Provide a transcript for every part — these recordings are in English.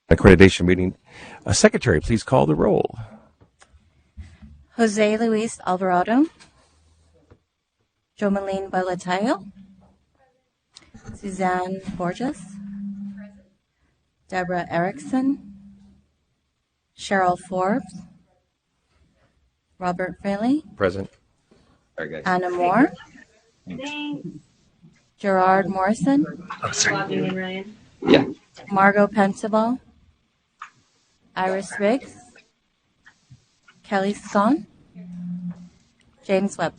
Accreditation meeting. Secretary, please call the roll. Jose Luis Alvarado, Jomeline Balatayo, Suzanne Borges, Deborah Erickson, Cheryl Forbes, Robert Fraley, Present. Anna Moore, Gerard Morrison, Yeah. Margot Pensable, Iris Riggs, Kelly Scone, James Webb.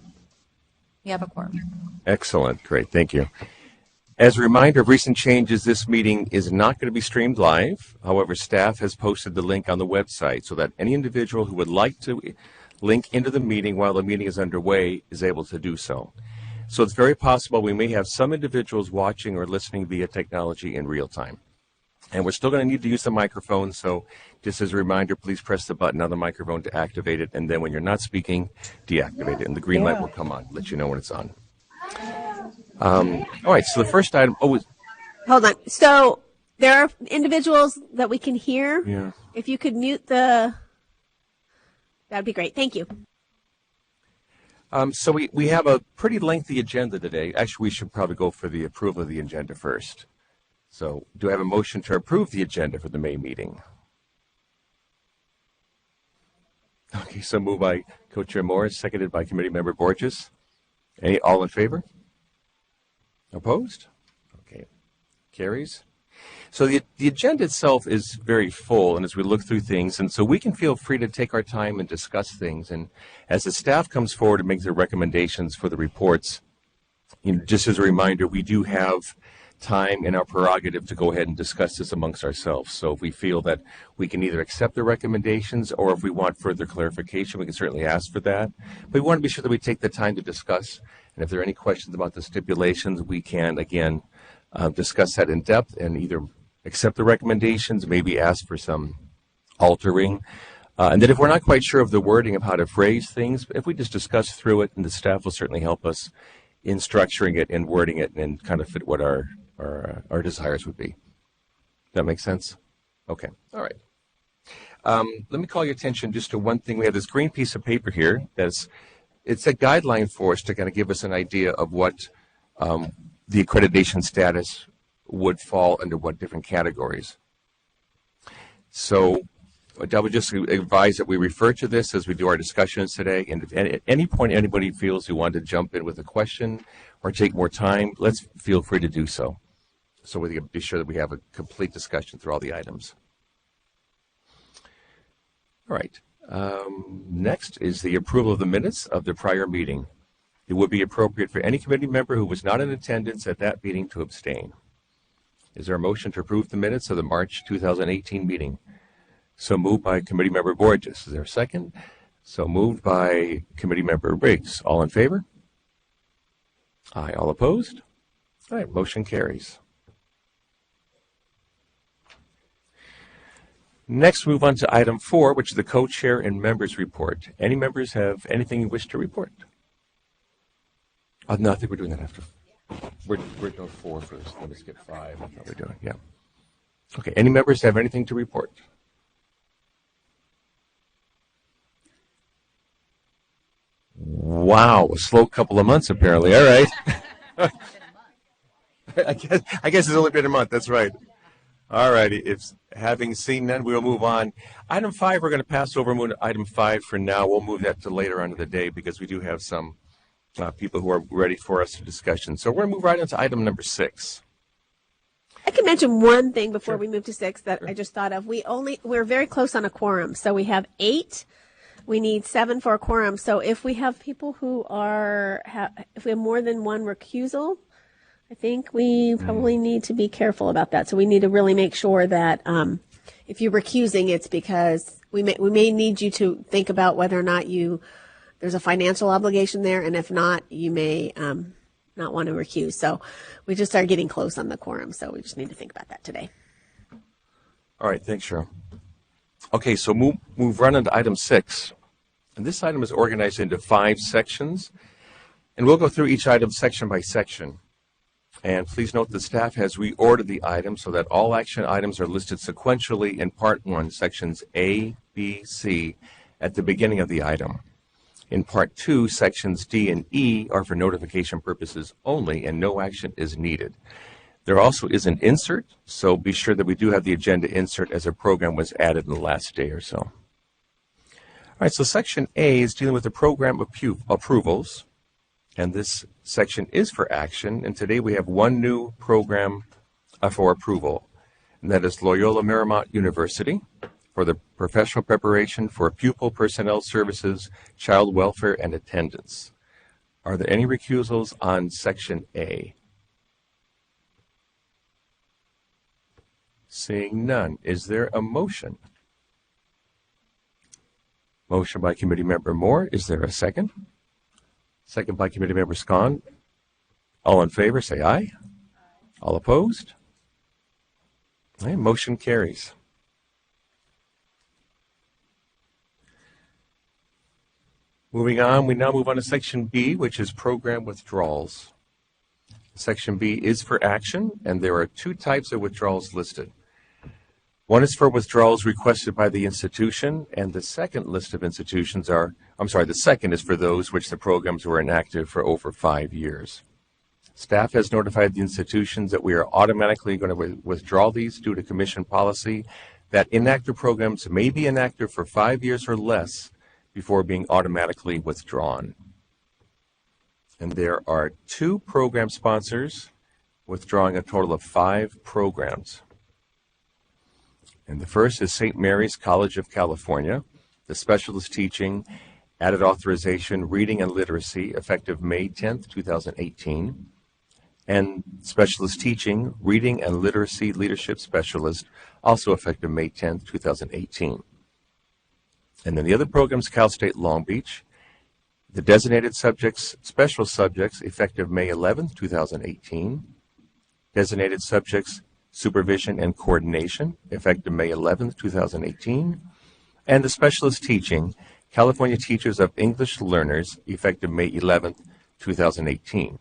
We have a quorum. Excellent. Great. Thank you. As a reminder of recent changes, this meeting is not going to be streamed live. However, staff has posted the link on the website so that any individual who would like to link into the meeting while the meeting is underway is able to do so. So it's very possible we may have some individuals watching or listening via technology in real time. And we're still going to need to use the microphone, so just as a reminder, please press the button on the microphone to activate it, and then when you're not speaking, deactivate it, and the green light will come on, let you know when it's on. All right, so the first item... Hold on. So there are individuals that we can hear. Yeah. If you could mute that'd be great. Thank you. So we have a pretty lengthy agenda today. Actually, we should probably go for the approval of the agenda first. So do I have a motion to approve the agenda for the May meeting? Okay, so moved by Co-Chair Morris, seconded by Committee Member Borges. All in favor? Opposed? Okay, carries. So the agenda itself is very full, and as we look through things, and so we can feel free to take our time and discuss things. And as the staff comes forward and makes their recommendations for the reports, just as a reminder, we do have time in our prerogative to go ahead and discuss this amongst ourselves. So if we feel that we can either accept the recommendations or if we want further clarification, we can certainly ask for that. But we want to be sure that we take the time to discuss. And if there are any questions about the stipulations, we can, again, discuss that in depth and either accept the recommendations, maybe ask for some altering. And then if we're not quite sure of the wording of how to phrase things, if we just discuss through it, and the staff will certainly help us in structuring it and wording it and kind of fit what our desires would be. That makes sense? Okay. All right. Let me call your attention just to one thing. We have this green piece of paper here. It's a guideline for us to kind of give us an idea of what the accreditation status would fall under what different categories. So I would just advise that we refer to this as we do our discussions today. And if at any point anybody feels who want to jump in with a question or take more time, let's feel free to do so. So we can be sure that we have a complete discussion through all the items. All right. Next is the approval of the minutes of the prior meeting. It would be appropriate for any committee member who was not in attendance at that meeting to abstain. Is there a motion to approve the minutes of the March 2018 meeting? So moved by Committee Member Borges. Is there a second? So moved by Committee Member Riggs. All in favor? Aye. All opposed? All right. Motion carries. Next, move on to item 4, which is the co-chair and members report. Any members have anything you wish to report? No, I think we're doing that after. We're doing 4 first. Let me skip 5. I thought we're doing, yeah. Okay. Any members have anything to report? Wow, a slow couple of months apparently. All right. I guess it's only been a month. That's right. All righty. If having seen none, we'll move on. Item 5, we're going to pass over item 5 for now. We'll move that to later on in the day because we do have some people who are ready for us for discussion. So we're going to move right into item number 6. I can mention one thing before we move to 6 that I just thought of. We're very close on a quorum. So we have 8. We need 7 for a quorum. So if we have people who if we have more than one recusal, I think we probably need to be careful about that. So we need to really make sure that if you're recusing, it's because we may need you to think about whether or not there's a financial obligation there, and if not, you may not want to recuse. So we just are getting close on the quorum, so we just need to think about that today. All right, thanks, Cheryl. Okay, so move right on to item 6. And this item is organized into 5 sections, and we'll go through each item section by section. And please note the staff has reordered the items so that all action items are listed sequentially in Part 1, Sections A, B, C, at the beginning of the item. In Part 2, Sections D and E are for notification purposes only, and no action is needed. There also is an insert, so be sure that we do have the agenda insert as a program was added in the last day or so. All right, so Section A is dealing with the program approvals. And this section is for action, and today we have one new program for approval, and that is Loyola Marymount University for the professional preparation for pupil personnel services, child welfare, and attendance. Are there any recusals on Section A? Seeing none, is there a motion? Motion by Committee Member Moore. Is there a second? Second by Committee Member Scon. All in favor, say aye. All opposed? Okay, motion carries. Moving on, we now move on to Section B, which is program withdrawals. Section B is for action, and there are two types of withdrawals listed. One is for withdrawals requested by the institution, and the second list of institutions the second is for those which the programs were inactive for over 5 years. Staff has notified the institutions that we are automatically going to withdraw these due to commission policy that inactive programs may be inactive for 5 years or less before being automatically withdrawn. And there are 2 program sponsors withdrawing a total of 5 programs. And the first is St. Mary's College of California, the specialist teaching, added authorization, reading and literacy, effective May 10th, 2018. And specialist teaching, reading and literacy leadership specialist, also effective May 10th, 2018. And then the other programs, Cal State Long Beach, the designated subjects, special subjects, effective May 11th, 2018. Designated subjects, supervision and coordination, effective May 11th, 2018. And the specialist teaching, California Teachers of English Learners, effective May 11th, 2018.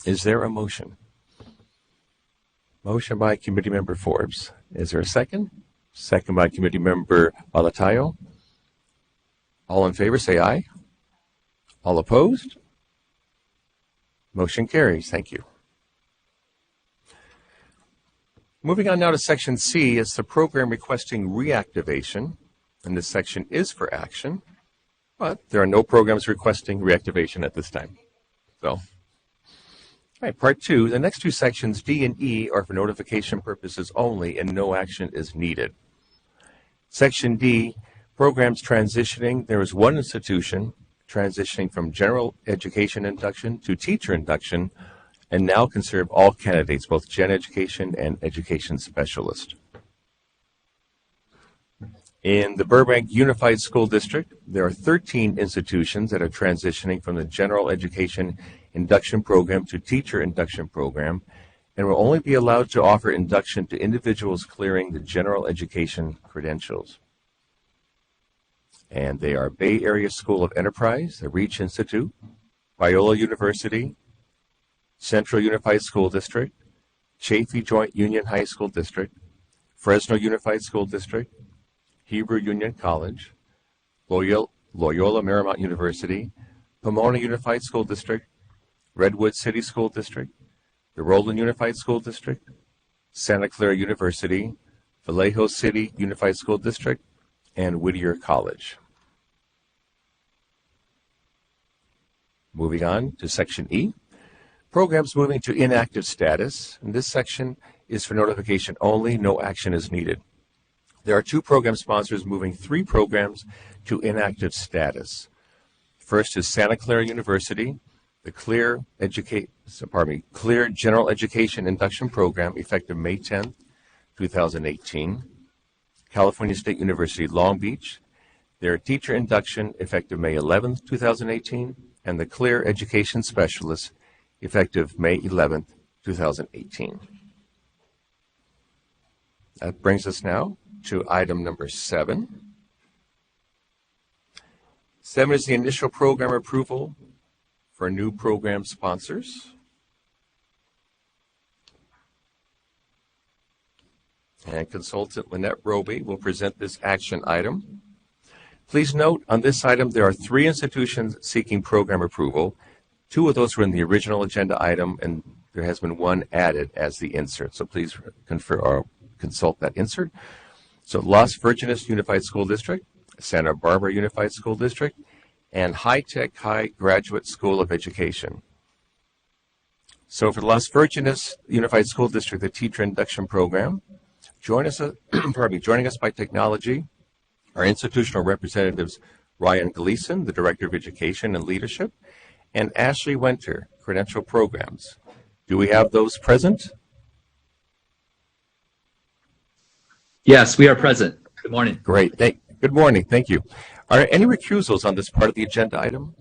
Is there a motion? Motion by Committee Member Forbes. Is there a second? Second by Committee Member Balatayo. All in favor, say aye. All opposed? Motion carries. Thank you. Moving on now to Section C, it's the program requesting reactivation, and this section is for action, but there are no programs requesting reactivation at this time. So, all right, Part 2, the next 2 sections, D and E, are for notification purposes only, and no action is needed. Section D, programs transitioning. There is one institution transitioning from general education induction to teacher induction, and now can serve all candidates, both gen education and education specialist. In the Burbank Unified School District, there are 13 institutions that are transitioning from the general education induction program to teacher induction program, and will only be allowed to offer induction to individuals clearing the general education credentials. And they are Bay Area School of Enterprise, the Reach Institute, Biola University, Central Unified School District, Chaffee Joint Union High School District, Fresno Unified School District, Hebrew Union College, Loyola Marymount University, Pomona Unified School District, Redwood City School District, the Roland Unified School District, Santa Clara University, Vallejo City Unified School District, and Whittier College. Moving on to Section E. Programs moving to inactive status, and this section is for notification only, no action is needed. There are 2 program sponsors moving 3 programs to inactive status. First is Santa Clara University, the Clear General Education Induction Program, effective May 10th, 2018. California State University Long Beach, their teacher induction, effective May 11th, 2018, and the Clear Education Specialist, effective May 11th, 2018. That brings us now to item number 7. 7 is the initial program approval for new program sponsors. And Consultant Lynette Roby will present this action item. Please note, on this item, there are 3 institutions seeking program approval. 2 of those were in the original agenda item, and there has been 1 added as the insert. So please confer or consult that insert. So Las Virgenes Unified School District, Santa Barbara Unified School District, and High Tech High Graduate School of Education. So for the Las Virgenes Unified School District, the Teacher Induction Program, joining us by technology, our institutional representatives, Ryan Gleason, the Director of Education and Leadership, and Ashley Winter, Credential Programs. Do we have those present? Yes, we are present. Good morning. Great. Good morning. Thank you. Are there any recusals on this part of the agenda item?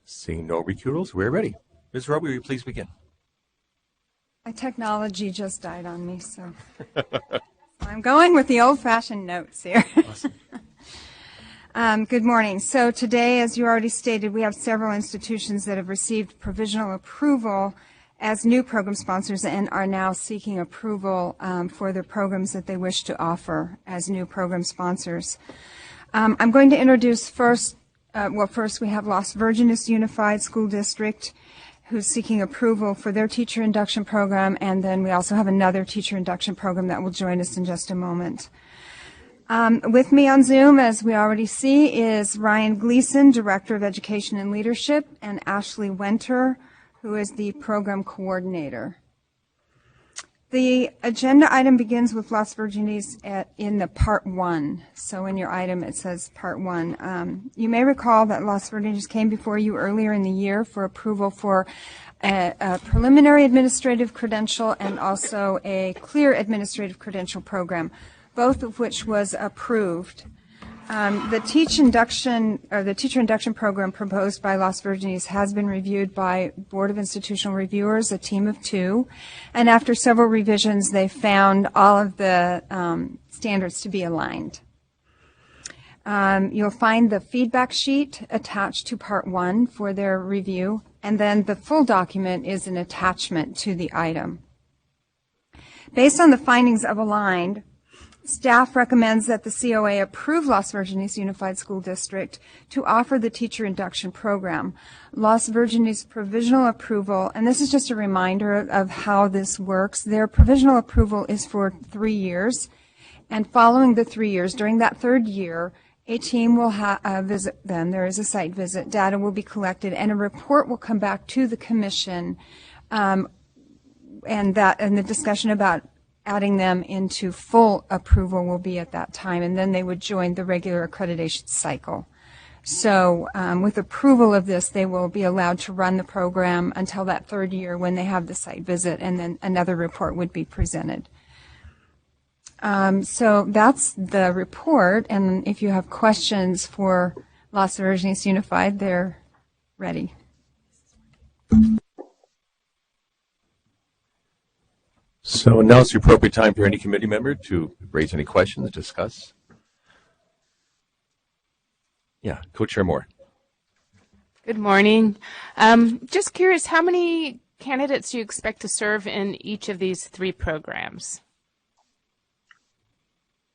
Seeing no recusals, we're ready. Ms. Roby, will you please begin? My technology just died on me, so I'm going with the old-fashioned notes here. Awesome. Good morning. So today, as you already stated, we have several institutions that have received provisional approval as new program sponsors and are now seeking approval for the programs that they wish to offer as new program sponsors. I'm going to introduce first we have Las Virgenes Unified School District, who's seeking approval for their teacher induction program, and then we also have another teacher induction program that will join us in just a moment. With me on Zoom, as we already see, is Ryan Gleason, Director of Education and Leadership, and Ashley Winter, who is the Program Coordinator. The agenda item begins with Las Virgenes in the Part 1. So in your item it says Part 1. You may recall that Las Virgenes came before you earlier in the year for approval for a preliminary administrative credential and also a clear administrative credential program, both of which was approved. The teacher induction program proposed by Las Virgenes has been reviewed by Board of Institutional Reviewers, a team of 2, and after several revisions, they found all of the standards to be aligned. You'll find the feedback sheet attached to Part 1 for their review, and then the full document is an attachment to the item. Based on the findings of aligned, staff recommends that the COA approve Las Virgenes Unified School District to offer the teacher induction program. Las Virgenes provisional approval, and this is just a reminder of how this works, their provisional approval is for 3 years, and following the 3 years, during that 3rd year, a team will visit them. There is a site visit. Data will be collected, and a report will come back to the commission, and the discussion about adding them into full approval will be at that time, and then they would join the regular accreditation cycle. So with approval of this, they will be allowed to run the program until that 3rd year when they have the site visit, and then another report would be presented. So that's the report, and if you have questions for Las Virgenes Unified, they're ready. So now is the appropriate time for any committee member to raise any questions, discuss. Yeah, Co-Chair Moore. Good morning. Just curious, how many candidates do you expect to serve in each of these 3 programs?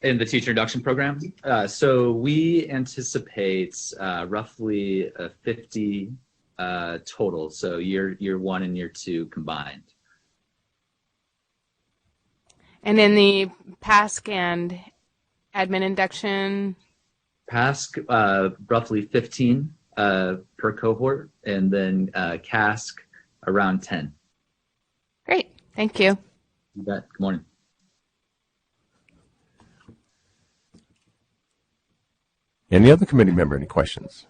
In the teacher induction program, so we anticipate roughly 50 total, so year 1 and year 2 combined. And in the PASC and admin induction? PASC, roughly 15 per cohort, and then CASC, around 10. Great. Thank you. You bet. Good morning. Any other committee member, any questions?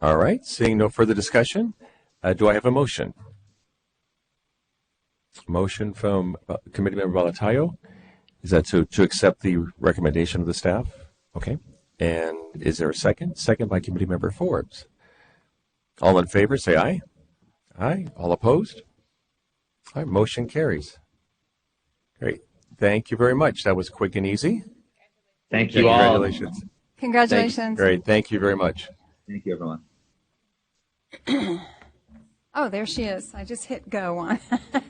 All right, seeing no further discussion, do I have a motion? Motion from Committee Member Valatayo. Is that to accept the recommendation of the staff? Okay. And is there a second? Second by Committee Member Forbes. All in favor, say aye. Aye. All opposed? All right, motion carries. Great. Thank you very much. That was quick and easy. Thank you all. Congratulations. Congratulations. Great. Thank you very much. Thank you, everyone. Oh, there she is. I just hit go on.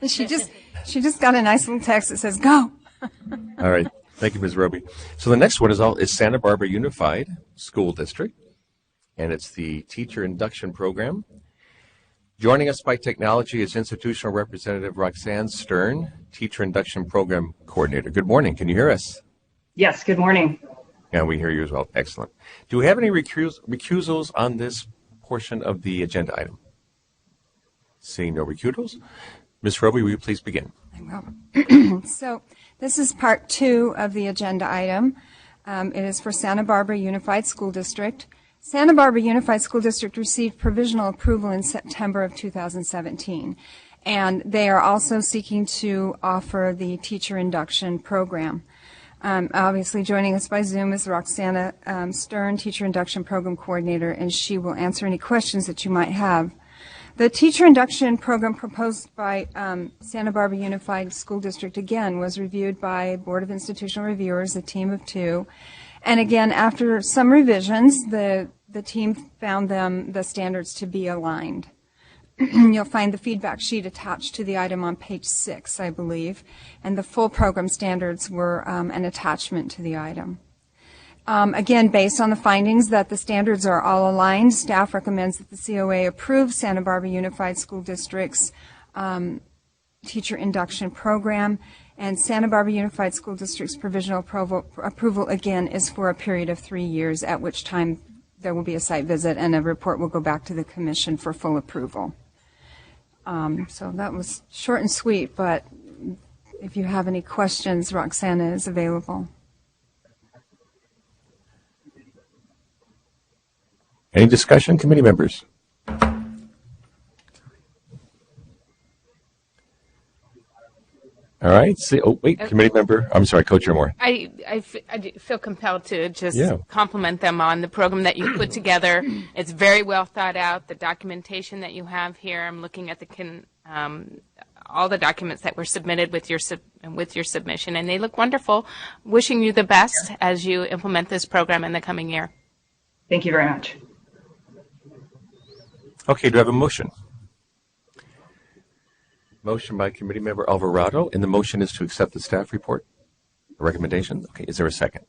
she just got a nice little text that says go. All right. Thank you, Ms. Roby. So the next one is Santa Barbara Unified School District, and it's the Teacher Induction Program. Joining us by technology is Institutional Representative Roxanne Stern, Teacher Induction Program Coordinator. Good morning. Can you hear us? Yes, good morning. Yeah, we hear you as well. Excellent. Do we have any recusals on this portion of the agenda item? Seeing no recusals, Ms. Roby, will you please begin? I will. So this is part 2 of the agenda item. It is for Santa Barbara Unified School District. Santa Barbara Unified School District received provisional approval in September of 2017, and they are also seeking to offer the Teacher Induction Program. Obviously, joining us by Zoom is Roxanne Stern, Teacher Induction Program Coordinator, and she will answer any questions that you might have. The Teacher Induction Program proposed by Santa Barbara Unified School District, again, was reviewed by Board of Institutional Reviewers, a team of 2. And again, after some revisions, the team found the standards to be aligned. You'll find the feedback sheet attached to the item on page 6, I believe, and the full program standards were an attachment to the item. Again, based on the findings that the standards are all aligned, staff recommends that the COA approve Santa Barbara Unified School District's Teacher Induction Program, and Santa Barbara Unified School District's provisional approval, again, is for a period of 3 years, at which time there will be a site visit and a report will go back to the Commission for full approval. So that was short and sweet, but if you have any questions, Roxanne is available. Any discussion, committee members? All right. Committee member. I'm sorry, Coach Moore. I feel compelled to just compliment them on the program that you put together. It's very well thought out. The documentation that you have here, I'm looking at all the documents that were submitted with your submission, and they look wonderful. Wishing you the best as you implement this program in the coming year. Thank you very much. Okay, do I have a motion? Motion by committee member Alvarado, and the motion is to accept the staff report, a recommendation. Okay, is there a second?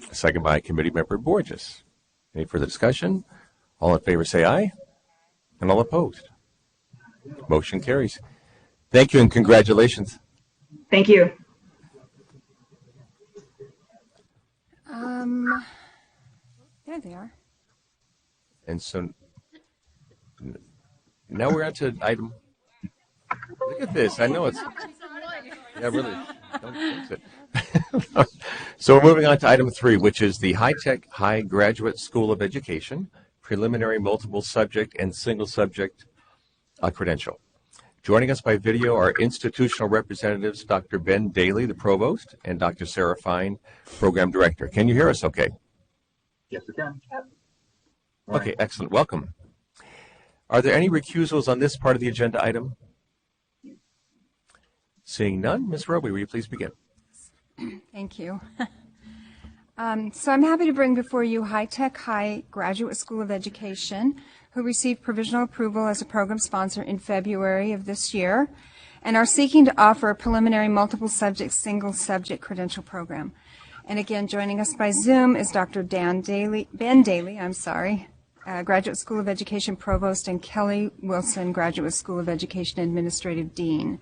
A second by committee member Borges. Any further discussion? All in favor say aye, and all opposed. Motion carries. Thank you and congratulations. Thank you. There they are. And so now we're on to item. Look at this. I know it's. Yeah, really. Don't fix it. So we're moving on to item 3, which is the High-Tech High Graduate School of Education, Preliminary Multiple Subject and Single Subject Credential. Joining us by video are institutional representatives Dr. Ben Daly, the Provost, and Dr. Sarah Fine, Program Director. Can you hear us okay? Yes, we can. Okay, excellent. Welcome. Are there any recusals on this part of the agenda item? Seeing none, Ms. Roby, will you please begin? Thank you. So I'm happy to bring before you High-Tech High Graduate School of Education, who received provisional approval as a program sponsor in February of this year, and are seeking to offer a preliminary multiple subject, single subject credential program. And again, joining us by Zoom is Dr. Ben Daly, Graduate School of Education Provost, and Kelly Wilson, Graduate School of Education Administrative Dean.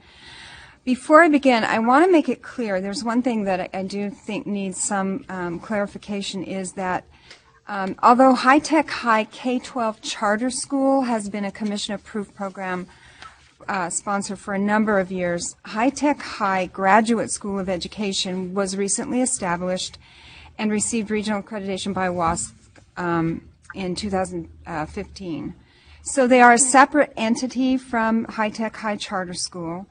Before I begin, I want to make it clear, there's one thing that I do think needs some clarification, is that although High-Tech High K-12 Charter School has been a Commission-approved program sponsor for a number of years, High-Tech High Graduate School of Education was recently established and received regional accreditation by WASC in 2015. So they are a separate entity from High-Tech High Charter School,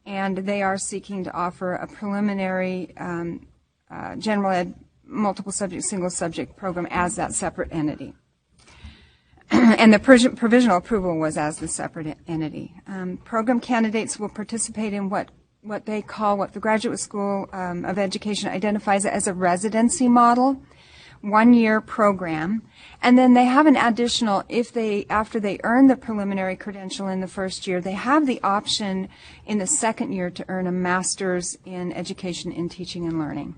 and they are seeking to offer a preliminary general ed multiple subject, single subject program as that separate entity. And the provisional approval was as the separate entity. Program candidates will participate in what the Graduate School of Education identifies as a residency model, 1-year program, and then they have an additional, after they earn the preliminary credential in the first year, they have the option in the second year to earn a master's in education in teaching and learning.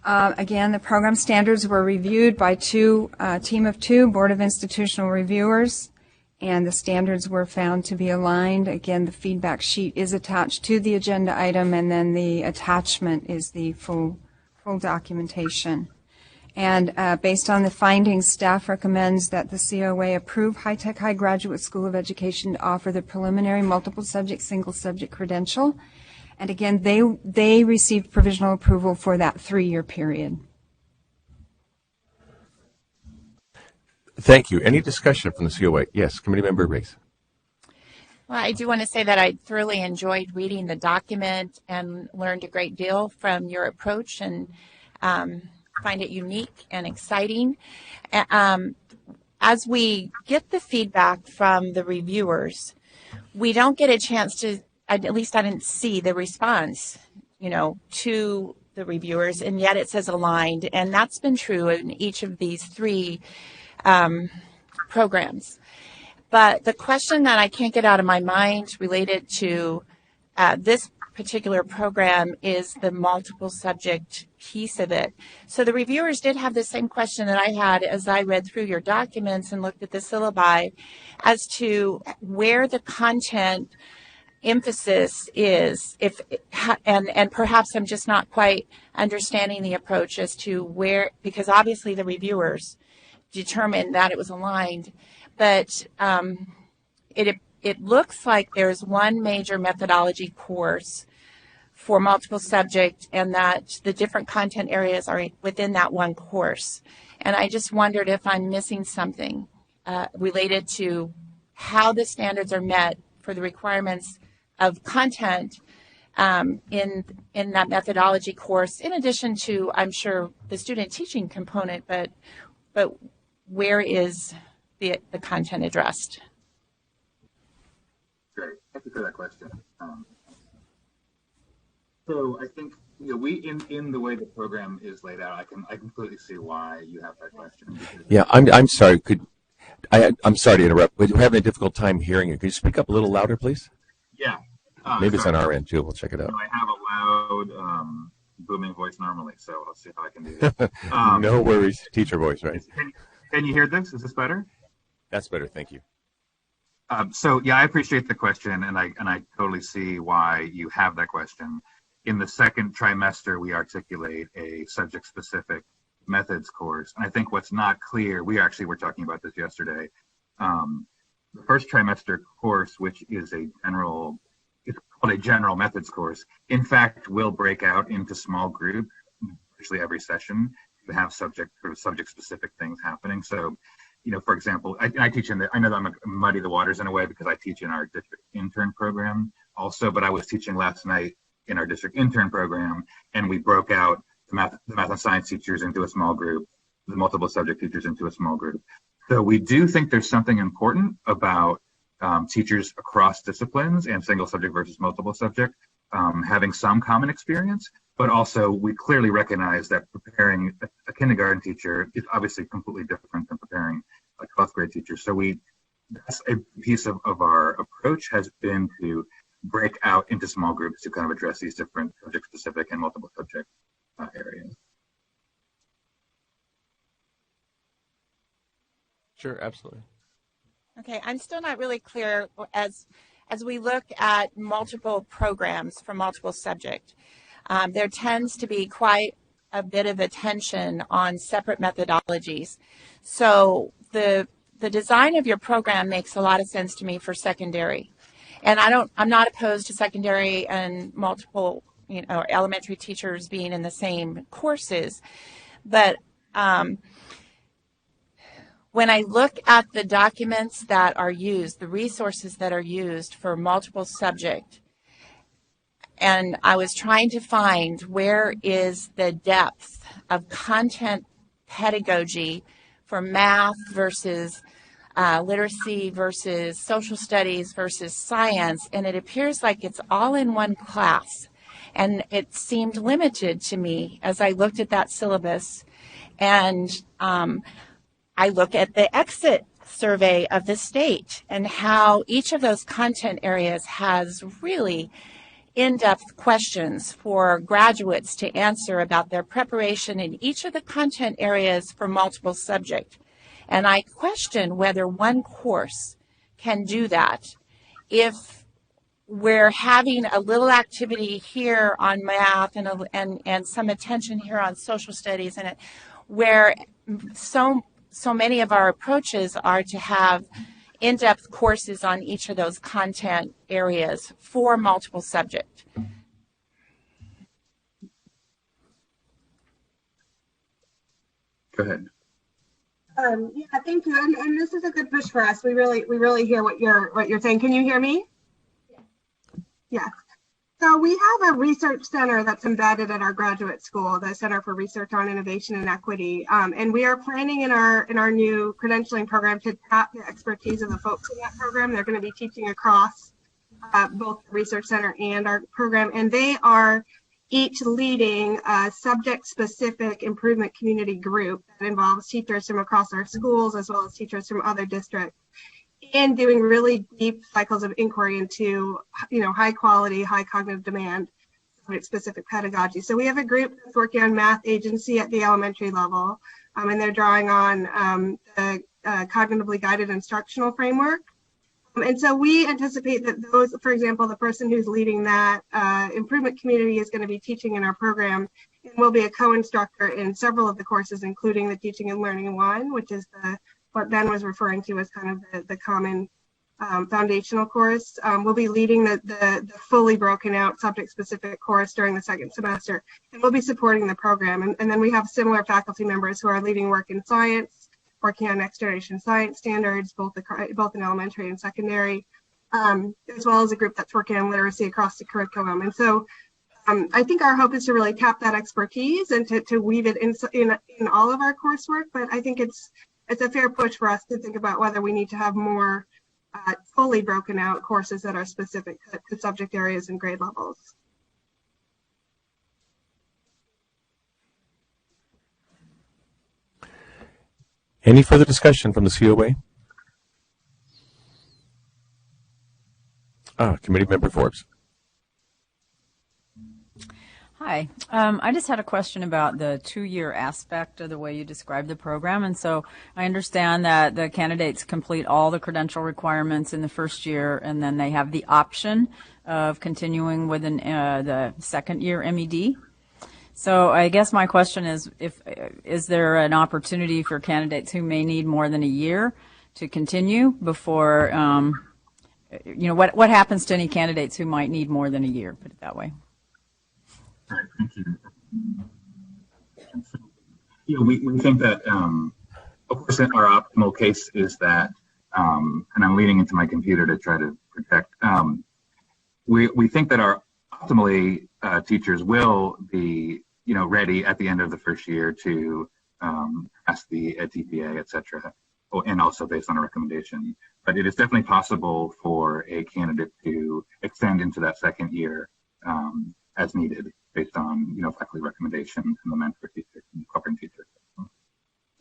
Again, the program standards were reviewed by a team of 2 Board of Institutional Reviewers, and the standards were found to be aligned. Again, the feedback sheet is attached to the agenda item, and then the attachment is the full documentation. And based on the findings, staff recommends that the COA approve High Tech High Graduate School of Education to offer the preliminary multiple subject, single subject credential. And again, they received provisional approval for that 3-year period. Thank you. Any discussion from the COA? Yes, Committee Member Riggs. Well, I do want to say that I thoroughly enjoyed reading the document and learned a great deal from your approach, and find it unique and exciting. As we get the feedback from the reviewers, we don't get a chance to, at least I didn't see the response, to the reviewers, and yet it says aligned, and that's been true in each of these 3 programs. But the question that I can't get out of my mind related to this particular program is the multiple subject piece of it. So the reviewers did have the same question that I had as I read through your documents and looked at the syllabi as to where the content emphasis is, and perhaps I'm just not quite understanding the approach as to where, because obviously the reviewers determined that it was aligned, but it looks like there's one major methodology course for multiple subject, and that the different content areas are within that one course. And I just wondered if I'm missing something related to how the standards are met for the requirements of content in that methodology course, in addition to, I'm sure, the student teaching component, but where is the content addressed? Great. Thank you for that question. So I think we in the way the program is laid out, I completely see why you have that question. Yeah, I'm sorry. I'm sorry to interrupt, but we're having a difficult time hearing you. Could you speak up a little louder, please? Yeah. Maybe it's on our end too. We'll check it out. I have a loud, booming voice normally, so I'll see how I can do that. No worries. Teacher voice, right? Can you hear this? Is this better? That's better. Thank you. So yeah, I appreciate the question, and I totally see why you have that question. In the second trimester, we articulate a subject-specific methods course, and I think what's not clear, we actually were talking about this yesterday. The first trimester course, which is it's called a general methods course, in fact, will break out into small groups, virtually every session, to have subject-specific things happening. So, for example, I teach I know that I'm muddy the waters in a way because I teach in our district intern program also, but I was teaching last night in our district intern program, and we broke out the math and science teachers into a small group, the multiple subject teachers into a small group. So we do think there's something important about teachers across disciplines and single subject versus multiple subject having some common experience, but also we clearly recognize that preparing a kindergarten teacher is obviously completely different than preparing a 12th grade teacher. So that's a piece of our approach has been to break out into small groups to kind of address these different subject specific and multiple subject areas. Sure, absolutely. Okay, I'm still not really clear as we look at multiple programs for multiple subject. There tends to be quite a bit of attention on separate methodologies. So the design of your program makes a lot of sense to me for secondary. And I'm not opposed to secondary and multiple, elementary teachers being in the same courses. But when I look at the documents that are used, the resources that are used for multiple subject, and I was trying to find where is the depth of content pedagogy for math versus literacy versus social studies versus science, and it appears like it's all in one class. And it seemed limited to me as I looked at that syllabus. And I look at the exit survey of the state and how each of those content areas has really in-depth questions for graduates to answer about their preparation in each of the content areas for multiple subject. And I question whether one course can do that if we're having a little activity here on math and some attention here on social studies, and where so many of our approaches are to have in-depth courses on each of those content areas for multiple subject. Go ahead. Yeah, thank you. And this is a good push for us. We really hear what you're saying. Can you hear me? Yeah. So we have a research center that's embedded at our graduate school, the Center for Research on Innovation and Equity. And we are planning in our new credentialing program to tap the expertise of the folks in that program. They're going to be teaching across both the research center and our program, and they are each leading a subject-specific improvement community group that involves teachers from across our schools as well as teachers from other districts, and doing really deep cycles of inquiry into, high quality, high cognitive demand, specific pedagogy. So we have a group that's working on math agency at the elementary level, and they're drawing on the cognitively guided instructional framework. And so we anticipate that those, for example, the person who's leading that improvement community is going to be teaching in our program and will be a co-instructor in several of the courses, including the Teaching and Learning one, which is what Ben was referring to as kind of the common foundational course. We'll be leading the fully broken out subject-specific course during the second semester, and we'll be supporting the program. And then we have similar faculty members who are leading work in science, working on next generation science standards, both in elementary and secondary, as well as a group that's working on literacy across the curriculum. And so I think our hope is to really tap that expertise and to weave it in all of our coursework. But I think it's a fair push for us to think about whether we need to have more fully broken out courses that are specific to subject areas and grade levels. Any further discussion from the COA? Committee Member Forbes. Hi. I just had a question about the 2-year aspect of the way you described the program. And so I understand that the candidates complete all the credential requirements in the first year, and then they have the option of continuing with the second year MED. So I guess my question is, is there an opportunity for candidates who may need more than a year to continue before, what happens to any candidates who might need more than a year, put it that way? All right, thank you. We think that, of course, our optimal case is that, and I'm leaning into my computer to try to protect, we think that our optimally teachers will be, ready at the end of the first year to pass the TPA, et cetera, and also based on a recommendation. But it is definitely possible for a candidate to extend into that second year as needed, based on faculty recommendation and the mentor teacher and covering teacher.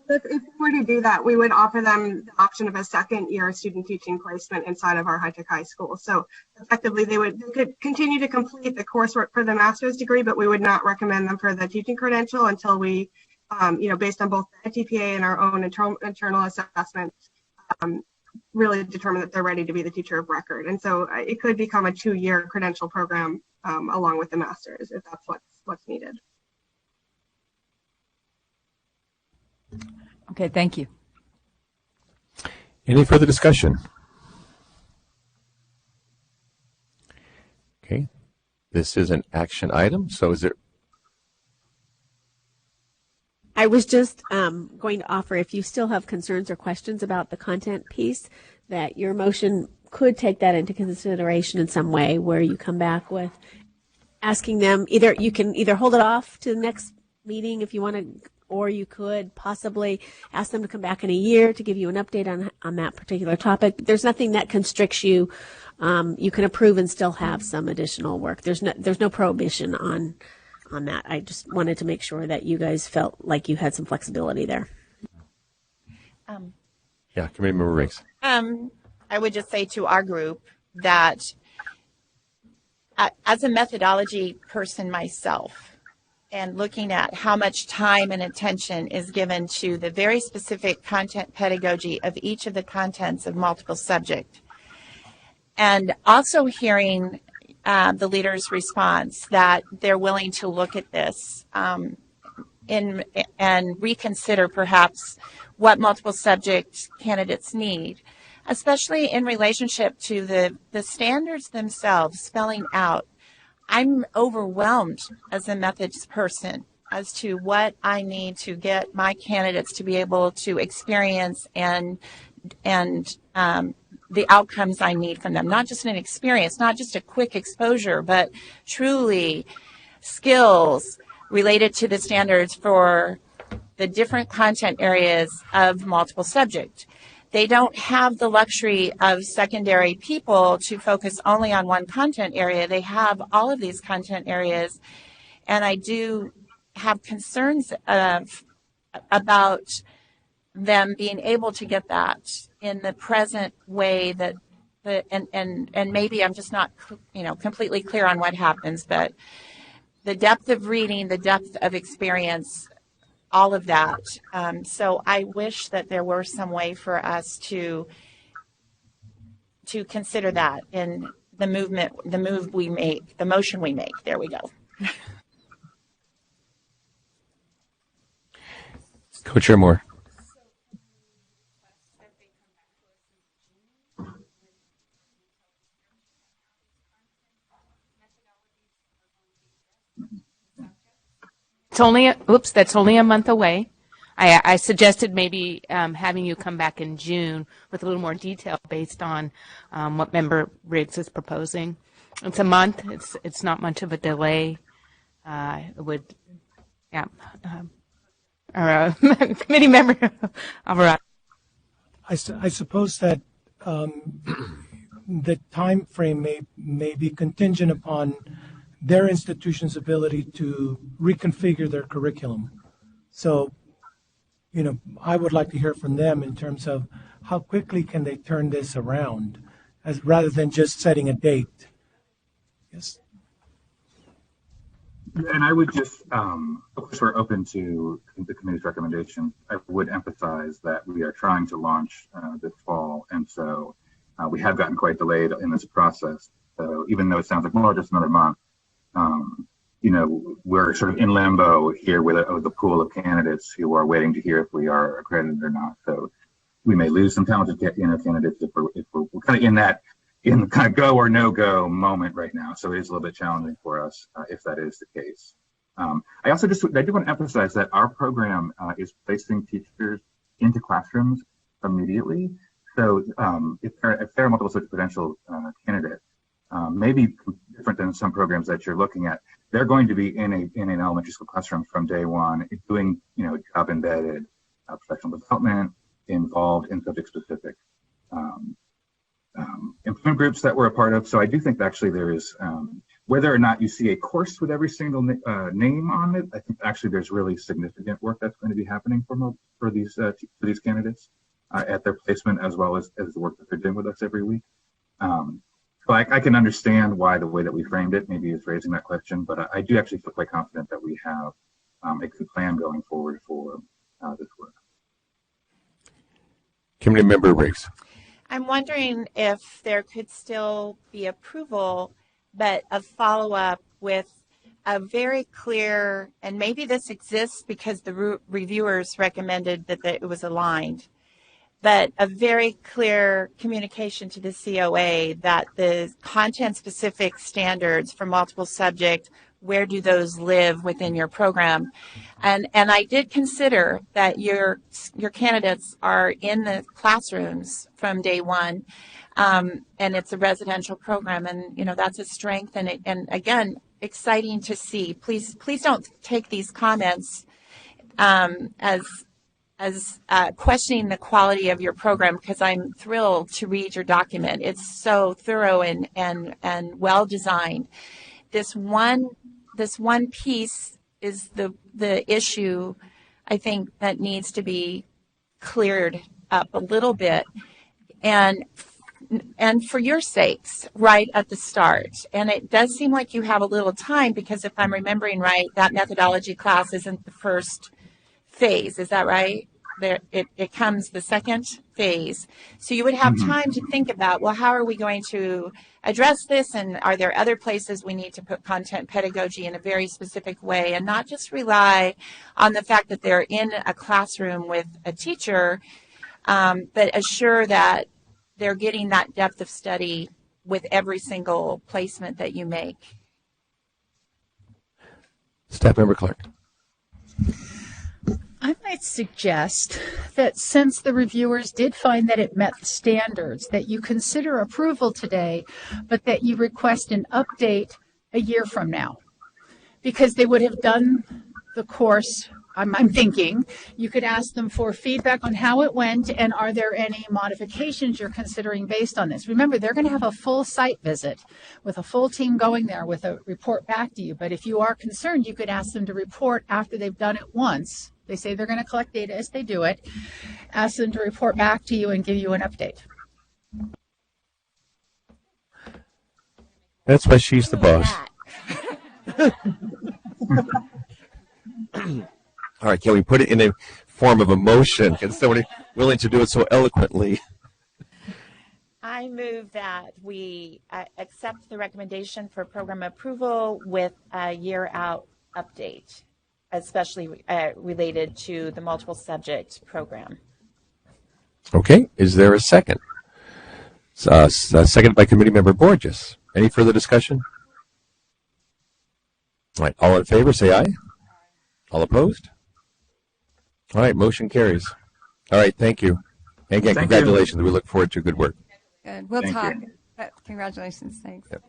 If we were to do that, we would offer them the option of a second year student teaching placement inside of our high-tech high school. So effectively, they could continue to complete the coursework for the master's degree, but we would not recommend them for the teaching credential until we, based on both the TPA and our own internal assessment, really determine that they're ready to be the teacher of record. And so it could become a 2-year credential program along with the master's, if that's what's needed. Okay, thank you. Any further discussion? Okay, this is an action item, so is there? I was just going to offer, if you still have concerns or questions about the content piece, that your motion could take that into consideration in some way, where you come back with asking them, you can either hold it off to the next meeting if you want to or you could possibly ask them to come back in a year to give you an update on that particular topic. There's nothing that constricts you. You can approve and still have some additional work. There's no prohibition on that. I just wanted to make sure that you guys felt like you had some flexibility there. Yeah, Committee Member Riggs. I would just say to our group that as a methodology person myself, and looking at how much time and attention is given to the very specific content pedagogy of each of the contents of multiple subject, and also hearing the leader's response that they're willing to look at this and reconsider perhaps what multiple subject candidates need, especially in relationship to the standards themselves spelling out. I'm overwhelmed as a methods person as to what I need to get my candidates to be able to experience and the outcomes I need from them. Not just an experience, not just a quick exposure, but truly skills related to the standards for the different content areas of multiple subject. They don't have the luxury of secondary people to focus only on one content area. They have all of these content areas, and I do have concerns about them being able to get that in the present way that and maybe I'm just not completely clear on what happens, but the depth of reading, the depth of experience, all of that. So I wish that there were some way for us to consider that in the move we make, the motion we make. There we go. Co-Chair Moore. That's only a month away. I suggested maybe having you come back in June with a little more detail based on what Member Riggs is proposing. It's a month. It's not much of a delay. Committee Member Alvarado. I suppose that the time frame may be contingent upon their institution's ability to reconfigure their curriculum. So, I would like to hear from them in terms of how quickly can they turn this around, rather than just setting a date. Yes. And I would just, of course, we're open to the committee's recommendation. I would emphasize that we are trying to launch this fall, and so we have gotten quite delayed in this process. So even though it sounds like, well, just another month, we're sort of in limbo here with the pool of candidates who are waiting to hear if we are accredited or not. So we may lose some talented candidates if we're kind of in kind of go or no go moment right now. So it is a little bit challenging for us if that is the case. I do want to emphasize that our program is placing teachers into classrooms immediately. So if they're a multiple subject credential candidate, maybe different than some programs that you're looking at, they're going to be in an elementary school classroom from day one, doing job embedded professional development, involved in subject specific employment groups that we're a part of. So I do think actually there is, whether or not you see a course with every single name on it, I think actually there's really significant work that's going to be happening for these candidates at their placement, as well as the work that they're doing with us every week. So I can understand why the way that we framed it maybe is raising that question, but I do actually feel quite confident that we have a good plan going forward for this work. Committee Member Riggs. I'm wondering if there could still be approval, but a follow-up with a very clear, and maybe this exists because the reviewers recommended that it was aligned, but a very clear communication to the COA that the content-specific standards for multiple subject, where do those live within your program? And I did consider that your candidates are in the classrooms from day one, and it's a residential program, and that's a strength, and again, exciting to see. Please don't take these comments as questioning the quality of your program, because I'm thrilled to read your document. It's so thorough and well designed. This one piece is the issue, I think, that needs to be cleared up a little bit, and for your sakes, right at the start. And it does seem like you have a little time, because if I'm remembering right, that methodology class isn't the first phase. Is that right? It comes the second phase. So you would have time to think about, well, how are we going to address this? And are there other places we need to put content pedagogy in a very specific way, and not just rely on the fact that they're in a classroom with a teacher, but assure that they're getting that depth of study with every single placement that you make. Staff Member Clark. I might suggest that since the reviewers did find that it met the standards, that you consider approval today, but that you request an update a year from now. Because they would have done the course, I'm thinking, you could ask them for feedback on how it went, and are there any modifications you're considering based on this. Remember, they're going to have a full site visit with a full team going there with a report back to you. But if you are concerned, you could ask them to report after they've done it once. They say they're going to collect data as they do it. Ask them to report back to you and give you an update. That's why she's the boss. All right, can we put it in a form of a motion? Can somebody willing to do it so eloquently? I move that we accept the recommendation for program approval with a year-out update, especially related to the multiple subject program. Okay, is there a second? Seconded by Committee Member Borges. Any further discussion? All right, all in favor, say aye. All opposed? All right, motion carries. All right, thank you. And again, congratulations. We look forward to good work. Good. We'll talk. Congratulations. Thanks. Yep.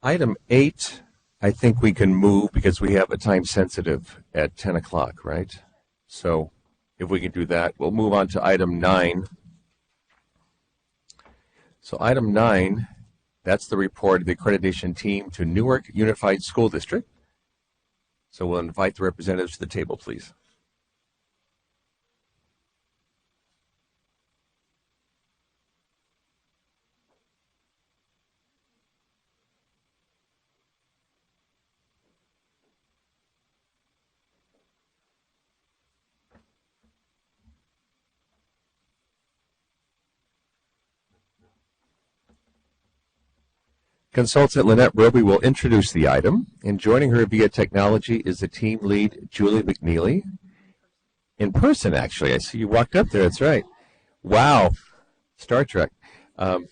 Item 8, I think we can move because we have a time sensitive at 10 o'clock, right? So if we can do that, we'll move on to item 9. So item 9, that's the report of the accreditation team to Newark Unified School District. So we'll invite the representatives to the table, please. Consultant Lynette Roby will introduce the item, and joining her via technology is the team lead, Julie McNeely. In person, actually. I see you walked up there. That's right. Wow. Star Trek. And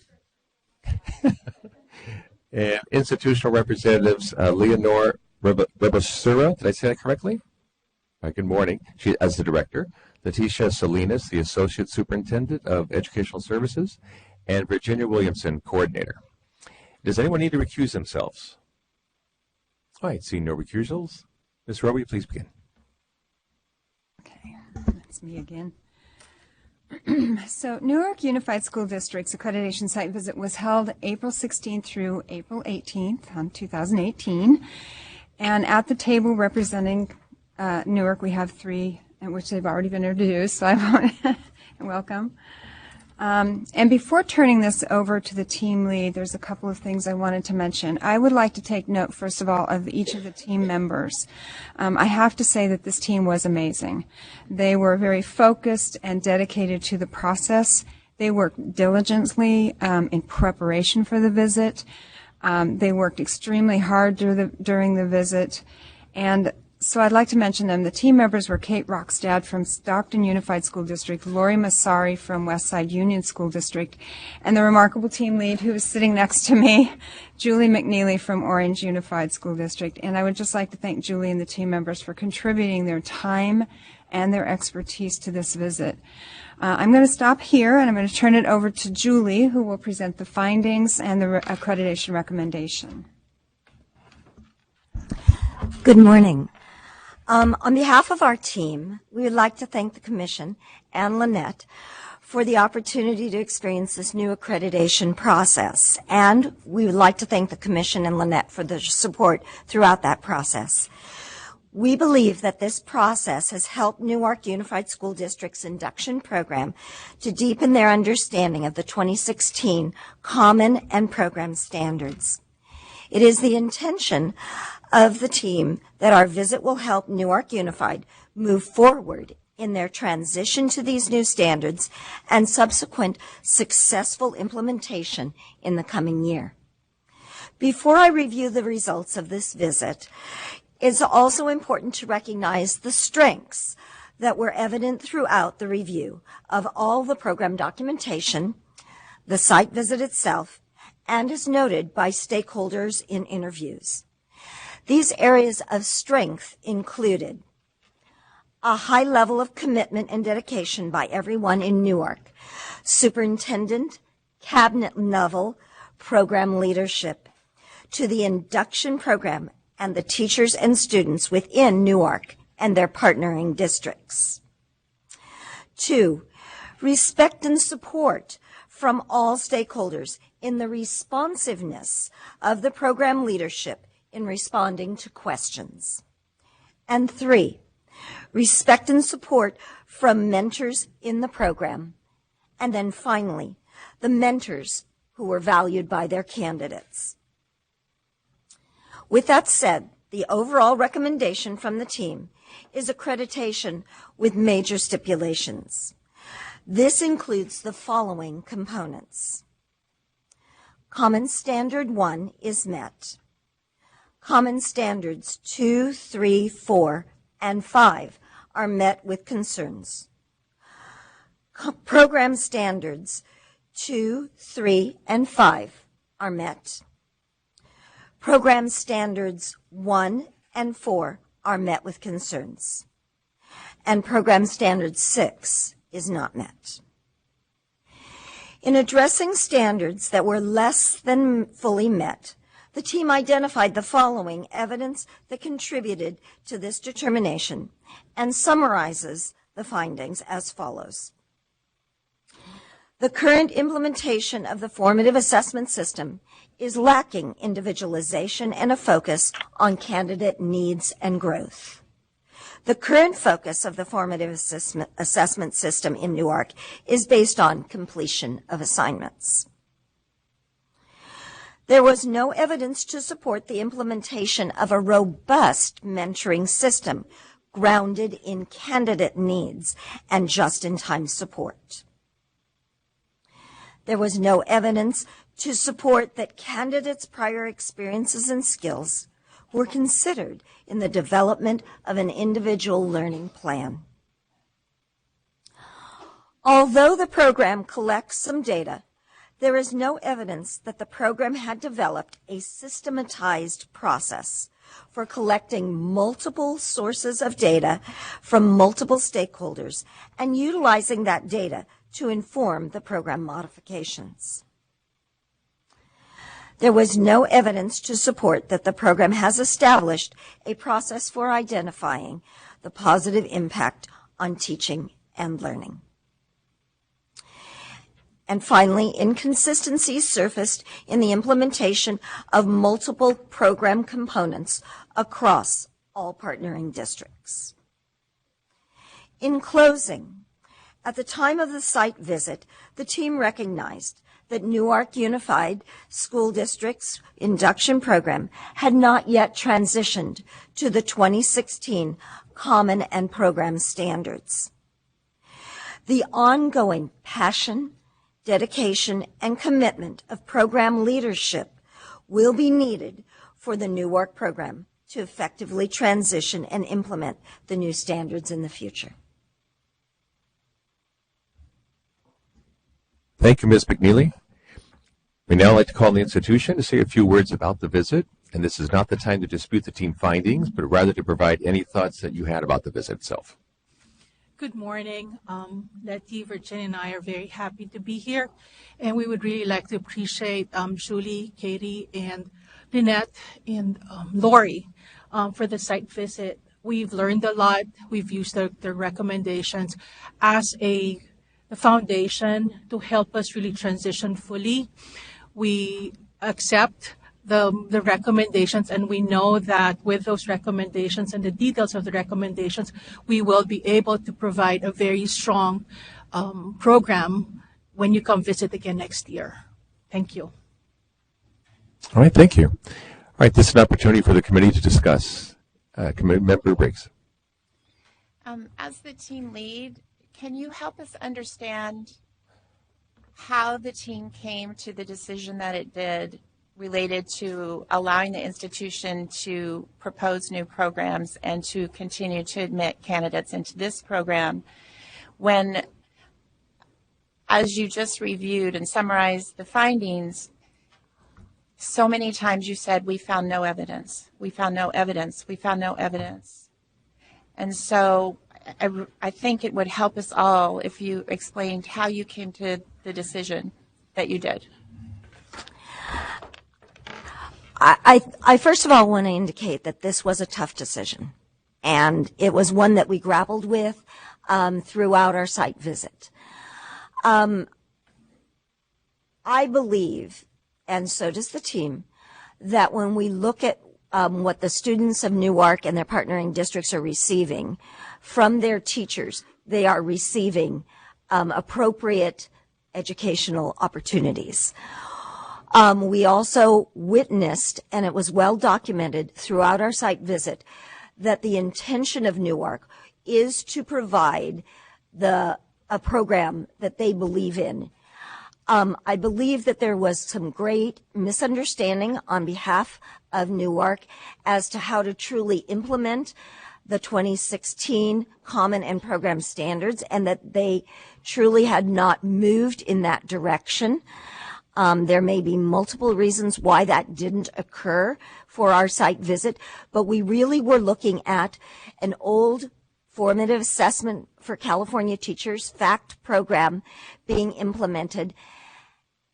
institutional representatives, Leonore Rebosura. Did I say that correctly? Good morning. She, as the director. Leticia Salinas, the associate superintendent of educational services, and Virginia Williamson, coordinator. Does anyone need to recuse themselves? All right, seeing no recusals. Ms. Roby, please begin. Okay, that's me again. So Newark Unified School District's accreditation site visit was held April 16th through April 18th on 2018. And at the table representing Newark, we have 3, which they've already been introduced, so I want welcome. And before turning this over to the team lead, there's a couple of things I wanted to mention. I would like to take note, first of all, of each of the team members. I have to say that this team was amazing. They were very focused and dedicated to the process. They worked diligently in preparation for the visit. They worked extremely hard during the visit. And so I'd like to mention them. The team members were Kate Roxstad from Stockton Unified School District, Lori Massari from Westside Union School District, and the remarkable team lead who is sitting next to me, Julie McNeely from Orange Unified School District. And I would just like to thank Julie and the team members for contributing their time and their expertise to this visit. I'm going to stop here, and I'm going to turn it over to Julie, who will present the findings and the accreditation recommendation. Good morning. On behalf of our team, we would like to thank the Commission and Lynette for the opportunity to experience this new accreditation process. And we would like to thank the Commission and Lynette for their support throughout that process. We believe that this process has helped Newark Unified School District's induction program to deepen their understanding of the 2016 Common and Program Standards. It is the intention of the team that our visit will help Newark Unified move forward in their transition to these new standards and subsequent successful implementation in the coming year. Before I review the results of this visit, it's also important to recognize the strengths that were evident throughout the review of all the program documentation, the site visit itself, and as noted by stakeholders in interviews. These areas of strength included a high level of commitment and dedication by everyone in Newark, superintendent, cabinet level, program leadership, to the induction program and the teachers and students within Newark and their partnering districts. 2, respect and support from all stakeholders in the responsiveness of the program leadership in responding to questions. And 3, respect and support from mentors in the program. And then finally, the mentors who were valued by their candidates. With that said, the overall recommendation from the team is accreditation with major stipulations. This includes the following components. Common Standard 1 is met. Common Standards 2, 3, 4, and 5 are met with concerns. Program Standards 2, 3, and 5 are met. Program Standards 1 and 4 are met with concerns. And Program Standard 6 is not met. In addressing standards that were less than fully met, the team identified the following evidence that contributed to this determination and summarizes the findings as follows. The current implementation of the formative assessment system is lacking individualization and a focus on candidate needs and growth. The current focus of the formative assessment system in Newark is based on completion of assignments. There was no evidence to support the implementation of a robust mentoring system grounded in candidate needs and just-in-time support. There was no evidence to support that candidates' prior experiences and skills were considered in the development of an individual learning plan. Although the program collects some data, there is no evidence that the program had developed a systematized process for collecting multiple sources of data from multiple stakeholders and utilizing that data to inform the program modifications. There was no evidence to support that the program has established a process for identifying the positive impact on teaching and learning. And finally, inconsistencies surfaced in the implementation of multiple program components across all partnering districts. In closing, at the time of the site visit, the team recognized that Newark Unified School District's induction program had not yet transitioned to the 2016 Common and Program Standards. The ongoing passion, dedication, and commitment of program leadership will be needed for the Newark program to effectively transition and implement the new standards in the future. Thank you, Ms. McNeely. We'd now like to call on the institution to say a few words about the visit, and this is not the time to dispute the team findings, but rather to provide any thoughts that you had about the visit itself. Good morning. Letty, Virginia, and I are very happy to be here, and we would really like to appreciate Julie, Katie, and Lynette, and Lori for the site visit. we've learned a lot. We've used their recommendations as the foundation to help us really transition fully. We accept the recommendations, and we know that with those recommendations and the details of the recommendations, we will be able to provide a very strong program when you come visit again next year. Thank you. All right, thank you. All right, this is an opportunity for the committee to discuss. Committee Member Briggs. As the team lead, can you help us understand how the team came to the decision that it did related to allowing the institution to propose new programs and to continue to admit candidates into this program when, as you just reviewed and summarized the findings, so many times you said, we found no evidence, we found no evidence, we found no evidence. And so I think it would help us all if you explained how you came to the decision that you did. I first of all want to indicate that this was a tough decision, and it was one that we grappled with throughout our site visit. I believe, and so does the team, that when we look at what the students of Newark and their partnering districts are receiving from their teachers, they are receiving appropriate educational opportunities. We also witnessed, and it was well documented throughout our site visit, that the intention of Newark is to provide a program that they believe in. I believe that there was some great misunderstanding on behalf of Newark as to how to truly implement the 2016 Common and Program Standards, and that they truly had not moved in that direction. There may be multiple reasons why that didn't occur for our site visit, but we really were looking at an old formative assessment for California teachers, FACT program, being implemented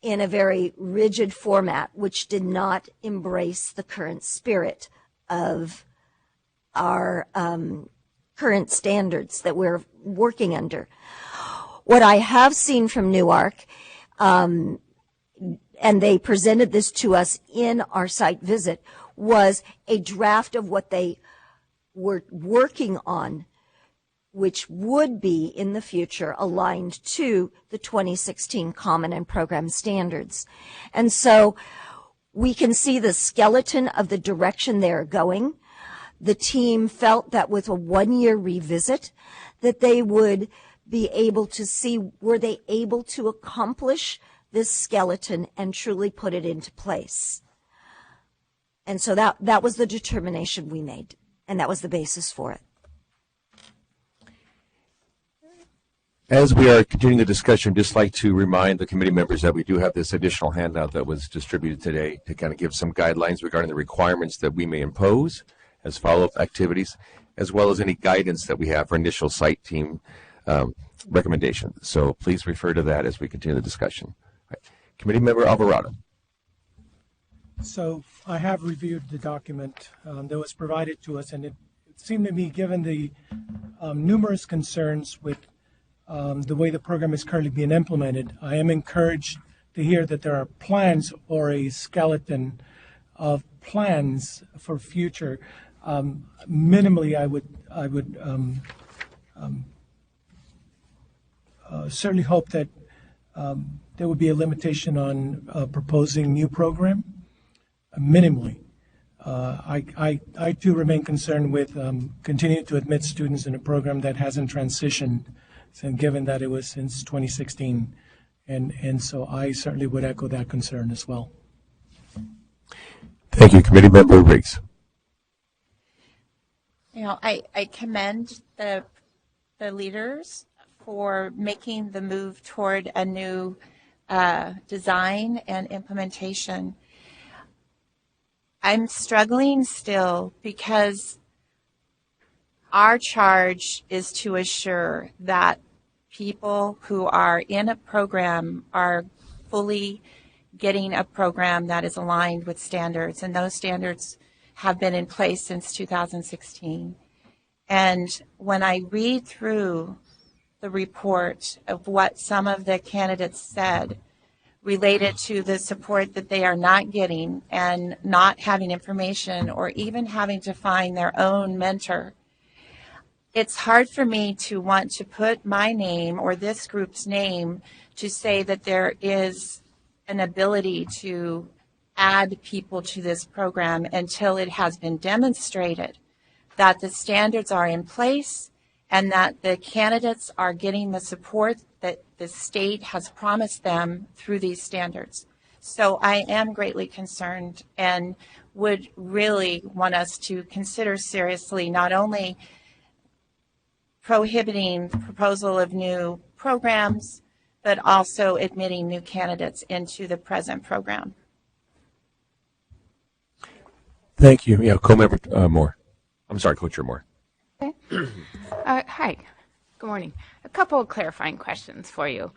in a very rigid format, which did not embrace the current spirit of our current standards that we're working under. What I have seen from Newark, and they presented this to us in our site visit, was a draft of what they were working on, which would be in the future aligned to the 2016 Common and Program Standards. And so we can see the skeleton of the direction they're going. The team felt that with a one-year revisit that they would be able to see, were they able to accomplish this skeleton and truly put it into place. And so that was the determination we made, and that was the basis for it. As we are continuing the discussion, I'd just like to remind the committee members that we do have this additional handout that was distributed today to kind of give some guidelines regarding the requirements that we may impose as follow-up activities, as well as any guidance that we have for initial site team recommendations. So please refer to that as we continue the discussion. Right. Committee Member Alvarado. So I have reviewed the document that was provided to us, and it seemed to me, given the numerous concerns with the way the program is currently being implemented, I am encouraged to hear that there are plans or a skeleton of plans for future. Minimally, I would certainly hope that there would be a limitation on proposing new program. Minimally, I too remain concerned with continuing to admit students in a program that hasn't transitioned, and given that it was since 2016, and so I certainly would echo that concern as well. Thank you, Committee Member Riggs. You know, I commend the leaders for making the move toward a new design and implementation. I'm struggling still because our charge is to assure that people who are in a program are fully getting a program that is aligned with standards, and those standards have been in place since 2016. And when I read through the report of what some of the candidates said related to the support that they are not getting and not having information or even having to find their own mentor, it's hard for me to want to put my name or this group's name to say that there is an ability to add people to this program until it has been demonstrated that the standards are in place and that the candidates are getting the support that the state has promised them through these standards. So I am greatly concerned and would really want us to consider seriously not only prohibiting the proposal of new programs, but also admitting new candidates into the present program. Thank you. Yeah, Co-Member Moore. I'm sorry, Co-Chair Moore. Okay. Hi. Good morning. A couple of clarifying questions for you.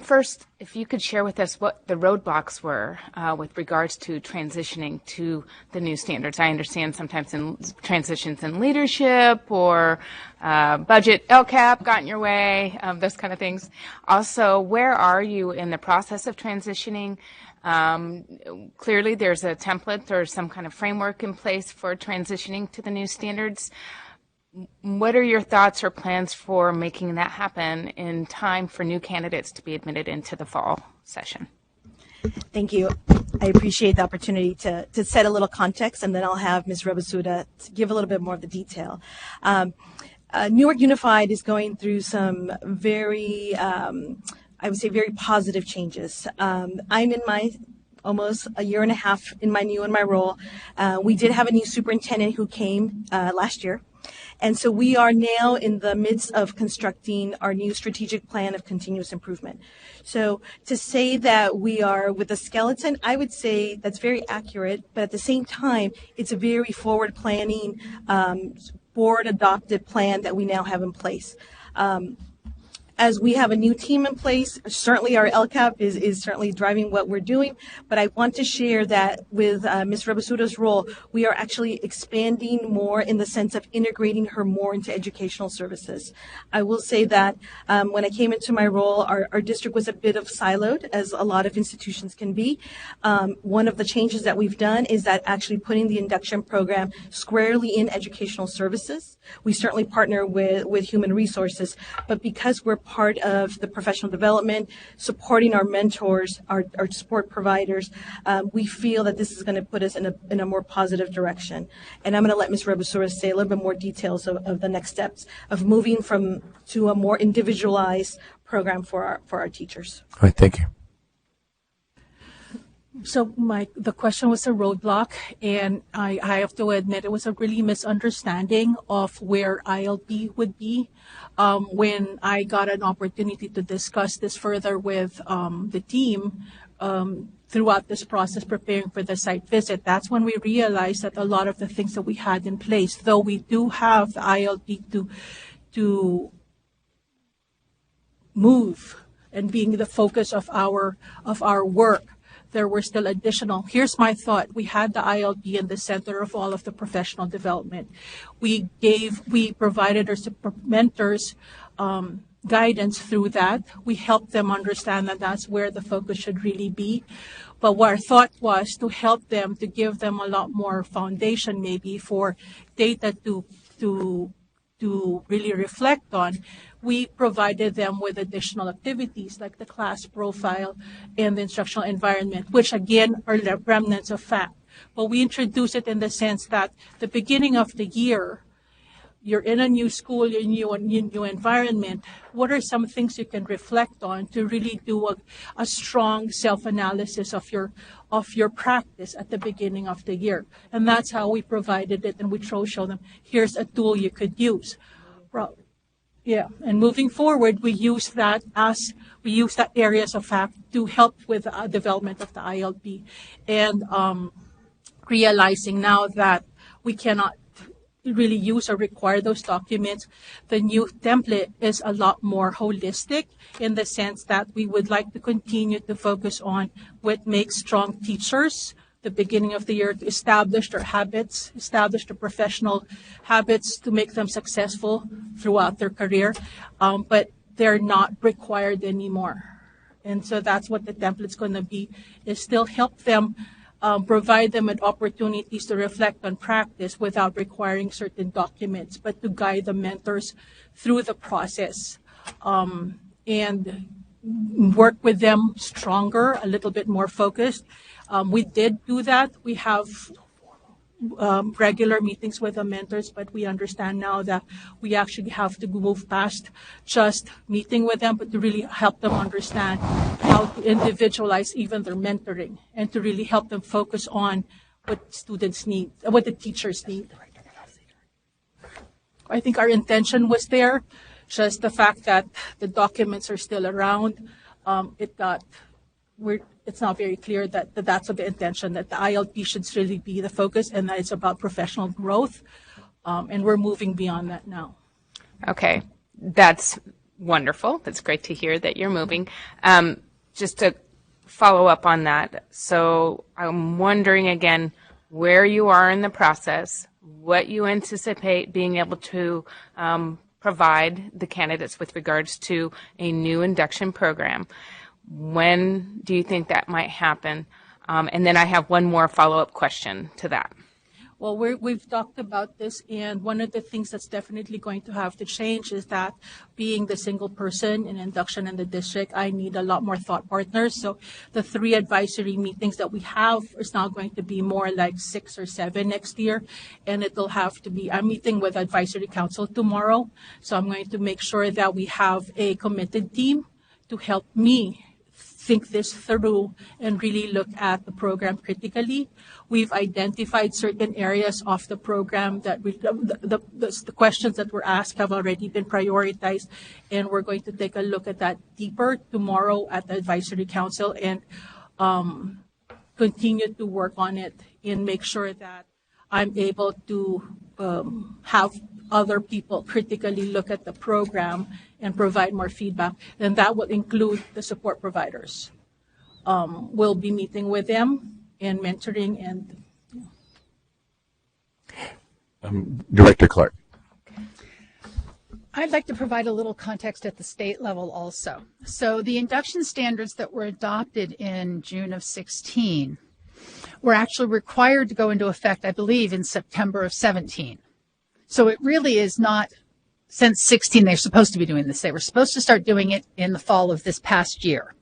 First, if you could share with us what the roadblocks were with regards to transitioning to the new standards. I understand sometimes in transitions in leadership or budget LCAP got in your way, those kind of things. Also, where are you in the process of transitioning? Clearly, there's a template or some kind of framework in place for transitioning to the new standards. What are your thoughts or plans for making that happen in time for new candidates to be admitted into the fall session? Thank you. I appreciate the opportunity to set a little context, and then I'll have Ms. Robosuda to give a little bit more of the detail. Newark Unified is going through some very, I would say, very positive changes. I'm in my almost a year and a half in my role. We did have a new superintendent who came last year. And so we are now in the midst of constructing our new strategic plan of continuous improvement. So to say that we are with a skeleton, I would say that's very accurate, but at the same time, it's a very forward planning, board adopted plan that we now have in place. As we have a new team in place, certainly our LCAP is certainly driving what we're doing, but I want to share that with Ms. Robosuda's role, we are actually expanding more in the sense of integrating her more into educational services. I will say that when I came into my role, our district was a bit of siloed, as a lot of institutions can be. One of the changes that we've done is that actually putting the induction program squarely in educational services. We certainly partner with human resources, but because we're part of the professional development, supporting our mentors, our support providers, we feel that this is going to put us in a more positive direction. And I'm going to let Ms. Robosuda say a little bit more details of the next steps of moving to a more individualized program for our teachers. All right, thank you. So the question was a roadblock, and I have to admit it was a really misunderstanding of where ILB would be. When I got an opportunity to discuss this further with the team throughout this process preparing for the site visit, that's when we realized that a lot of the things that we had in place, though we do have the ILB to move and being the focus of our work, there were still additional. Here's my thought. We had the ILB in the center of all of the professional development. We provided our mentors guidance through that. We helped them understand that that's where the focus should really be. But what our thought was to help them, to give them a lot more foundation maybe for data to really reflect on. We provided them with additional activities like the class profile and the instructional environment, which again are remnants of fact. But we introduced it in the sense that the beginning of the year, you're in a new school, a new environment. What are some things you can reflect on to really do a strong self-analysis of your practice at the beginning of the year? And that's how we provided it, and we show them, here's a tool you could use. Yeah, and moving forward, we use that areas of fact to help with the development of the ILB, and realizing now that we cannot really use or require those documents, the new template is a lot more holistic in the sense that we would like to continue to focus on what makes strong teachers, the beginning of the year to establish their habits, establish their professional habits to make them successful throughout their career, but they're not required anymore. And so that's what the template's going to be, is still help them, provide them with opportunities to reflect on practice without requiring certain documents, but to guide the mentors through the process, and work with them stronger, a little bit more focused. We did do that. We have regular meetings with the mentors, but we understand now that we actually have to move past just meeting with them, but to really help them understand how to individualize even their mentoring and to really help them focus on what students need, what the teachers need. I think our intention was there, just the fact that the documents are still around. It's not very clear that that's the intention, that the ILP should really be the focus and that it's about professional growth. And we're moving beyond that now. Okay, that's wonderful. That's great to hear that you're moving. Just to follow up on that, so I'm wondering again where you are in the process, what you anticipate being able to provide the candidates with regards to a new induction program. When do you think that might happen? And then I have one more follow-up question to that. Well, we've talked about this, and one of the things that's definitely going to have to change is that being the single person in induction in the district, I need a lot more thought partners. So the 3 advisory meetings that we have is now going to be more like 6 or 7 next year, and it'll have to be, I'm meeting with advisory council tomorrow, so I'm going to make sure that we have a committed team to help me think this through and really look at the program critically. We've identified certain areas of the program that the questions that were asked have already been prioritized, and we're going to take a look at that deeper tomorrow at the advisory council and continue to work on it and make sure that I'm able to have other people critically look at the program and provide more feedback. And that will include the support providers. We'll be meeting with them and mentoring and. Director Clark. I'd like to provide a little context at the state level also. So the induction standards that were adopted in June of 16 were actually required to go into effect, I believe, in September of 17. So it really is not since 16 they're supposed to be doing this. They were supposed to start doing it in the fall of this past year.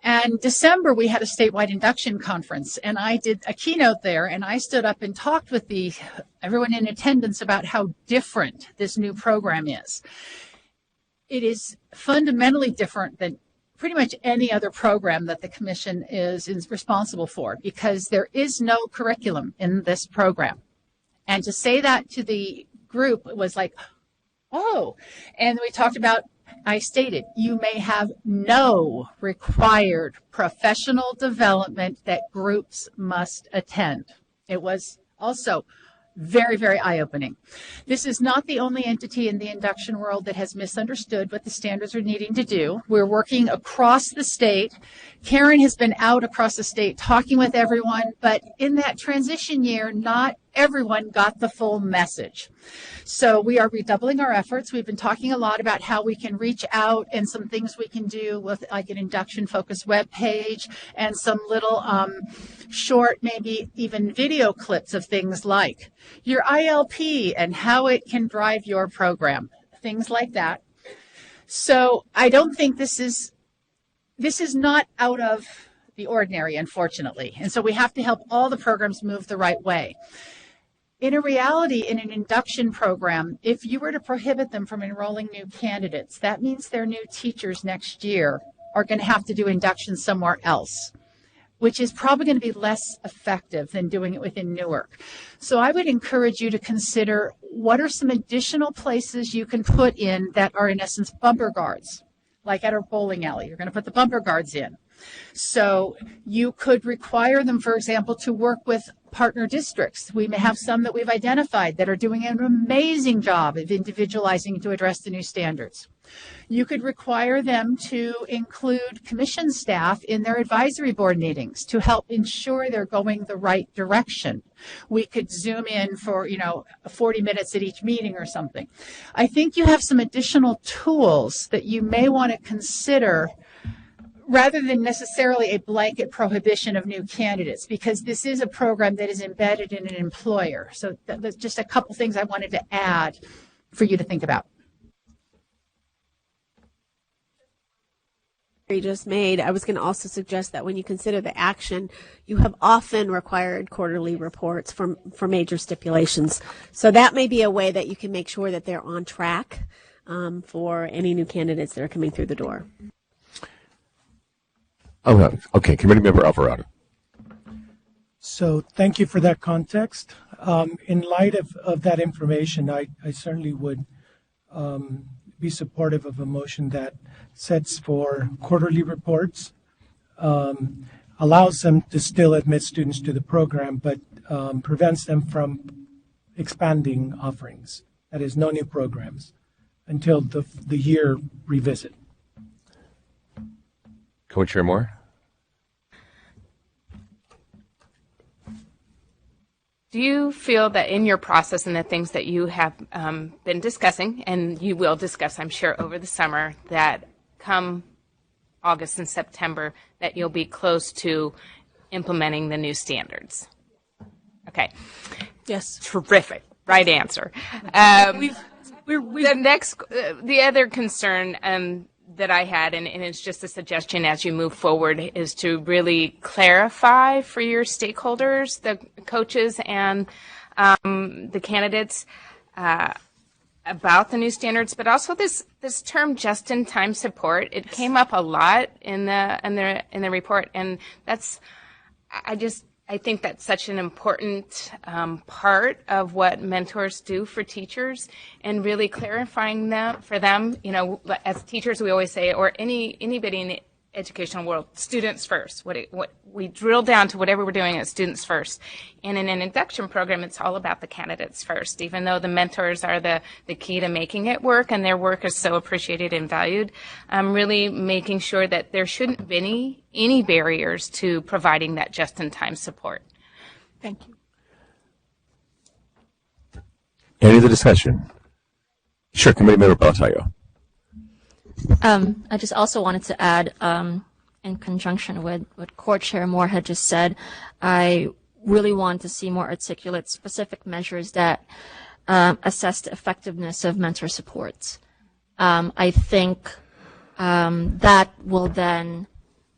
And December, we had a statewide induction conference, and I did a keynote there, and I stood up and talked with everyone in attendance about how different this new program is. It is fundamentally different than pretty much any other program that the commission is responsible for, because there is no curriculum in this program. And to say that to the group was like, oh, and we talked about, I stated, you may have no required professional development that groups must attend. It was also very, very eye-opening. This is not the only entity in the induction world that has misunderstood what the standards are needing to do. We're working across the state. Karen has been out across the state talking with everyone, but in that transition year, not everyone got the full message. So we are redoubling our efforts. We've been talking a lot about how we can reach out and some things we can do with like an induction focused web page and some little short, maybe even video clips of things like your ILP and how it can drive your program, things like that. So I don't think this is not out of the ordinary, unfortunately. And so we have to help all the programs move the right way. In a reality, in an induction program, if you were to prohibit them from enrolling new candidates, that means their new teachers next year are going to have to do induction somewhere else, which is probably going to be less effective than doing it within Newark. So I would encourage you to consider what are some additional places you can put in that are, in essence, bumper guards, like at our bowling alley. You're going to put the bumper guards in. So you could require them, for example, to work with partner districts. We may have some that we've identified that are doing an amazing job of individualizing to address the new standards. You could require them to include commission staff in their advisory board meetings to help ensure they're going the right direction. We could zoom in for, 40 minutes at each meeting or something. I think you have some additional tools that you may want to consider rather than necessarily a blanket prohibition of new candidates, because this is a program that is embedded in an employer. So that's just a couple things I wanted to add for you to think about. Just made, I was going to also suggest that when you consider the action, you have often required quarterly reports for major stipulations. So that may be a way that you can make sure that they're on track for any new candidates that are coming through the door. Oh, okay. Committee Member Alvarado. So thank you for that context. In light of that information, I certainly would be supportive of a motion that sets for quarterly reports, allows them to still admit students to the program, but prevents them from expanding offerings. That is, no new programs until the year revisit. Co-Chair Moore? Do you feel that in your process and the things that you have been discussing, and you will discuss, I'm sure, over the summer, that come August and September, that you'll be close to implementing the new standards? Okay. Yes. Terrific. Right answer. The other concern that I had, and it's just a suggestion as you move forward, is to really clarify for your stakeholders, the coaches and the candidates, about the new standards, but also this term just-in-time support. It came up a lot in the report, and I think that's such an important part of what mentors do for teachers, and really clarifying that for them. As teachers, we always say, or anybody in the educational world, students first. What we drill down to whatever we're doing is students first. And in an induction program, it's all about the candidates first, even though the mentors are the key to making it work, and their work is so appreciated and valued. Really making sure that there shouldn't be any barriers to providing that just-in-time support. Thank you. Any other discussion? Sure, Committee Member Baltayo. I just also wanted to add, in conjunction with what Co-Chair Moore had just said, I really want to see more articulate, specific measures that assess the effectiveness of mentor supports. I think that will then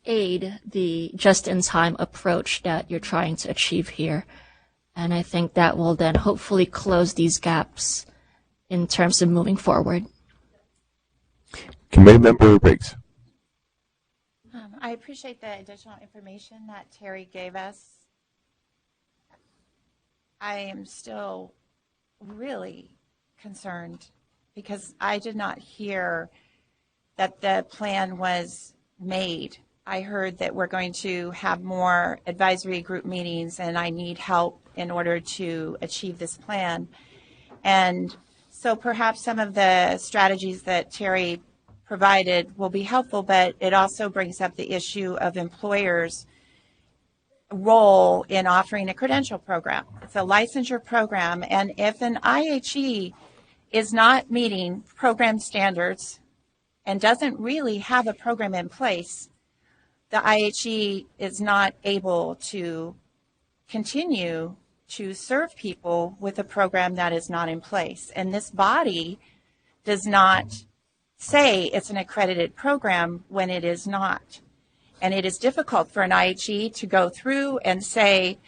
aid the just-in-time approach that you're trying to achieve here. And I think that will then hopefully close these gaps in terms of moving forward. Committee Member Briggs. I appreciate the additional information that Terry gave us. I am still really concerned because I did not hear that the plan was made. I heard that we're going to have more advisory group meetings and I need help in order to achieve this plan. And so perhaps some of the strategies that Terry provided will be helpful, but it also brings up the issue of employers' role in offering a credential program. It's a licensure program, and if an IHE is not meeting program standards and doesn't really have a program in place, the IHE is not able to continue to serve people with a program that is not in place. And this body does not say it's an accredited program when it is not. And it is difficult for an IHE to go through and say,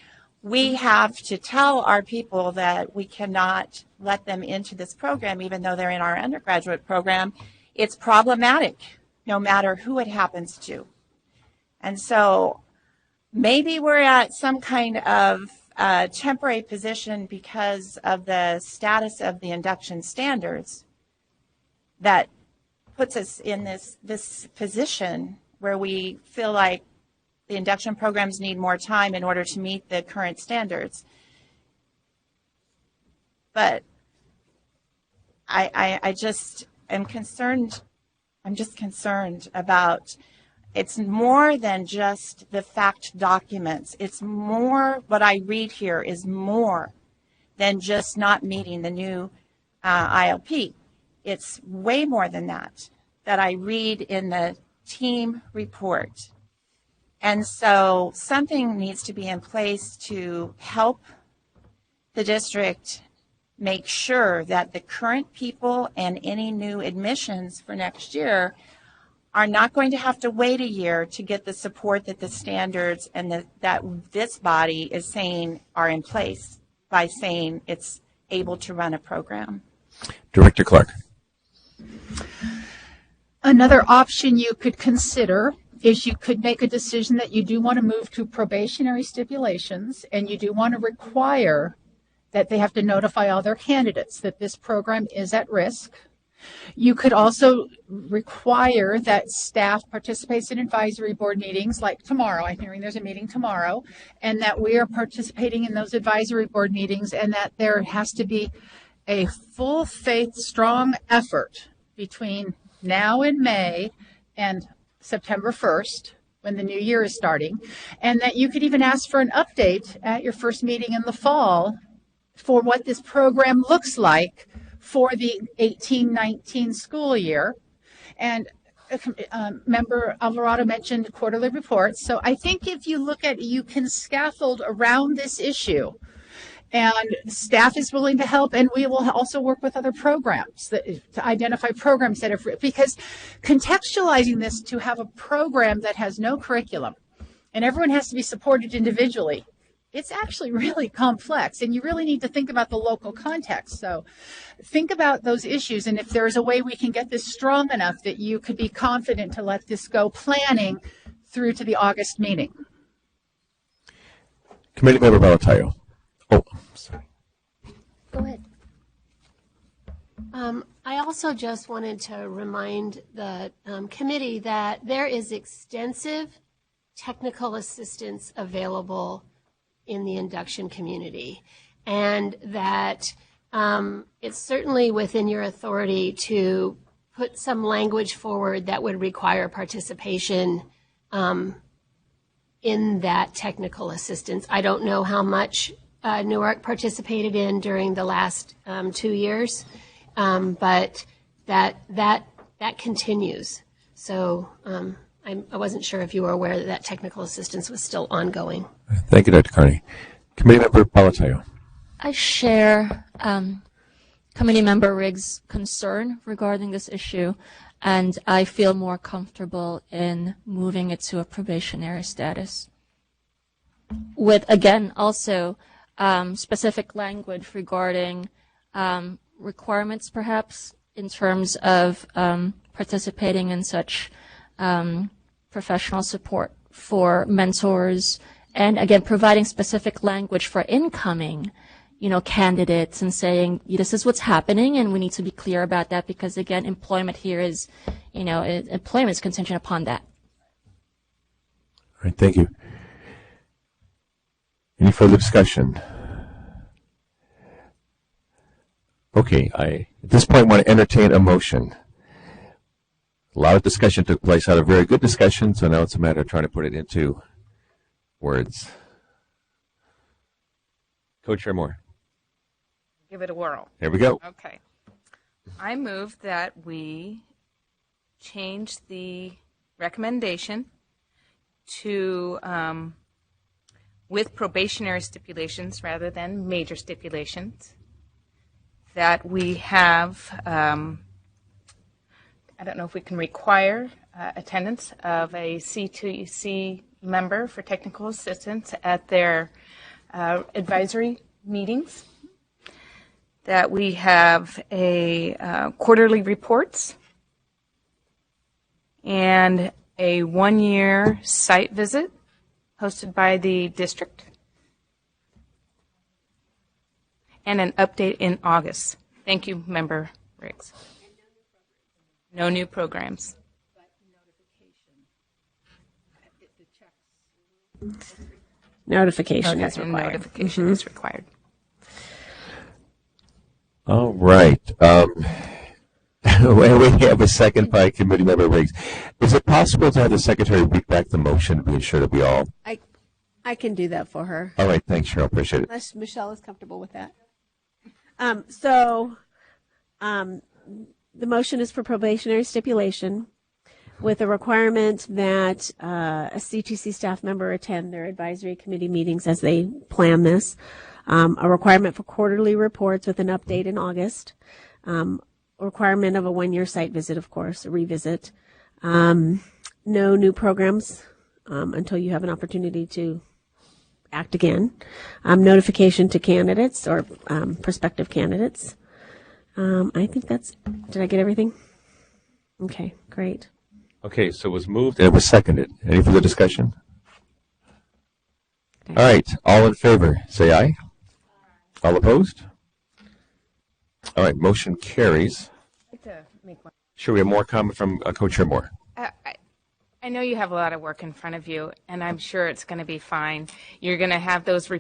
we have to tell our people that we cannot let them into this program even though they're in our undergraduate program. It's problematic no matter who it happens to. And so maybe we're at some kind of temporary position because of the status of the induction standards that puts us in this position where we feel like the induction programs need more time in order to meet the current standards. But I just am concerned. I'm just concerned about, it's more than just the fact documents. It's more, what I read here is more than just not meeting the new ILP. It's way more than that I read in the team report. And so something needs to be in place to help the district make sure that the current people and any new admissions for next year are not going to have to wait a year to get the support that the standards and that this body is saying are in place by saying it's able to run a program. Director Clark. Another option you could consider is you could make a decision that you do want to move to probationary stipulations, and you do want to require that they have to notify all their candidates that this program is at risk. You could also require that staff participates in advisory board meetings like tomorrow. I'm hearing there's a meeting tomorrow, and that we are participating in those advisory board meetings, and that there has to be a full faith, strong effort between now in May and September 1st, when the new year is starting, and that you could even ask for an update at your first meeting in the fall for what this program looks like for the 18-19 school year. And Member Alvarado mentioned quarterly reports. So I think if you look at, you can scaffold around this issue, and staff is willing to help, and we will also work with other programs to identify programs that are, because contextualizing this to have a program that has no curriculum and everyone has to be supported individually, it's actually really complex, and you really need to think about the local context. So think about those issues, and if there's a way we can get this strong enough that you could be confident to let this go planning through to the August meeting. Committee Member Valatayo. Oh, sorry. Go ahead. I also just wanted to remind the committee that there is extensive technical assistance available in the induction community, and that it's certainly within your authority to put some language forward that would require participation in that technical assistance. I don't know how much Newark participated in during the last 2 years, but that continues. So I wasn't sure if you were aware that technical assistance was still ongoing. Thank you, Dr. Carney. Committee Member Valatayo. I share Committee Member Riggs' concern regarding this issue, and I feel more comfortable in moving it to a probationary status. With, again, also specific language regarding requirements, perhaps, in terms of participating in such professional support for mentors, and again, providing specific language for incoming, candidates, and saying, this is what's happening, and we need to be clear about that, because again, employment here is, employment is contingent upon that. All right, thank you. Any further discussion? Okay, I, at this point, want to entertain a motion. A lot of discussion took place, had a very good discussion, so now it's a matter of trying to put it into words. Co-Chair Moore. Give it a whirl. Here we go. Okay. I move that we change the recommendation to with probationary stipulations rather than major stipulations, that we have, I don't know if we can require attendance of a C2C member for technical assistance at their advisory meetings, that we have a quarterly reports and a 1-year site visit hosted by the district, and an update in August. Thank you, Member Riggs. No new programs. Notification is and required. notification is required. All right. We have a second by committee member Riggs. Is it possible to have the secretary read back the motion to be sure that we all? I can do that for her. All right. Thanks, Cheryl. Appreciate it. Unless Michelle is comfortable with that. The motion is for probationary stipulation with a requirement that a CTC staff member attend their advisory committee meetings as they plan this, a requirement for quarterly reports with an update in August, a requirement of a one-year site visit, of course, a revisit, no new programs until you have an opportunity to act again, notification to candidates or prospective candidates. I think did I get everything? Okay, great. Okay, so it was moved and it was seconded. Any further discussion? Okay. All right, all in favor, say aye. All opposed? All right, motion carries. Sure, we have more comment from Co-Chair Moore. I know you have a lot of work in front of you, and I'm sure it's going to be fine. You're going to have those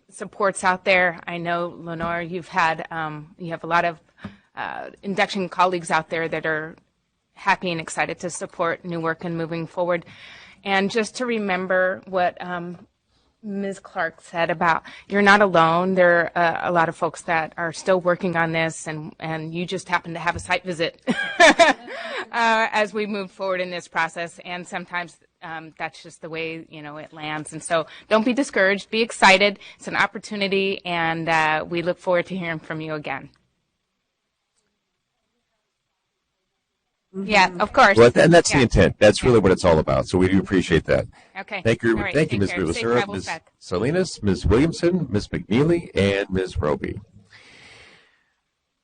supports out there. I know, Lenore, you have a lot of induction colleagues out there that are happy and excited to support Newark and moving forward. And just to remember what Ms. Clark said about you're not alone. There are a lot of folks that are still working on this, and you just happen to have a site visit as we move forward in this process. And sometimes that's just the way it lands. And so don't be discouraged. Be excited. It's an opportunity, and we look forward to hearing from you again. Yeah, of course. Well, and that's the intent. That's really what it's all about. So we do appreciate that. Okay. Thank you. All right. Thank you, Ms. Safe Rivasura, travels Ms. back. Salinas, Ms. Williamson, Ms. McNeely, and Ms. Roby.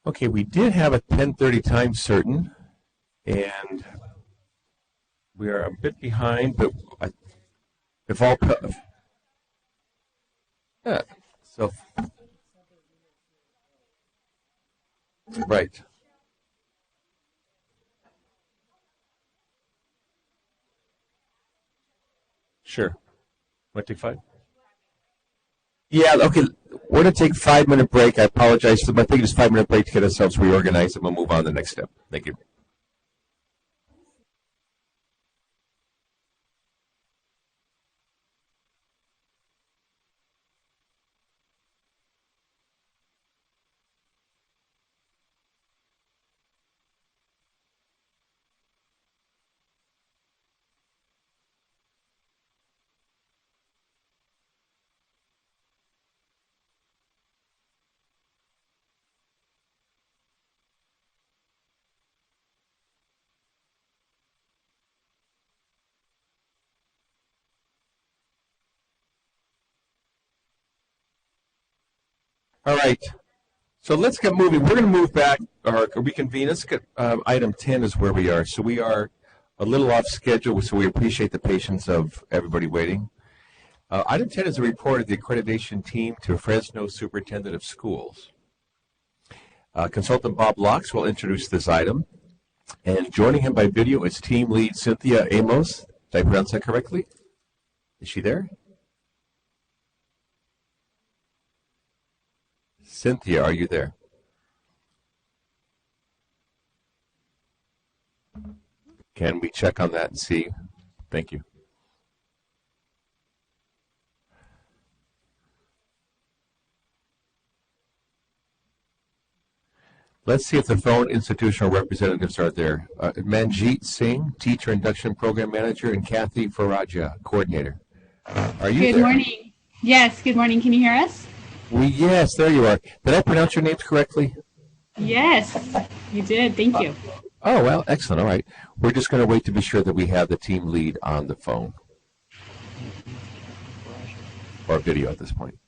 Okay, we did have a 10:30 time certain, and we are a bit behind, but if all so right. Sure. Want to take 5? Yeah, okay. We're going to take a 5-minute break. I apologize. I think it's a 5-minute break to get ourselves reorganized, and we'll move on to the next step. Thank you. All right, so let's get moving. We're going to move back or reconvene. Let's get item 10 is where we are. So we are a little off schedule, so we appreciate the patience of everybody waiting. Item 10 is a report of the accreditation team to Fresno Superintendent of Schools. Consultant Bob Locks will introduce this item, and joining him by video is team lead Cynthia Amos. Did I pronounce that correctly? Is she there? Cynthia, are you there? Can we check on that and see? Thank you. Let's see if the phone institutional representatives are there. Manjeet Singh, Teacher Induction Program Manager, and Kathy Faraja, Coordinator. Are you there? Good morning. Yes, good morning. Can you hear us? Yes, there you are. Did I pronounce your names correctly? Yes, you did. Thank you. Oh, well, excellent. All right. We're just going to wait to be sure that we have the team lead on the phone. Or video at this point.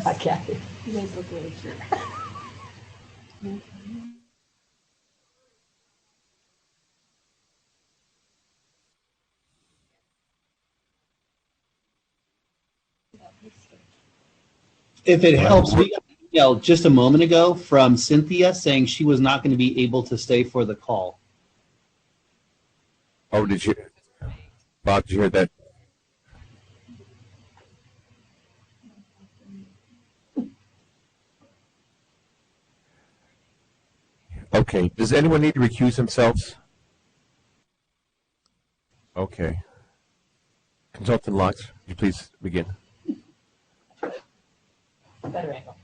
Okay. You guys look really cute. If it helps, we got an email just a moment ago from Cynthia saying she was not going to be able to stay for the call. Oh, did you? Bob, did you hear that? Okay. Does anyone need to recuse themselves? Okay. Consultant Locks, would you please begin? Better angle.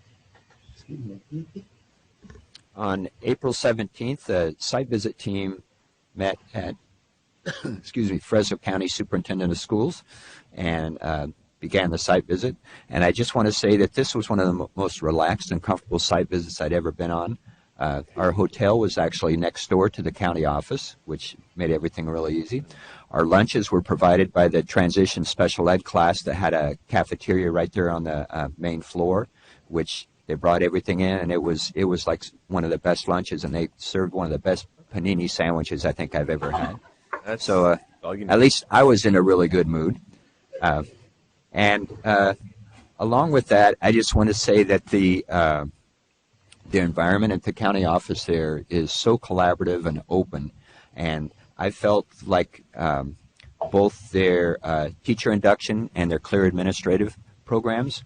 On April 17th, the site visit team met at Fresno County Superintendent of Schools and began the site visit. And I just want to say that this was one of the most relaxed and comfortable site visits I'd ever been on. Our hotel was actually next door to the county office, which made everything really easy. Our lunches were provided by the transition special ed class that had a cafeteria right there on the main floor, which they brought everything in, and it was like one of the best lunches, and they served one of the best panini sandwiches I think I've ever had. So at least I was in a really good mood. And along with that, I just want to say that the environment at the county office there is so collaborative and open, and I felt like both their teacher induction and their clear administrative programs,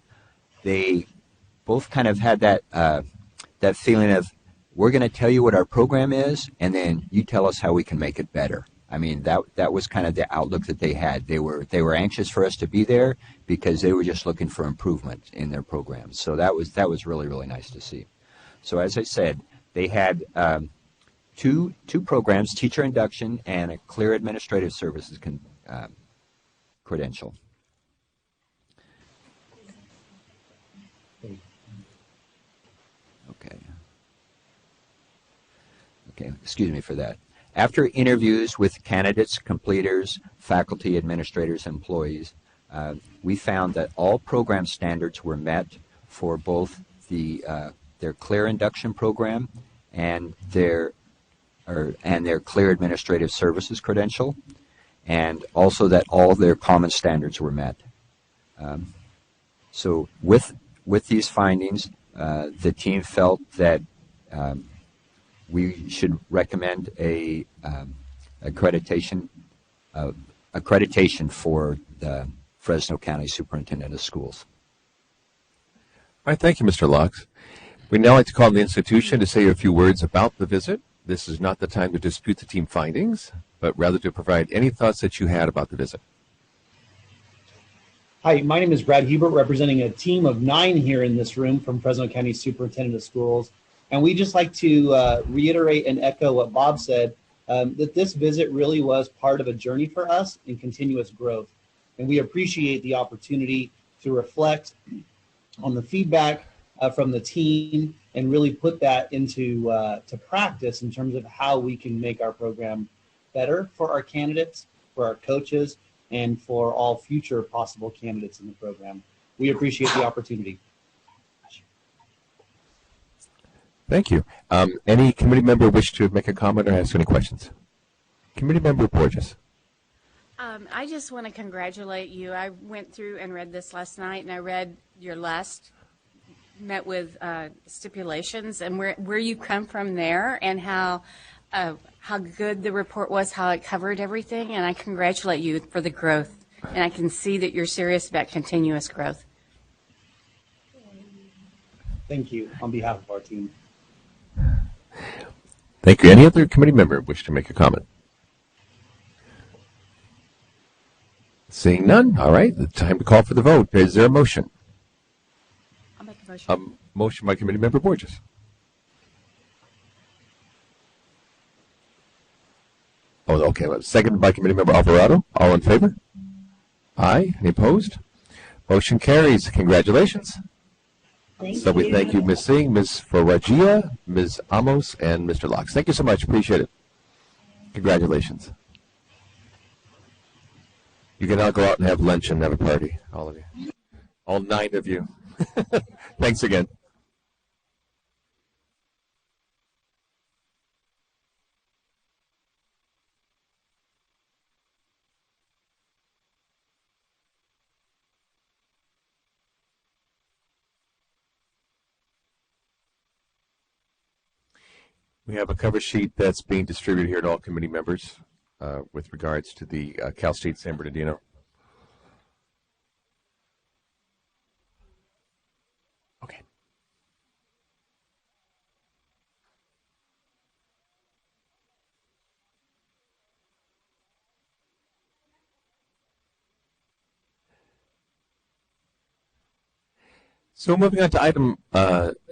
they both kind of had that feeling of, we're going to tell you what our program is, and then you tell us how we can make it better. I mean, that was kind of the outlook that they had. They were anxious for us to be there because they were just looking for improvement in their programs. So that was really, really nice to see. So as I said, they had two programs, teacher induction and a clear administrative services credential. Okay, excuse me for that. After interviews with candidates, completers, faculty, administrators, employees, we found that all program standards were met for both their clear induction program and their clear administrative services credential, and also that all of their common standards were met. So with these findings, the team felt that we should recommend a accreditation for the Fresno County Superintendent of Schools. All right, thank you, Mr. Locks. We'd now like to call the institution to say a few words about the visit. This is not the time to dispute the team findings, but rather to provide any thoughts that you had about the visit. Hi, my name is Brad Hebert, representing a team of 9 here in this room from Fresno County Superintendent of Schools. And we just like to reiterate and echo what Bob said, that this visit really was part of a journey for us in continuous growth. And we appreciate the opportunity to reflect on the feedback from the team and really put that into to practice in terms of how we can make our program better for our candidates, for our coaches, and for all future possible candidates in the program. We appreciate the opportunity. Thank you. Any committee member wish to make a comment or ask any questions? Committee member Borges. I just want to congratulate you. I went through and read this last night, and I read your last, met with stipulations, and where you come from there, and how good the report was, how it covered everything, and I congratulate you for the growth. And I can see that you're serious about continuous growth. Thank you on behalf of our team. Thank you. Any other committee member wish to make a comment? Seeing none, all right, the time to call for the vote. Is there a motion? I'll make a motion. Motion by committee member Borges. Oh, okay. Second by committee member Alvarado. All in favor? Aye. Any opposed? Motion carries. Congratulations. So we thank you, Ms. Singh, Ms. Farajia, Ms. Amos, and Mr. Locks. Thank you so much. Appreciate it. Congratulations. You can now go out and have lunch and have a party, all of you. All 9 of you. Thanks again. We have a cover sheet that's being distributed here to all committee members with regards to the Cal State San Bernardino. Okay. So moving on to item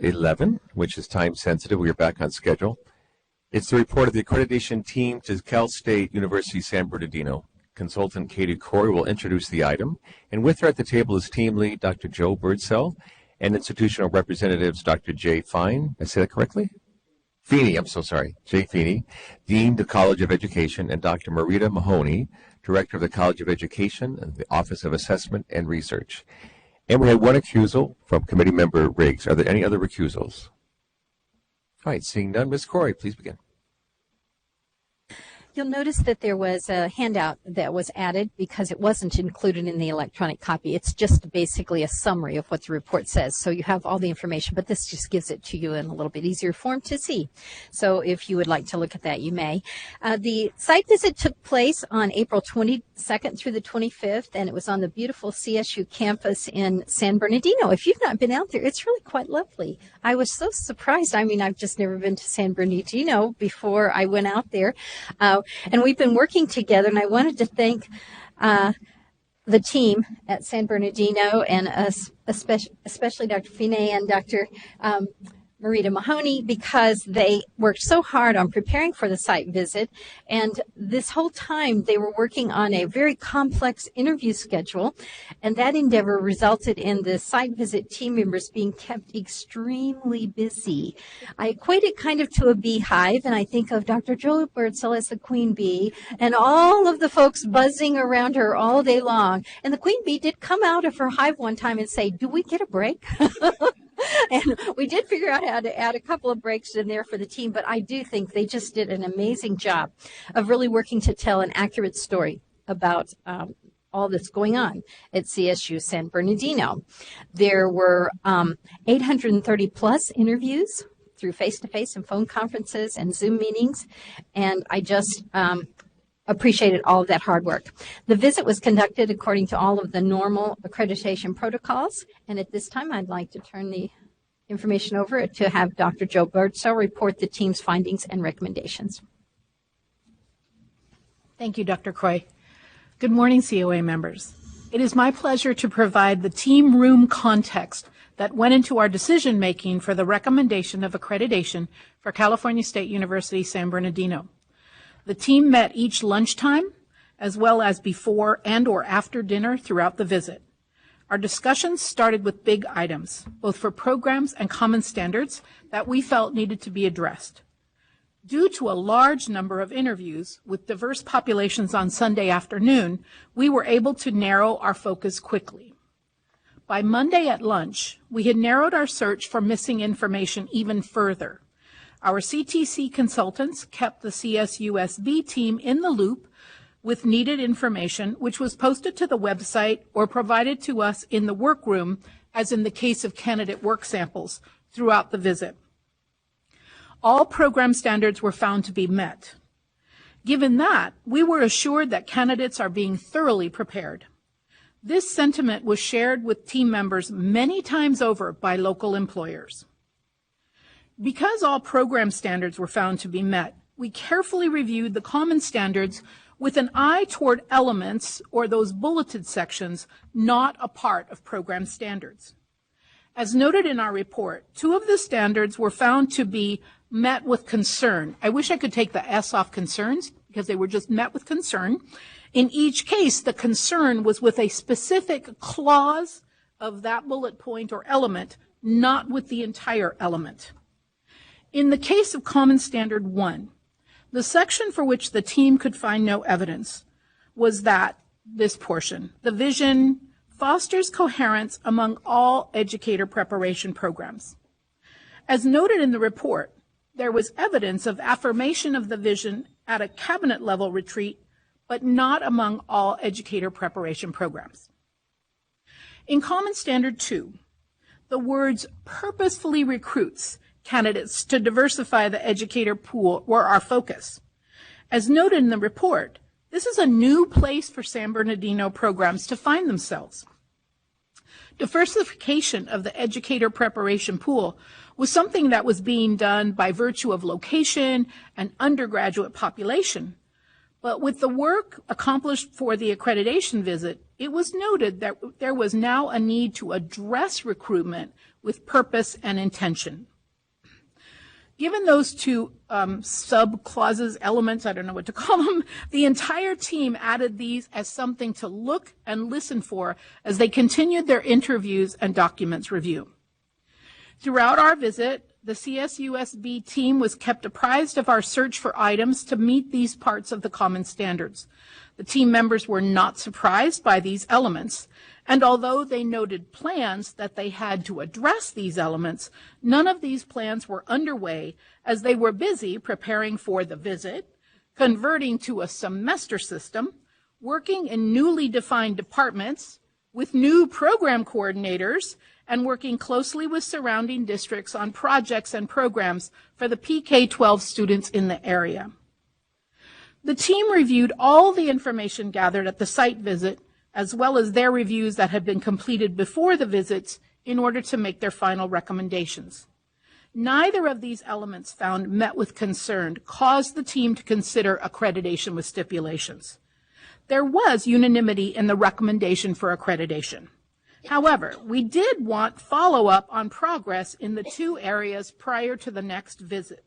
11, which is time sensitive. We are back on schedule. It's the report of the accreditation team to Cal State University San Bernardino. Consultant Katie Corey will introduce the item, and with her at the table is team lead Dr. Joe Birdsell and institutional representatives Dr. Jay Fine. Did I say that correctly? Feeney, I'm so sorry. Jay Feeney, Dean of the College of Education, and Dr. Marita Mahoney, Director of the College of Education and the Office of Assessment and Research. And we had one recusal from committee member Riggs. Are there any other recusals? All right, seeing none, Ms. Corey, please begin. You'll notice that there was a handout that was added because it wasn't included in the electronic copy. It's just basically a summary of what the report says. So you have all the information, but this just gives it to you in a little bit easier form to see. So if you would like to look at that, you may. The site visit took place on April 22nd through the 25th, and it was on the beautiful CSU campus in San Bernardino. If you've not been out there, it's really quite lovely. I was so surprised. I mean, I've just never been to San Bernardino before I went out there. And we've been working together, and I wanted to thank the team at San Bernardino and especially Dr. Feeney and Dr. Marita Mahoney, because they worked so hard on preparing for the site visit. And this whole time they were working on a very complex interview schedule. And that endeavor resulted in the site visit team members being kept extremely busy. I equate it kind of to a beehive, and I think of Dr. Joe Birdsell as the queen bee and all of the folks buzzing around her all day long. And the queen bee did come out of her hive one time and say, "Do we get a break?" And we did figure out how to add a couple of breaks in there for the team, but I do think they just did an amazing job of really working to tell an accurate story about all that's going on at CSU San Bernardino. There were 830 plus interviews through face-to-face and phone conferences and Zoom meetings, and I just appreciated all of that hard work. The visit was conducted according to all of the normal accreditation protocols, and at this time I'd like to turn the information over to have Dr. Joe Birdsell report the team's findings and recommendations. Thank you, Dr. Croy. Good morning, COA members. It is my pleasure to provide the team room context that went into our decision-making for the recommendation of accreditation for California State University San Bernardino. The team met each lunchtime, as well as before and or after dinner throughout the visit. Our discussions started with big items, both for programs and common standards, that we felt needed to be addressed. Due to a large number of interviews with diverse populations on Sunday afternoon, we were able to narrow our focus quickly. By Monday at lunch, we had narrowed our search for missing information even further. Our CTC consultants kept the CSUSB team in the loop with needed information, which was posted to the website or provided to us in the workroom, as in the case of candidate work samples, throughout the visit. All program standards were found to be met. Given that, we were assured that candidates are being thoroughly prepared. This sentiment was shared with team members many times over by local employers. Because all program standards were found to be met, we carefully reviewed the common standards with an eye toward elements or those bulleted sections not a part of program standards. As noted in our report, 2 of the standards were found to be met with concern. I wish I could take the S off concerns because they were just met with concern. In each case, the concern was with a specific clause of that bullet point or element, not with the entire element. In the case of Common Standard 1, the section for which the team could find no evidence was this portion. The vision fosters coherence among all educator preparation programs. As noted in the report, there was evidence of affirmation of the vision at a cabinet level retreat, but not among all educator preparation programs. In Common Standard 2, the words purposefully recruits candidates to diversify the educator pool were our focus. As noted in the report, this is a new place for San Bernardino programs to find themselves. Diversification of the educator preparation pool was something that was being done by virtue of location and undergraduate population, But with the work accomplished for the accreditation visit, it was noted that there was now a need to address recruitment with purpose and intention. Given those two sub-clauses, elements, I don't know what to call them, the entire team added these as something to look and listen for as they continued their interviews and documents review. Throughout our visit, the CSUSB team was kept apprised of our search for items to meet these parts of the common standards. The team members were not surprised by these elements, and although they noted plans that they had to address these elements, none of these plans were underway as they were busy preparing for the visit, converting to a semester system, working in newly defined departments with new program coordinators, and working closely with surrounding districts on projects and programs for the PK-12 students in the area. The team reviewed all the information gathered at the site visit, as well as their reviews that had been completed before the visits in order to make their final recommendations. Neither of these elements found met with concern caused the team to consider accreditation with stipulations. There was unanimity in the recommendation for accreditation. However, we did want follow-up on progress in the two areas prior to the next visit.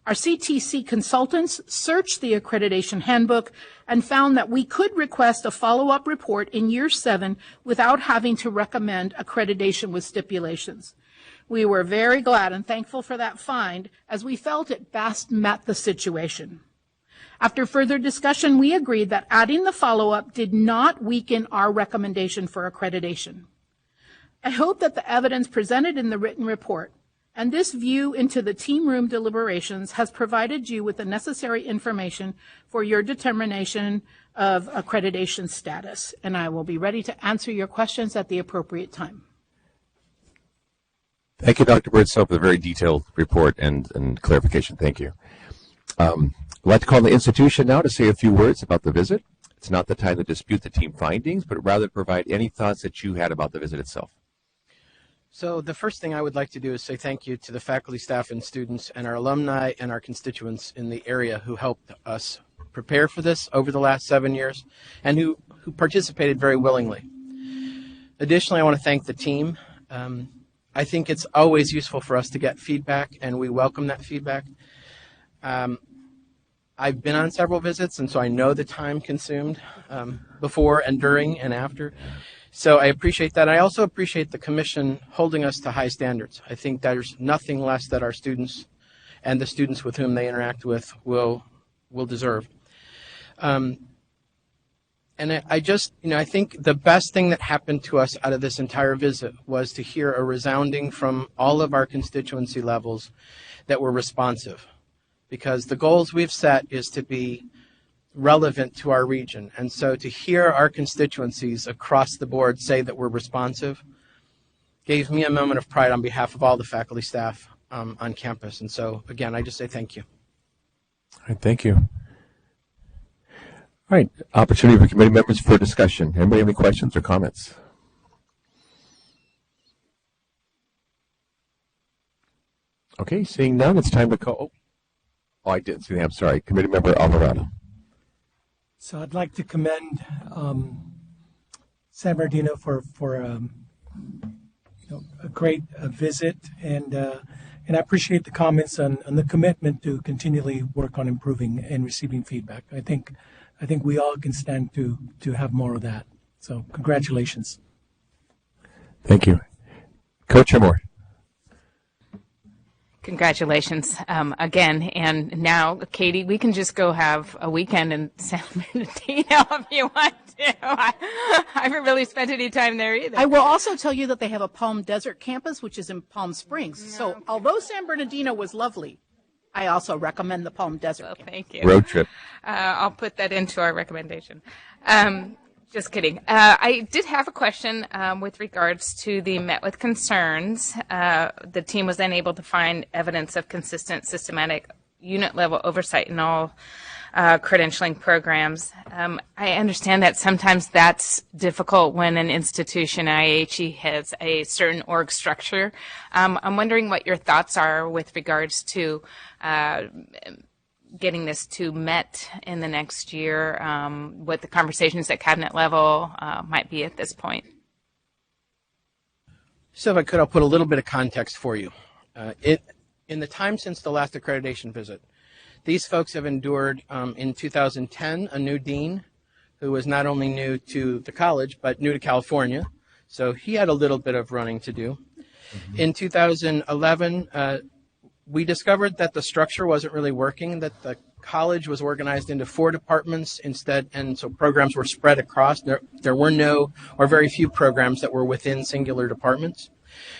Our CTC consultants searched the accreditation handbook and found that we could request a follow-up report in year 7 without having to recommend accreditation with stipulations. We were very glad and thankful for that find, as we felt it best met the situation. After further discussion, we agreed that adding the follow-up did not weaken our recommendation for accreditation. I hope that the evidence presented in the written report and this view into the team room deliberations has provided you with the necessary information for your determination of accreditation status, and I will be ready to answer your questions at the appropriate time. Thank you, Dr. Birdsell, for the very detailed report and clarification. Thank you. I'd like to call the institution now to say a few words about the visit. It's not the time to dispute the team findings, but rather provide any thoughts that you had about the visit itself. So the first thing I would like to do is say thank you to the faculty, staff, and students, and our alumni and our constituents in the area who helped us prepare for this over the last 7 years and who participated very willingly. Additionally, I want to thank the team. I think it's always useful for us to get feedback, and we welcome that feedback. I've been on several visits, and so I know the time consumed before and during and after. So I appreciate that. I also appreciate the Commission holding us to high standards. I think there's nothing less that our students and the students with whom they interact with will deserve. And I just, I think the best thing that happened to us out of this entire visit was to hear a resounding from all of our constituency levels that we're responsive. Because the goals we've set is to be relevant to our region. And so to hear our constituencies across the board say that we're responsive gave me a moment of pride on behalf of all the faculty staff on campus. And so, again, I just say thank you. All right, thank you. All right, opportunity for committee members for discussion. Anybody have any questions or comments? Okay, seeing none, it's time to call. Oh, I didn't see that. I'm sorry. Committee member Alvarado. So I'd like to commend San Bernardino for a great visit, and I appreciate the comments on the commitment to continually work on improving and receiving feedback. I think we all can stand to have more of that. So congratulations. Thank you. Co-Chair Moore. Congratulations again. And now, Katie, we can just go have a weekend in San Bernardino if you want to. I haven't really spent any time there either. I will also tell you that they have a Palm Desert campus, which is in Palm Springs. No. So although San Bernardino was lovely, I also recommend the Palm Desert. Well, thank you. Road trip. I'll put that into our recommendation. Just kidding. I did have a question with regards to the met with concerns. The team was then able to find evidence of consistent, systematic, unit-level oversight in all credentialing programs. I understand that sometimes that's difficult when an institution, IHE, has a certain org structure. I'm wondering what your thoughts are with regards to getting this to Met in the next year, what the conversations at cabinet level might be at this point. So if I could, I'll put a little bit of context for you. In the time since the last accreditation visit, these folks have endured, in 2010, a new dean who was not only new to the college, but new to California. So he had a little bit of running to do. In 2011, we discovered that the structure wasn't really working, that the college was organized into 4 departments instead, and so programs were spread across. There were no or very few programs that were within singular departments.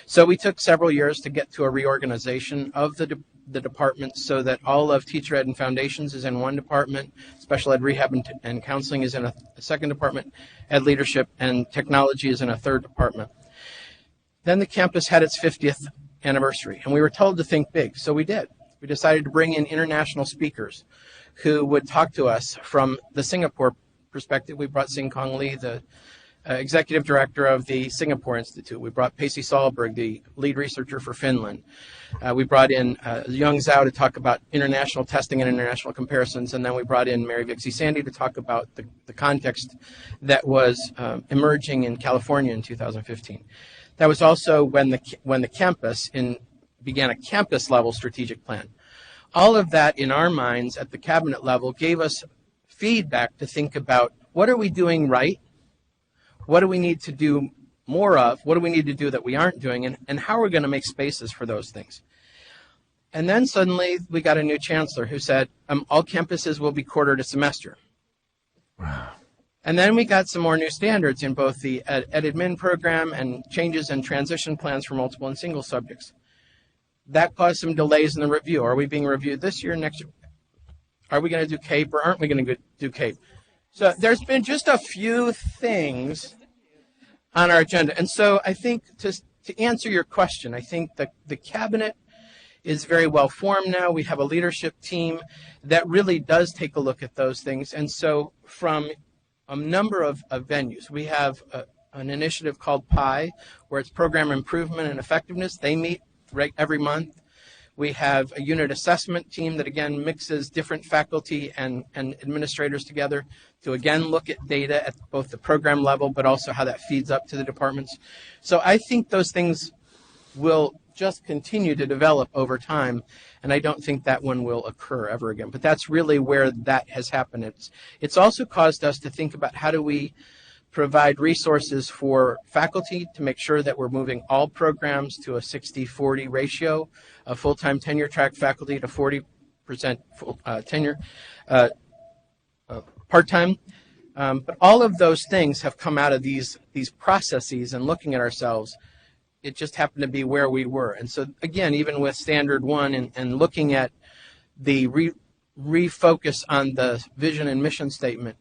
So we took several years to get to a reorganization of the departments so that all of teacher ed and foundations is in one department, special ed rehab and counseling is in a second department, ed leadership and technology is in a third department. Then the campus had its 50th anniversary, and we were told to think big, so we did. We decided to bring in international speakers who would talk to us from the Singapore perspective. We brought Sing Kong Lee, the executive director of the Singapore Institute. We brought Pacey Sahlberg, the lead researcher for Finland. We brought in Young Zhao to talk about international testing and international comparisons, and then we brought in Mary Vixie Sandy to talk about the context that was emerging in California in 2015. That was also when the campus began a campus-level strategic plan. All of that, in our minds, at the cabinet level, gave us feedback to think about what are we doing right, what do we need to do more of, what do we need to do that we aren't doing, and how are we going to make spaces for those things. And then suddenly we got a new chancellor who said, all campuses will be quartered a semester. Wow. And then we got some more new standards in both the Ed-Admin program and changes and transition plans for multiple and single subjects. That caused some delays in the review. Are we being reviewed this year, next year? Are we going to do CAPE or aren't we going to do CAPE? So there's been just a few things on our agenda. And so I think to answer your question, I think the cabinet is very well formed now. We have a leadership team that really does take a look at those things. And so from a number of venues, we have an initiative called PI, where it's Program Improvement and Effectiveness. They meet every month. We have a unit assessment team that, again, mixes different faculty and administrators together to, again, look at data at both the program level, but also how that feeds up to the departments. So I think those things will just continue to develop over time, and I don't think that one will occur ever again. But that's really where that has happened. It's also caused us to think about how do we provide resources for faculty to make sure that we're moving all programs to a 60-40 ratio of full-time tenure track faculty to 40% tenure part-time. But all of those things have come out of these processes and looking at ourselves. It just happened to be where we were. And so, again, even with Standard 1 and looking at the refocus on the vision and mission statement,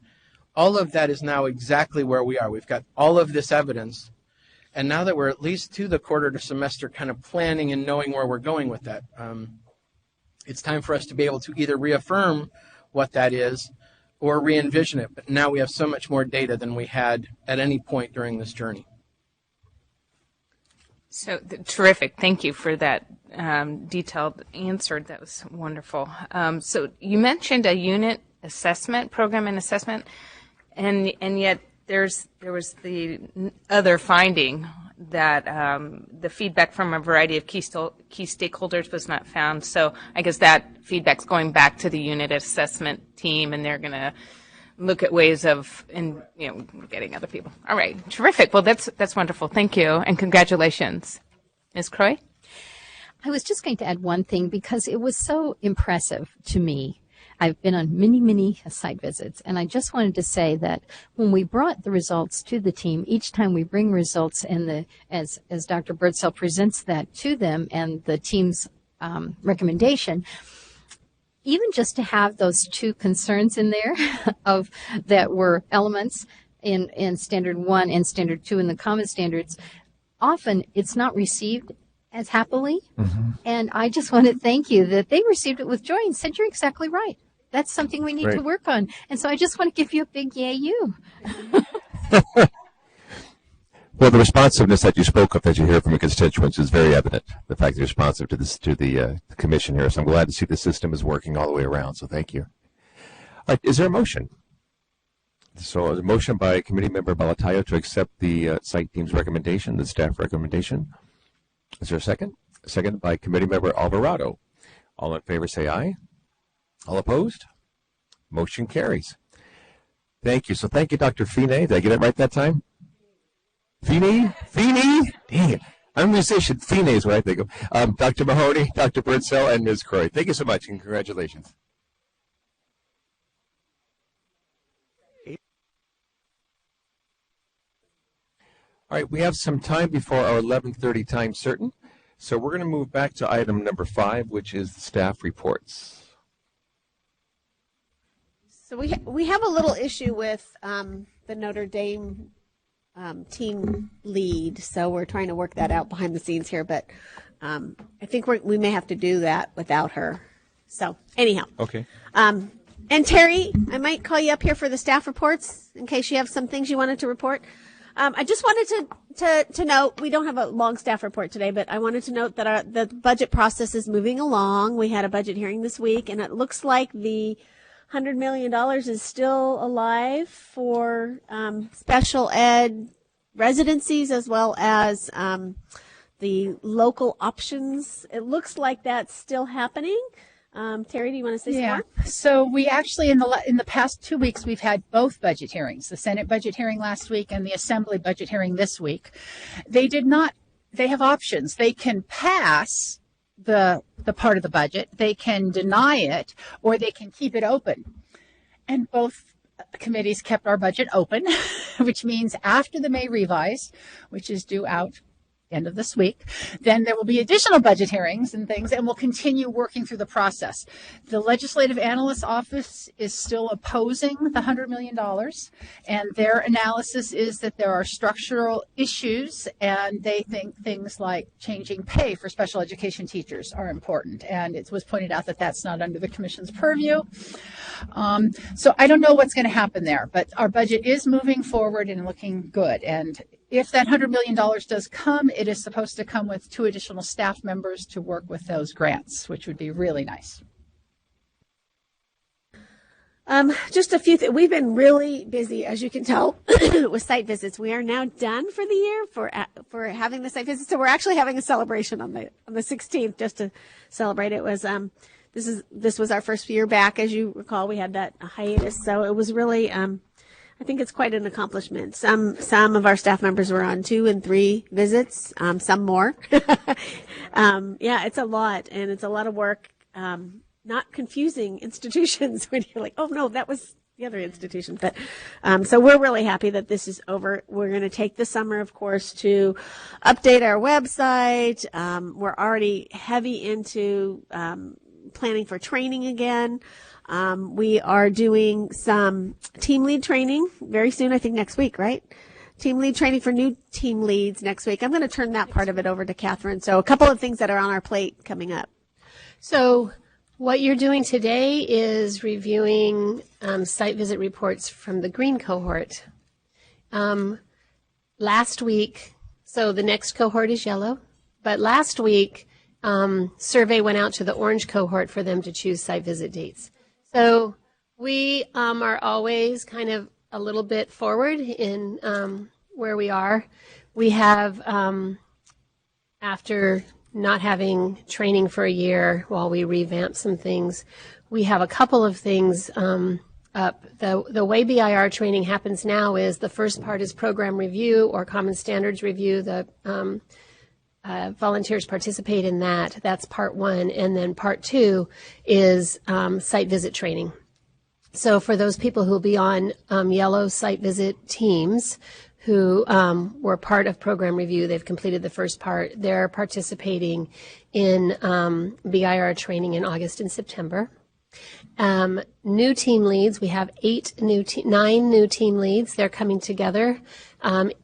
all of that is now exactly where we are. We've got all of this evidence. And now that we're at least to the quarter to semester kind of planning and knowing where we're going with that, it's time for us to be able to either reaffirm what that is or re-envision it. But now we have so much more data than we had at any point during this journey. So terrific. Thank you for that detailed answer. That was wonderful. So you mentioned a unit assessment, program and assessment, and yet there was the other finding that the feedback from a variety of key stakeholders was not found. So I guess that feedback's going back to the unit assessment team, and they're going to look at ways of getting other people. All right, terrific. Well, that's wonderful. Thank you, and congratulations. Ms. Croy? I was just going to add one thing because it was so impressive to me. I've been on many, many site visits, and I just wanted to say that when we brought the results to the team, each time we bring results and as Dr. Birdsell presents that to them and the team's recommendation, even just to have those 2 concerns in there that were elements in Standard 1 and Standard 2 in the common standards, often it's not received as happily. Mm-hmm. And I just want to thank you that they received it with joy and said, you're exactly right. That's something we need to work on. And so I just want to give you a big yay, you. Well, the responsiveness that you spoke of, that you hear from your constituents, is very evident. The fact that you're responsive to this, to the commission here. So I'm glad to see the system is working all the way around. So thank you. All right, is there a motion? So a motion by Committee Member Balatayo to accept the site team's recommendation, the staff recommendation. Is there a second? Second by Committee Member Alvarado. All in favor say aye. All opposed? Motion carries. Thank you. So thank you, Dr. Fine. Did I get it right that time? Fine? Dang it. I'm a musician. Fine is what I think of. Dr. Mahoney, Dr. Birdsell, and Ms. Croy. Thank you so much, and congratulations. All right, we have some time before our 11:30 time certain, so we're going to move back to item number 5, which is the staff reports. So we have a little issue with the Notre Dame team lead, so we're trying to work that out behind the scenes here, but I think we may have to do that without her. So anyhow. Okay. And Terry, I might call you up here for the staff reports in case you have some things you wanted to report. I just wanted to note, we don't have a long staff report today, but I wanted to note that the budget process is moving along. We had a budget hearing this week, and it looks like the $100 million is still alive for special ed residencies as well as the local options. It looks like that's still happening. Terry, do you want to say some more? So we actually, in the past 2 weeks, we've had both budget hearings, the Senate budget hearing last week and the Assembly budget hearing this week. They have options. They can pass the part of the budget, they can deny it, or they can keep it open. And both committees kept our budget open, which means after the May revise, which is due out end of this week, then there will be additional budget hearings and things, and we'll continue working through the process. The Legislative Analyst's Office is still opposing the $100 million, and their analysis is that there are structural issues, and they think things like changing pay for special education teachers are important, and it was pointed out that that's not under the Commission's purview. So I don't know what's going to happen there, but our budget is moving forward and looking good, and if that $100 million does come, it is supposed to come with 2 additional staff members to work with those grants, which would be really nice. Just a few things. We've been really busy, as you can tell, with site visits. We are now done for the year for having the site visits. So we're actually having a celebration on the 16th just to celebrate. It was this was our first year back, as you recall. We had that hiatus, so it was really. I think it's quite an accomplishment. Some of our staff members were on 2 and 3 visits, some more. Yeah, it's a lot, and it's a lot of work. Not confusing institutions when you're like, oh no, that was the other institution. But so we're really happy that this is over. We're going to take the summer, of course, to update our website. We're already heavy into planning for training again. We are doing some team lead training very soon, I think next week, right? Team lead training for new team leads next week. I'm going to turn that part of it over to Catherine. So a couple of things that are on our plate coming up. So what you're doing today is reviewing site visit reports from the green cohort. Last week, so the next cohort is yellow, but last week survey went out to the orange cohort for them to choose site visit dates. So we are always kind of a little bit forward in where we are. We have, after not having training for a year while we revamp some things, we have a couple of things up. The way BIR training happens now is the first part is program review or common standards review. The volunteers participate in that. That's part 1. And then part 2 is site visit training. So for those people who will be on yellow site visit teams who were part of program review, they've completed the first part, they're participating in BIR training in August and September. New team leads, we have 9 new team leads. They're coming together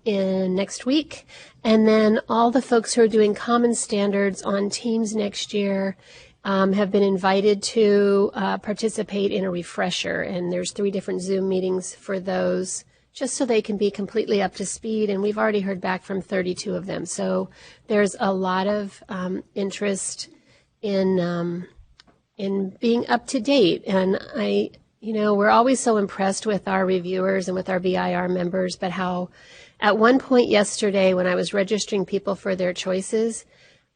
in next week. And then all the folks who are doing common standards on teams next year have been invited to participate in a refresher. And there's 3 different Zoom meetings for those just so they can be completely up to speed. And we've already heard back from 32 of them. So there's a lot of interest in being up to date. And we're always so impressed with our reviewers and with our BIR members, but how at one point yesterday when I was registering people for their choices,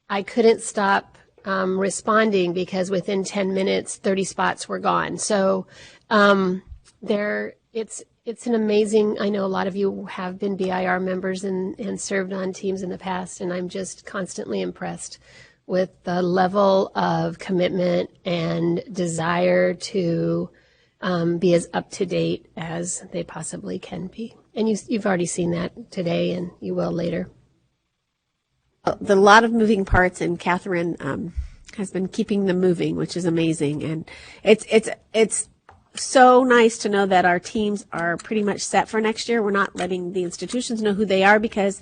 I couldn't stop responding because within 10 minutes, 30 spots were gone. So it's an amazing, I know a lot of you have been BIR members and served on teams in the past, and I'm just constantly impressed with the level of commitment and desire to be as up to date as they possibly can be. And you've already seen that today, and you will later. A lot of moving parts, and Catherine has been keeping them moving, which is amazing. And it's so nice to know that our teams are pretty much set for next year. We're not letting the institutions know who they are because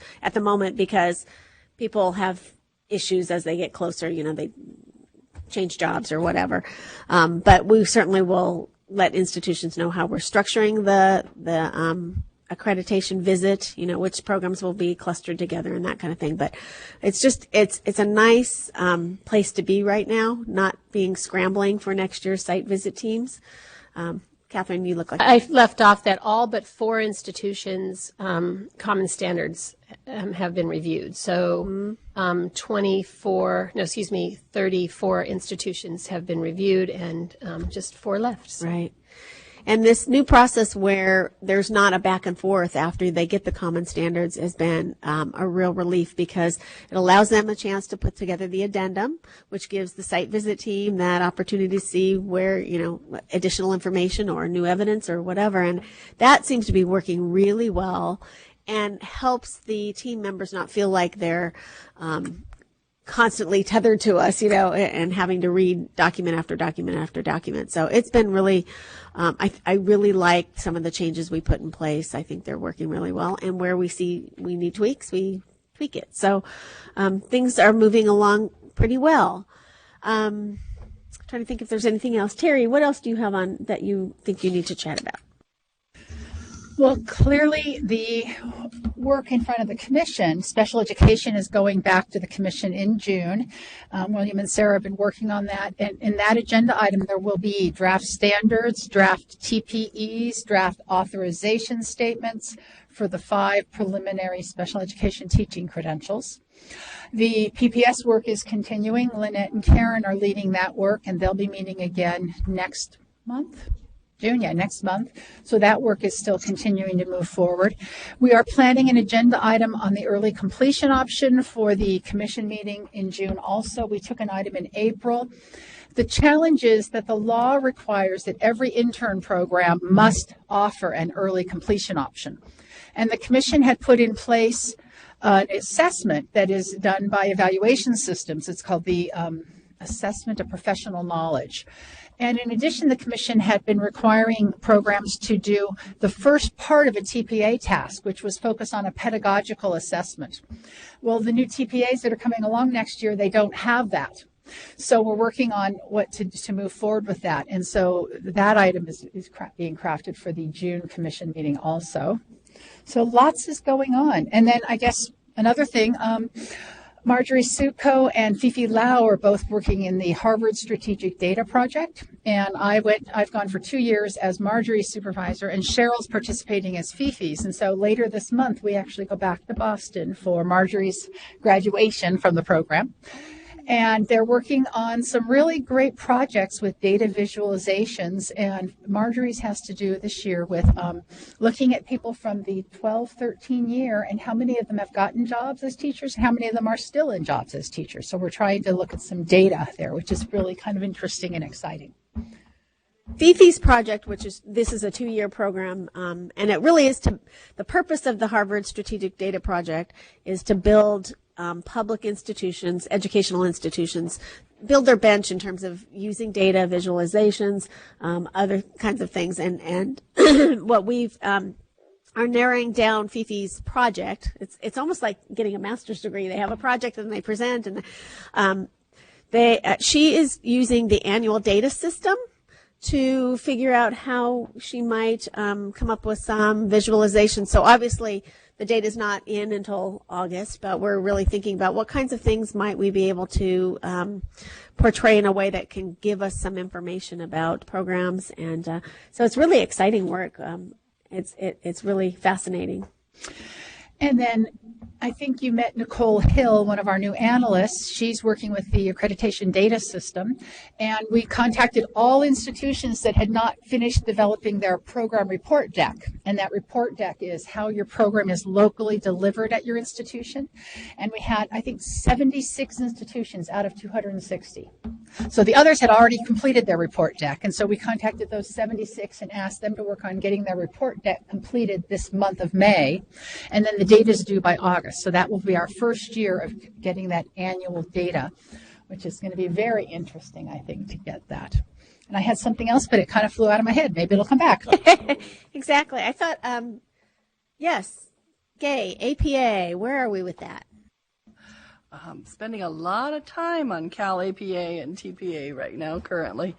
people have issues as they get closer. They change jobs or whatever. But we certainly will let institutions know how we're structuring the accreditation visit, which programs will be clustered together and that kind of thing. But it's a nice place to be right now, not being scrambling for next year's site visit teams. Catherine, you look like I left off that all but 4 institutions common standards have been reviewed. So 34 institutions have been reviewed, and just 4 left. So. Right. And this new process where there's not a back and forth after they get the common standards has been a real relief because it allows them a chance to put together the addendum, which gives the site visit team that opportunity to see where, additional information or new evidence or whatever. And that seems to be working really well and helps the team members not feel like they're constantly tethered to us, and having to read document after document after document. So it's been really, I really like some of the changes we put in place. I think they're working really well. And where we see we need tweaks, we tweak it. So things are moving along pretty well. Trying to think if there's anything else. Terry, what else do you have on that you think you need to chat about? Well, clearly the work in front of the commission, special education is going back to the commission in June. William and Sarah have been working on that. And in that agenda item, there will be draft standards, draft TPEs, draft authorization statements for the 5 preliminary special education teaching credentials. The PPS work is continuing. Lynette and Karen are leading that work, and they'll be meeting again next month. Next month. So that work is still continuing to move forward. We are planning an agenda item on the early completion option for the commission meeting in June also. We took an item in April. The challenge is that the law requires that every intern program must offer an early completion option. And the commission had put in place an assessment that is done by evaluation systems. It's called the Assessment of Professional Knowledge. And in addition, the commission had been requiring programs to do the first part of a TPA task, which was focused on a pedagogical assessment. Well, the new TPAs that are coming along next year, they don't have that. So we're working on what to move forward with that. And so that item is being crafted for the June commission meeting also. So lots is going on. And then I guess another thing, Marjorie Suko and Fifi Lau are both working in the Harvard Strategic Data Project, and I've gone for 2 years as Marjorie's supervisor, and Cheryl's participating as Fifi's. And so later this month, we actually go back to Boston for Marjorie's graduation from the program. And they're working on some really great projects with data visualizations. And Marjorie's has to do this year with looking at people from the 12-13 year and how many of them have gotten jobs as teachers and how many of them are still in jobs as teachers. So we're trying to look at some data there, which is really kind of interesting and exciting. Fifi's project, this is a 2-year program, and it really is the purpose of the Harvard Strategic Data Project is to build public institutions, educational institutions, build their bench in terms of using data, visualizations, other kinds of things. And what we've are narrowing down Fifi's project. It's almost like getting a master's degree. They have a project and they present, and she is using the annual data system to figure out how she might come up with some visualization. So obviously the date is not in until August, but we're really thinking about what kinds of things might we be able to portray in a way that can give us some information about programs. And so it's really exciting work. It's really fascinating. And then I think you met Nicole Hill, one of our new analysts. She's working with the accreditation data system. And we contacted all institutions that had not finished developing their program report deck. And that report deck is how your program is locally delivered at your institution. And we had, I think, 76 institutions out of 260. So the others had already completed their report deck. And so we contacted those 76 and asked them to work on getting their report deck completed this month of May. And then the data is due by August. So that will be our first year of getting that annual data, which is going to be very interesting, I think, to get that. And I had something else, but it kind of flew out of my head. Maybe it'll come back. Exactly. I thought, yes, Gay, APA, where are we with that? Spending a lot of time on Cal APA and TPA right now currently.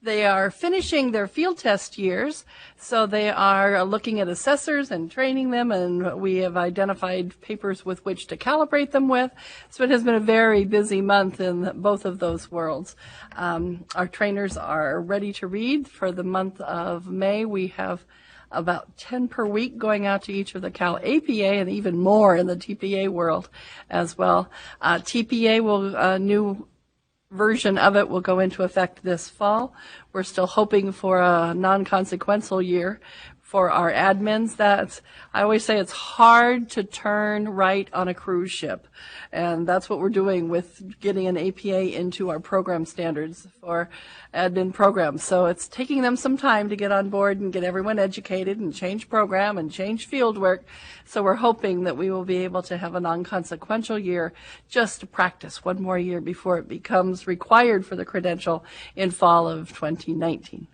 They are finishing their field test years, so they are looking at assessors and training them, and we have identified papers with which to calibrate them with. So it has been a very busy month in both of those worlds. Our trainers are ready to read for the month of May. We have about 10 per week going out to each of the Cal APA and even more in the TPA world as well. TPA will, new version of it will go into effect this fall. We're still hoping for a non-consequential year for our admins. I always say it's hard to turn right on a cruise ship. And that's what we're doing with getting an APA into our program standards for admin programs. So it's taking them some time to get on board and get everyone educated and change program and change field work. So we're hoping that we will be able to have a non-consequential year just to practice one more year before it becomes required for the credential in fall of 2019.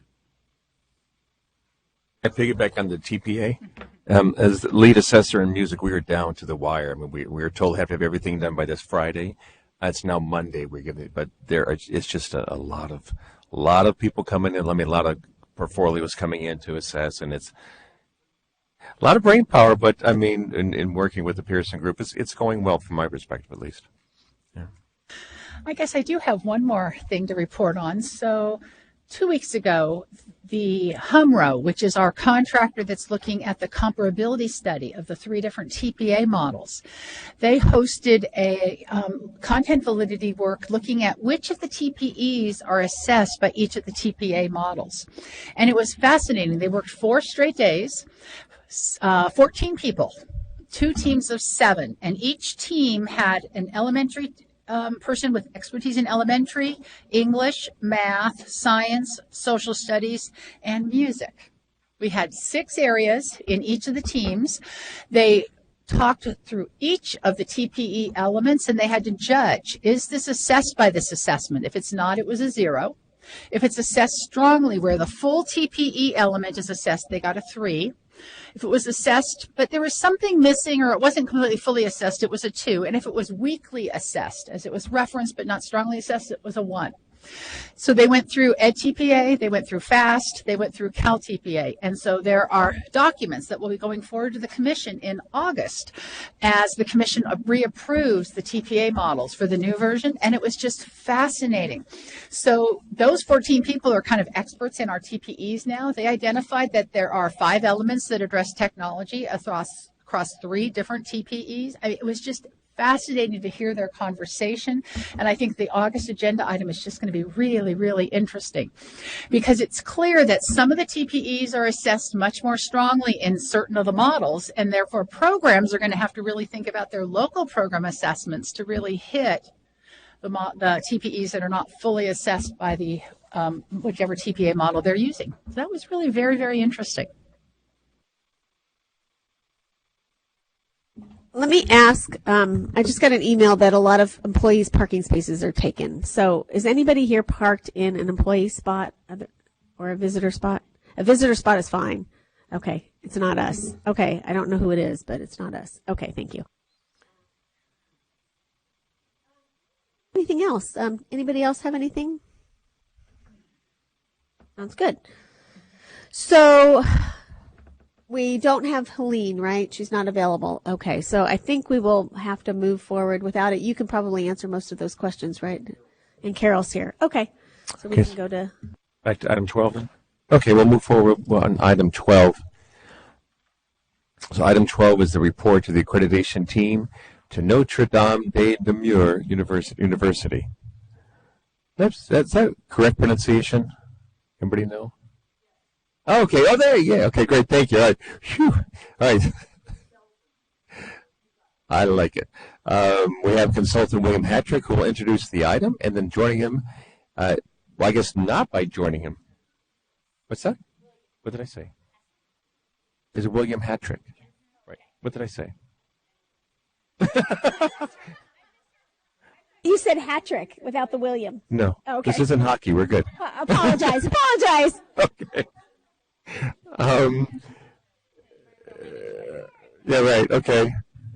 I piggyback on the TPA. As the lead assessor in music, we were down to the wire. I mean, we were told to have everything done by this Friday. It's now Monday. We're giving it, but it's just a lot of people coming in. I mean, a lot of portfolios coming in to assess, and it's a lot of brain power. But I mean, in working with the Pearson Group, it's going well from my perspective, at least. Yeah. I guess I do have one more thing to report on. So 2 weeks ago, the HUMRO, which is our contractor that's looking at the comparability study of the 3 different TPA models, they hosted a content validity work looking at which of the TPEs are assessed by each of the TPA models. And it was fascinating. They worked 4 straight days, 14 people, 2 teams of 7, and each team had an elementary person with expertise in elementary, English, math, science, social studies, and music. We had 6 areas in each of the teams. They talked through each of the TPE elements, and they had to judge, is this assessed by this assessment? If it's not, it was a 0. If it's assessed strongly, where the full TPE element is assessed, they got a 3. If it was assessed, but there was something missing or it wasn't completely fully assessed, it was a 2. And if it was weakly assessed, as it was referenced but not strongly assessed, it was a 1. So they went through EdTPA, they went through FAST, they went through CalTPA. And so there are documents that will be going forward to the Commission in August as the Commission reapproves the TPA models for the new version. And it was just fascinating. So those 14 people are kind of experts in our TPEs now. They identified that there are 5 elements that address technology across 3 different TPEs. I mean, it was just fascinating to hear their conversation. And I think the August agenda item is just going to be really, really interesting because it's clear that some of the TPEs are assessed much more strongly in certain of the models, and therefore programs are going to have to really think about their local program assessments to really hit the TPEs that are not fully assessed by the whichever TPA model they're using. So that was really very, very interesting. Let me ask, I just got an email that a lot of employees' parking spaces are taken. So is anybody here parked in an employee spot or a visitor spot? A visitor spot is fine. Okay, it's not us. Okay, I don't know who it is, but it's not us. Okay, thank you. Anything else? Anybody else have anything? Sounds good. So we don't have Helene, right? She's not available. Okay, so I think we will have to move forward without it. You can probably answer most of those questions, right? And Carol's here. Okay, so we can go to... Back to item 12 then? Okay, we'll move forward on item 12. So item 12 is the report to the accreditation team to Notre Dame de Namur University. That's that correct pronunciation? Anybody know? Oh, okay. Oh, there. Yeah. Okay. Great. Thank you. All right. Whew. All right. I like it. We have consultant William Hattrick who will introduce the item, and then joining him. Well, I guess not by joining him. What's that? What did I say? Is it William Hattrick? Right. What did I say? You said hat-trick without the William. No. Okay. This isn't hockey. We're good. Apologize. Okay. Yeah, right. Okay.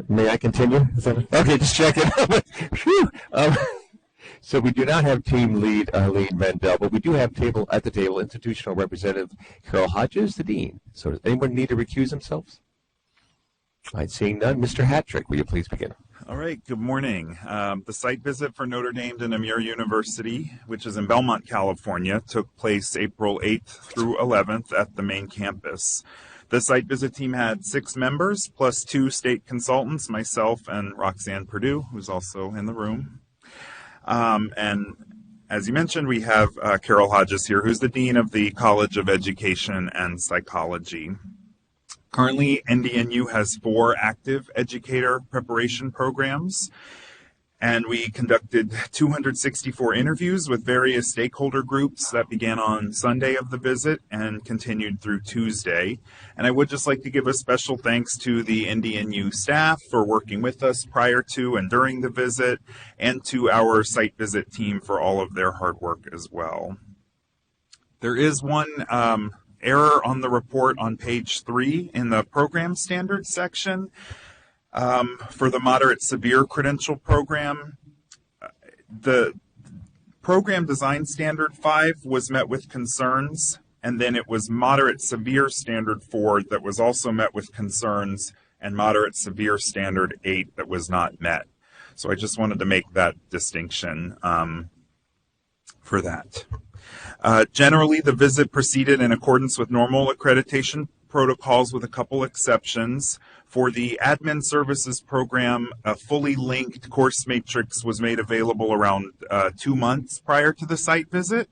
May I continue? Okay, just checking. Phew. So we do not have team lead Mandel, but we do have at the table institutional representative Carol Hodges, the dean. So does anyone need to recuse themselves? All right, seeing none, Mr. Hattrick, will you please begin? All right, good morning. The site visit for Notre Dame de Namur University, which is in Belmont, California, took place April 8th through 11th at the main campus. The site visit team had 6 members, plus 2 state consultants, myself and Roxanne Purdue, who's also in the room. And as you mentioned, we have Carol Hodges here, who's the Dean of the College of Education and Psychology. Currently, NDNU has 4 active educator preparation programs, and we conducted 264 interviews with various stakeholder groups that began on Sunday of the visit and continued through Tuesday. And I would just like to give a special thanks to the NDNU staff for working with us prior to and during the visit, and to our site visit team for all of their hard work as well. There is one error on the report on page 3 in the program standards section. For the moderate severe credential program, the program design standard 5 was met with concerns, and then it was moderate severe standard 4 that was also met with concerns, and moderate severe standard 8 that was not met. So I just wanted to make that distinction for that. Generally, the visit proceeded in accordance with normal accreditation protocols with a couple exceptions. For the admin services program, a fully linked course matrix was made available around 2 months prior to the site visit.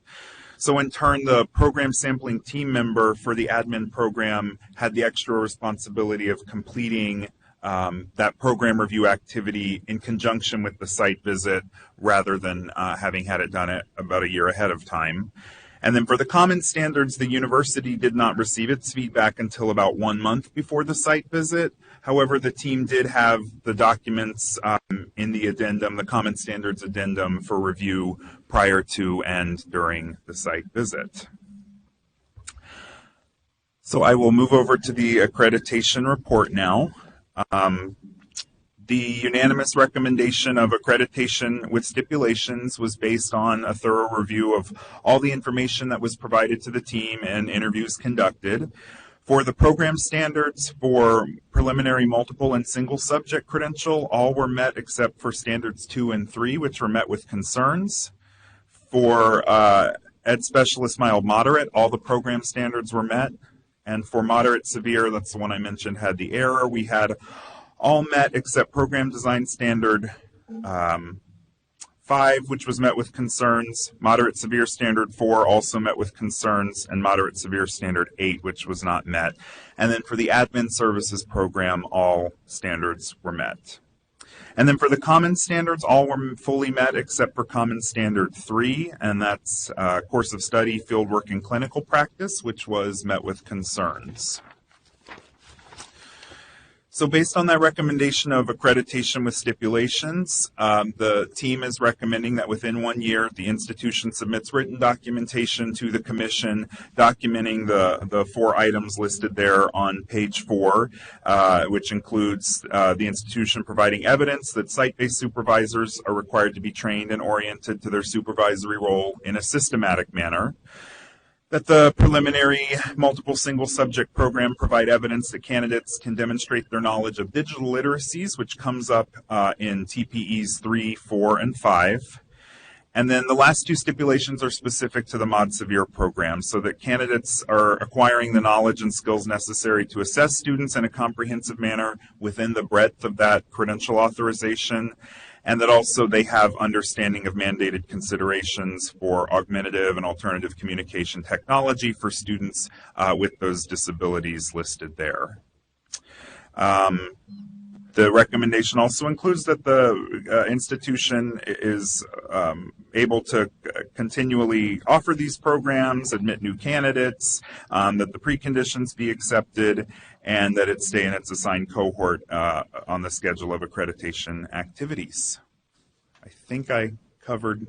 So in turn, the program sampling team member for the admin program had the extra responsibility of completing that program review activity in conjunction with the site visit rather than having had it done about a year ahead of time. And then for the common standards, the university did not receive its feedback until about 1 month before the site visit. However, the team did have the documents in the addendum, the common standards addendum, for review prior to and during the site visit. So I will move over to the accreditation report now. The unanimous recommendation of accreditation with stipulations was based on a thorough review of all the information that was provided to the team and interviews conducted. For the program standards for preliminary multiple and single subject credential, all were met except for standards 2 and 3, which were met with concerns. For Ed Specialist Mild Moderate, all the program standards were met. And for Moderate Severe, that's the one I mentioned, had the error. We had all met except Program Design Standard 5, which was met with concerns. Moderate Severe Standard 4 also met with concerns, and Moderate Severe Standard 8, which was not met. And then for the Admin Services program, all standards were met. And then for the Common Standards, all were fully met except for Common Standard 3, and that's Course of Study, Fieldwork, and Clinical Practice, which was met with concerns. So based on that recommendation of accreditation with stipulations, the team is recommending that within 1 year, the institution submits written documentation to the commission documenting the 4 items listed there on page 4, which includes the institution providing evidence that site-based supervisors are required to be trained and oriented to their supervisory role in a systematic manner. That the preliminary multiple single subject program provide evidence that candidates can demonstrate their knowledge of digital literacies, which comes up in TPEs 3, 4, and 5. And then the last two stipulations are specific to the Mod Severe program, so that candidates are acquiring the knowledge and skills necessary to assess students in a comprehensive manner within the breadth of that credential authorization, and that also they have understanding of mandated considerations for augmentative and alternative communication technology for students with those disabilities listed there. The recommendation also includes that the institution is able to continually offer these programs, admit new candidates, that the preconditions be accepted, and that it stay in its assigned cohort on the schedule of accreditation activities. I think I covered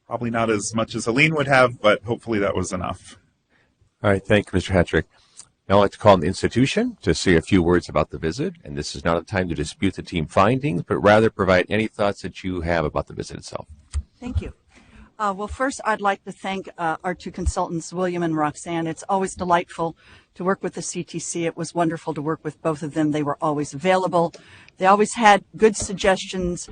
probably not as much as Helene would have, but hopefully that was enough. All right, thank you, Mr. Hattrick. Now I'd like to call on the institution to say a few words about the visit, and this is not a time to dispute the team findings, but rather provide any thoughts that you have about the visit itself. Thank you. Well, first, I'd like to thank our two consultants, William and Roxanne. It's always delightful to work with the CTC. It was wonderful to work with both of them. They were always available. They always had good suggestions,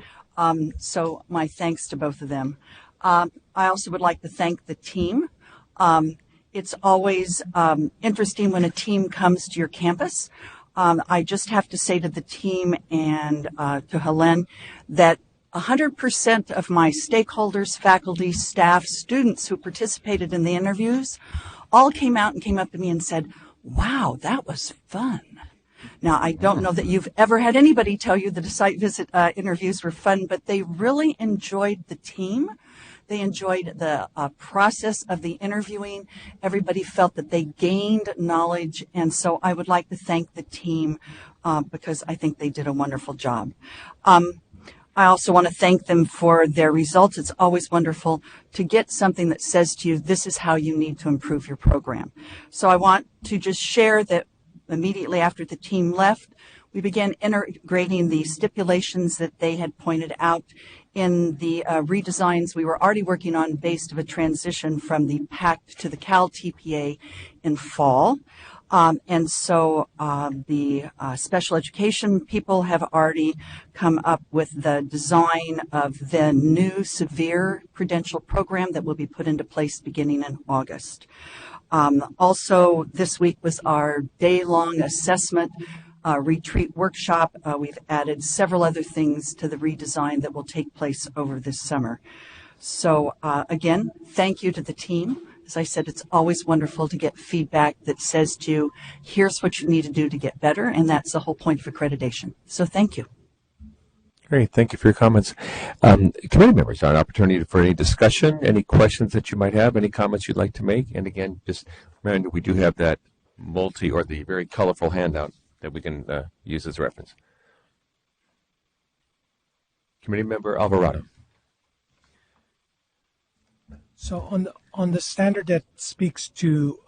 so my thanks to both of them. I also would like to thank the team. It's always interesting when a team comes to your campus. I just have to say to the team and to Helene that 100% of my stakeholders, faculty, staff, students who participated in the interviews all came out and came up to me and said, wow, that was fun. Now, I don't know that you've ever had anybody tell you that the site visit interviews were fun, but they really enjoyed the team. They enjoyed the process of the interviewing. Everybody felt that they gained knowledge, and so I would like to thank the team because I think they did a wonderful job. I also want to thank them for their results. It's always wonderful to get something that says to you, this is how you need to improve your program. So I want to just share that immediately after the team left, we began integrating the stipulations that they had pointed out in the redesigns we were already working on based of a transition from the PACT to the Cal TPA in fall. And so the special education people have already come up with the design of the new severe credential program that will be put into place beginning in August. Also, this week was our day-long assessment retreat workshop. We've added several other things to the redesign that will take place over this summer. So again, thank you to the team. As I said, it's always wonderful to get feedback that says to you, here's what you need to do to get better, and that's the whole point of accreditation. So thank you. Great, thank you for your comments. Committee members, an opportunity for any discussion, any questions that you might have, any comments you'd like to make. And again, just remember, we do have that the very colorful handout that we can use as reference. Committee member Alvarado. So on the standard that speaks to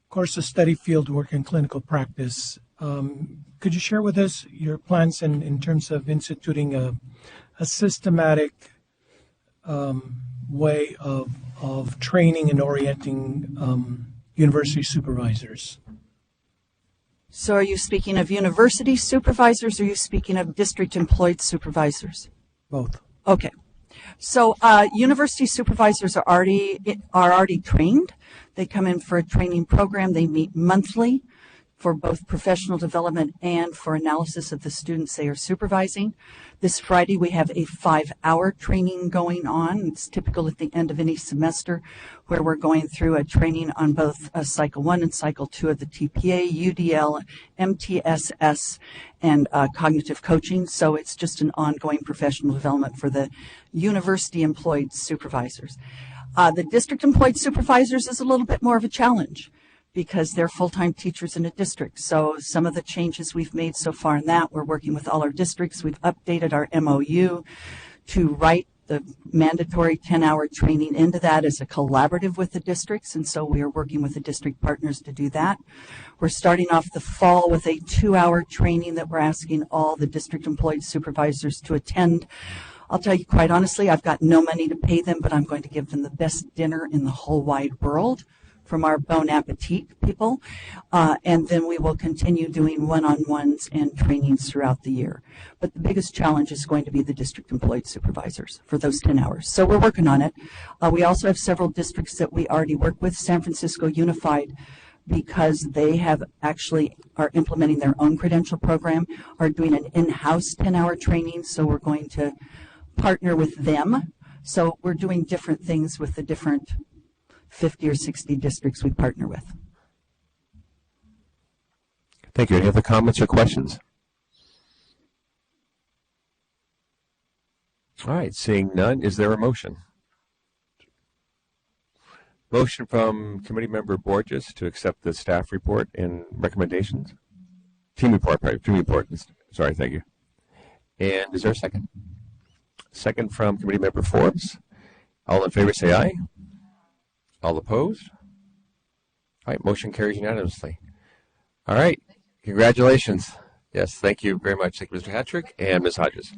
course of study, field work, and clinical practice, could you share with us your plans in terms of instituting a systematic way of training and orienting university supervisors? So are you speaking of university supervisors or are you speaking of district employed supervisors? Both. Okay. So university supervisors are already trained. They come in for a training program. They meet monthly for both professional development and for analysis of the students they are supervising. This Friday we have a 5-hour training going on. It's typical at the end of any semester where we're going through a training on both Cycle 1 and Cycle 2 of the TPA, UDL, MTSS, and cognitive coaching. So it's just an ongoing professional development for the university employed supervisors. The district employed supervisors is a little bit more of a challenge because they're full-time teachers in a district. So some of the changes we've made so far in that, we're working with all our districts. We've updated our MOU to write the mandatory 10-hour training into that as a collaborative with the districts, and so we are working with the district partners to do that. We're starting off the fall with a 2-hour training that we're asking all the district employed supervisors to attend I'll tell you quite honestly, I've got no money to pay them, but I'm going to give them the best dinner in the whole wide world from our Bon Appetit people. And then we will continue doing one-on-ones and trainings throughout the year. But the biggest challenge is going to be the district employed supervisors for those 10 hours. So we're working on it. We also have several districts that we already work with. San Francisco Unified, because they have actually are implementing their own credential program, are doing an in-house 10-hour training. So we're going to partner with them. So we're doing different things with the different 50 or 60 districts we partner with. Thank you. Any other comments or questions? All right, seeing none, is there a motion? Motion from Committee Member Borges to accept the staff report and recommendations? Team report, sorry, thank you. And is there a second? Second from Committee Member Forbes. All in favor say aye. All opposed? All right, motion carries unanimously. All right, congratulations. Yes, thank you very much. Thank you, Mr. Hattrick and Ms. Hodges.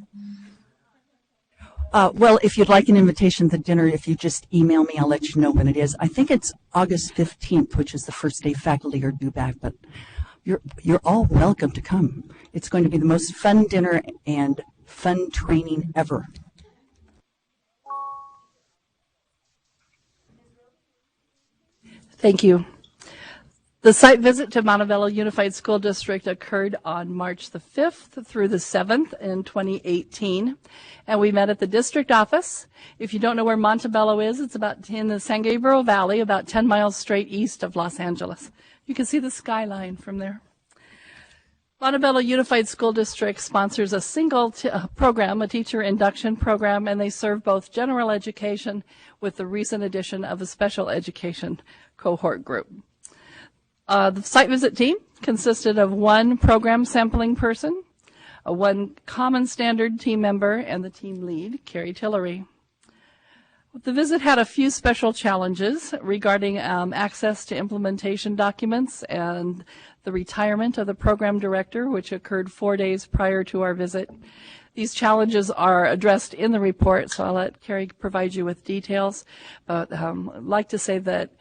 Well, if you'd like an invitation to dinner, if you just email me, I'll let you know when it is. I think it's August 15th, which is the first day faculty are due back, but you're all welcome to come. It's going to be the most fun dinner and fun training ever. Thank you. The site visit to Montebello Unified School District occurred on March the 5th through the 7th in 2018, and we met at the district office. If you don't know where Montebello is, it's about in the San Gabriel Valley, about 10 miles straight east of Los Angeles. You can see the skyline from there. Montebello Unified School District sponsors a single program, a teacher induction program, and they serve both general education with the recent addition of a special education cohort group. The site visit team consisted of one program sampling person, one common standard team member, and the team lead, Carrie Tillery. The visit had a few special challenges regarding access to implementation documents and the retirement of the program director, which occurred 4 days prior to our visit. These challenges are addressed in the report, so I'll let Carrie provide you with details. But I'd like to say that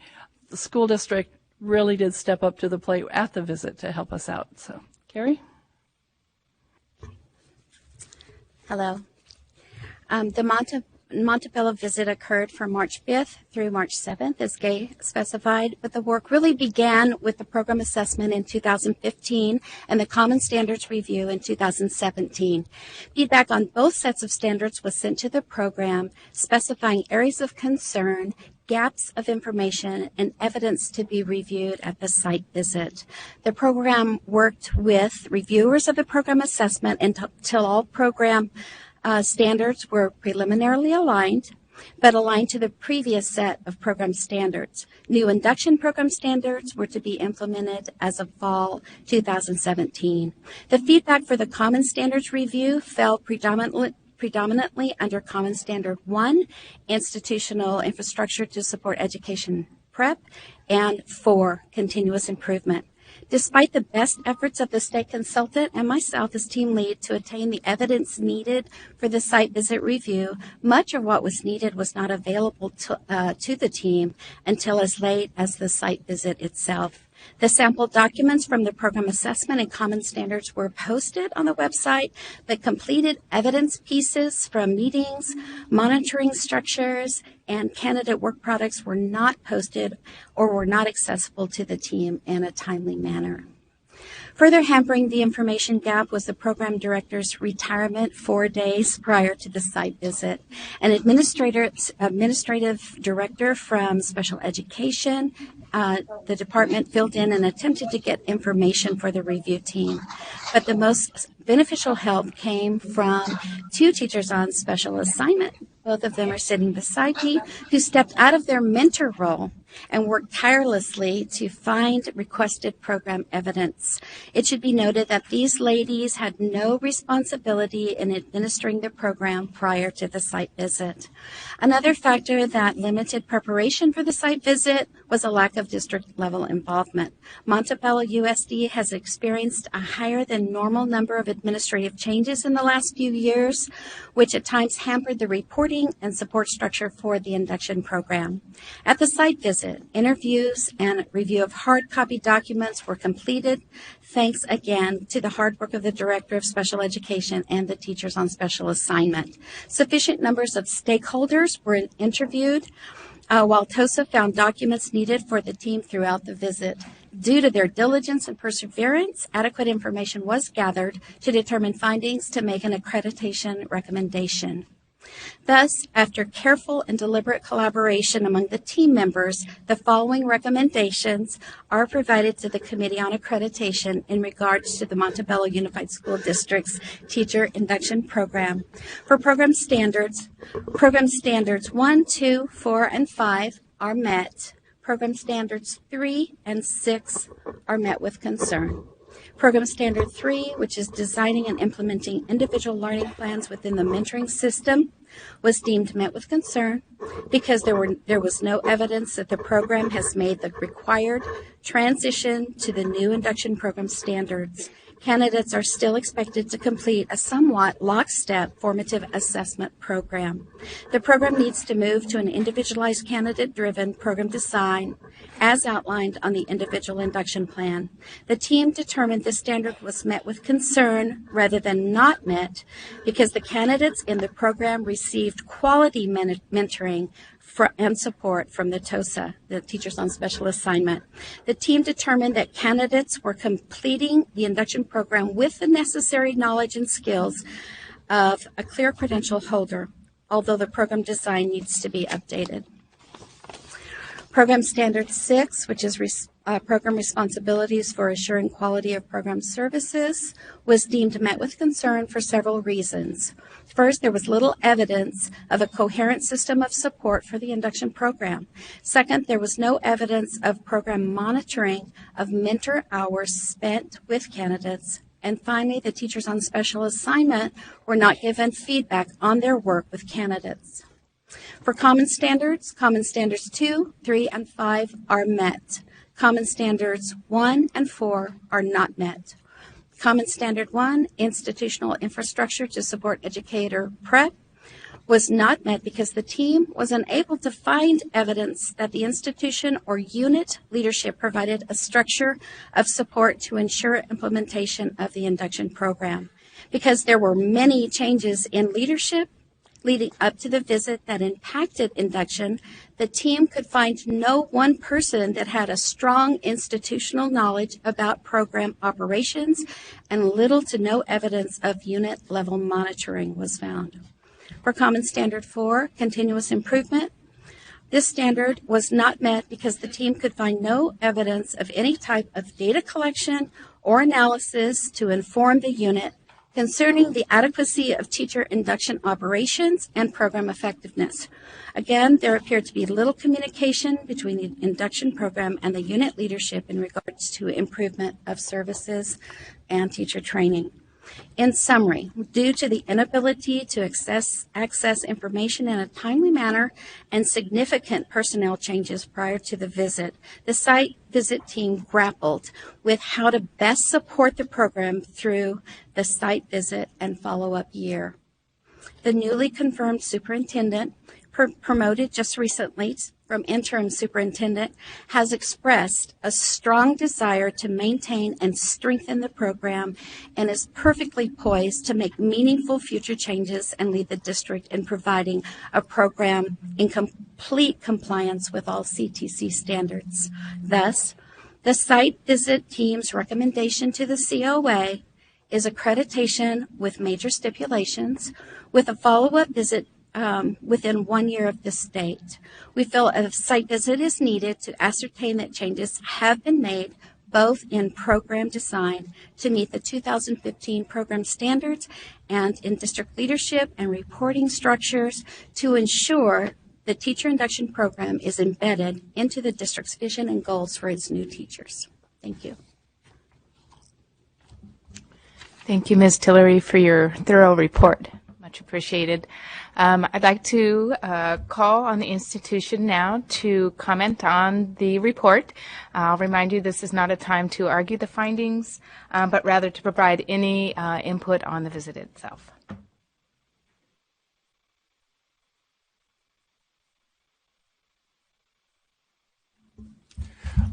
the school district really did step up to the plate at the visit to help us out. So, Carrie? Hello. The Montebello visit occurred from March 5th through March 7th, as Gay specified, but the work really began with the program assessment in 2015 and the Common Standards Review in 2017. Feedback on both sets of standards was sent to the program, specifying areas of concern, gaps of information, and evidence to be reviewed at the site visit. The program worked with reviewers of the program assessment until all program standards were preliminarily aligned, but aligned to the previous set of program standards. New induction program standards were to be implemented as of fall 2017. The feedback for the Common Standards Review fell predominantly under Common Standard 1, Institutional Infrastructure to Support Education Prep, and 4, Continuous Improvement. Despite the best efforts of the state consultant and myself as team lead to attain the evidence needed for the site visit review, much of what was needed was not available to the team until as late as the site visit itself. The sample documents from the program assessment and common standards were posted on the website, but completed evidence pieces from meetings, monitoring structures, and candidate work products were not posted or were not accessible to the team in a timely manner. Further hampering the information gap was the program director's retirement 4 days prior to the site visit. An administrative director from special education, the department filled in and attempted to get information for the review team. But the most beneficial help came from 2 teachers on special assignment. Both of them are sitting beside me, who stepped out of their mentor role and worked tirelessly to find requested program evidence. It should be noted that these ladies had no responsibility in administering the program prior to the site visit. Another factor that limited preparation for the site visit was a lack of district-level involvement. Montebello USD has experienced a higher than normal number of administrative changes in the last few years, which at times hampered the reporting and support structure for the induction program. At the site visit, interviews and review of hard copy documents were completed, thanks again to the hard work of the Director of Special Education and the teachers on special assignment. Sufficient numbers of stakeholders were interviewed, while TOSA found documents needed for the team throughout the visit. Due to their diligence and perseverance, adequate information was gathered to determine findings to make an accreditation recommendation. Thus, after careful and deliberate collaboration among the team members, the following recommendations are provided to the Committee on Accreditation in regards to the Montebello Unified School District's Teacher Induction Program. For program standards 1, 2, 4, and 5 are met. Program standards 3 and 6 are met with concern. Program Standard 3, which is designing and implementing individual learning plans within the mentoring system, was deemed met with concern because there was no evidence that the program has made the required transition to the new induction program standards. Candidates are still expected to complete a somewhat lockstep formative assessment program. The program needs to move to an individualized candidate-driven program design as outlined on the individual induction plan. The team determined this standard was met with concern rather than not met because the candidates in the program received quality mentoring and support from the TOSA, the Teachers on Special Assignment. The team determined that candidates were completing the induction program with the necessary knowledge and skills of a clear credential holder, although the program design needs to be updated. Program Standard 6, which is program responsibilities for assuring quality of program services, was deemed met with concern for several reasons. First, there was little evidence of a coherent system of support for the induction program. Second, there was no evidence of program monitoring of mentor hours spent with candidates. And finally, the teachers on special assignment were not given feedback on their work with candidates. For Common Standards 2, 3, and 5 are met. Common Standards 1 and 4 are not met. Common Standard 1, institutional infrastructure to support educator prep, was not met because the team was unable to find evidence that the institution or unit leadership provided a structure of support to ensure implementation of the induction program. Because there were many changes in leadership leading up to the visit that impacted induction, the team could find no one person that had a strong institutional knowledge about program operations, and little to no evidence of unit level monitoring was found. For Common Standard 4, continuous improvement, this standard was not met because the team could find no evidence of any type of data collection or analysis to inform the unit concerning the adequacy of teacher induction operations and program effectiveness. Again, there appeared to be little communication between the induction program and the unit leadership in regards to improvement of services and teacher training. In summary, due to the inability to access information in a timely manner and significant personnel changes prior to the visit, the site visit team grappled with how to best support the program through the site visit and follow-up year. The newly confirmed superintendent, promoted just recently from interim superintendent, has expressed a strong desire to maintain and strengthen the program and is perfectly poised to make meaningful future changes and lead the district in providing a program in complete compliance with all CTC standards. Thus, the site visit team's recommendation to the COA is accreditation with major stipulations with a follow-up visit within 1 year of this date. We feel a site visit is needed to ascertain that changes have been made both in program design to meet the 2015 program standards and in district leadership and reporting structures to ensure The teacher induction program is embedded into the district's vision and goals for its new teachers. Thank you. Thank you, Ms. Tillery, for your thorough report. Much appreciated. I'd like to call on the institution now to comment on the report. I'll remind you this is not a time to argue the findings, but rather to provide any input on the visit itself.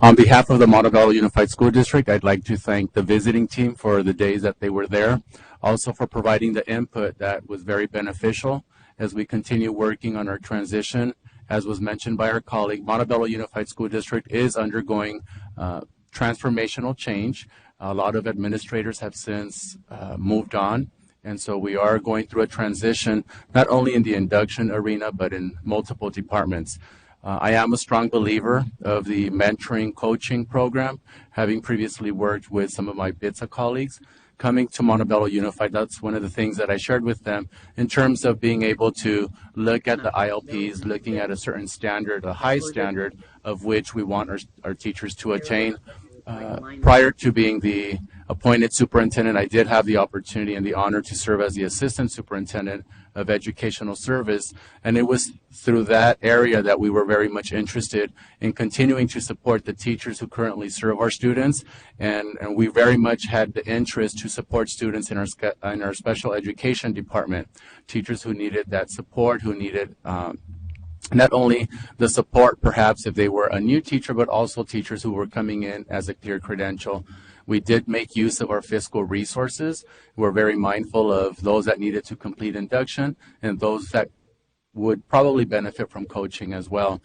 On behalf of the Montebello Unified School District, I'd like to thank the visiting team for the days that they were there, also for providing the input that was very beneficial as we continue working on our transition. As was mentioned by our colleague, Montebello Unified School District is undergoing transformational change. A lot of administrators have since moved on, and so we are going through a transition, not only in the induction arena, but in multiple departments. I am a strong believer of the mentoring coaching program, having previously worked with some of my BITSA colleagues. Coming to Montebello Unified, that's one of the things that I shared with them in terms of being able to look at the ILPs, looking at a certain standard, a high standard of which we want our teachers to attain. Prior to being the appointed superintendent, I did have the opportunity and the honor to serve as the assistant superintendent of educational service, and it was through that area that we were very much interested in continuing to support the teachers who currently serve our students, and we very much had the interest to support students in our special education department, teachers who needed that support, who needed not only the support perhaps if they were a new teacher, but also teachers who were coming in as a clear credential. We did make use of our fiscal resources. We're very mindful of those that needed to complete induction and those that would probably benefit from coaching as well.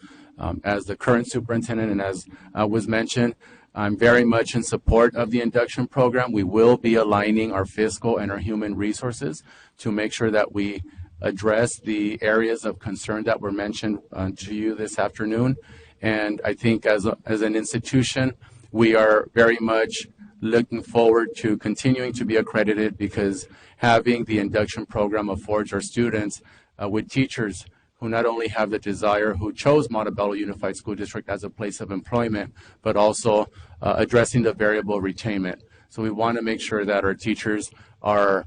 As the current superintendent and as was mentioned, I'm very much in support of the induction program. We will be aligning our fiscal and our human resources to make sure that we address the areas of concern that were mentioned to you this afternoon. And I think as an institution, we are very much looking forward to continuing to be accredited, because having the induction program affords our students with teachers who not only have the desire, who chose Montebello Unified School District as a place of employment, but also addressing the variable retainment. So we want to make sure that our teachers are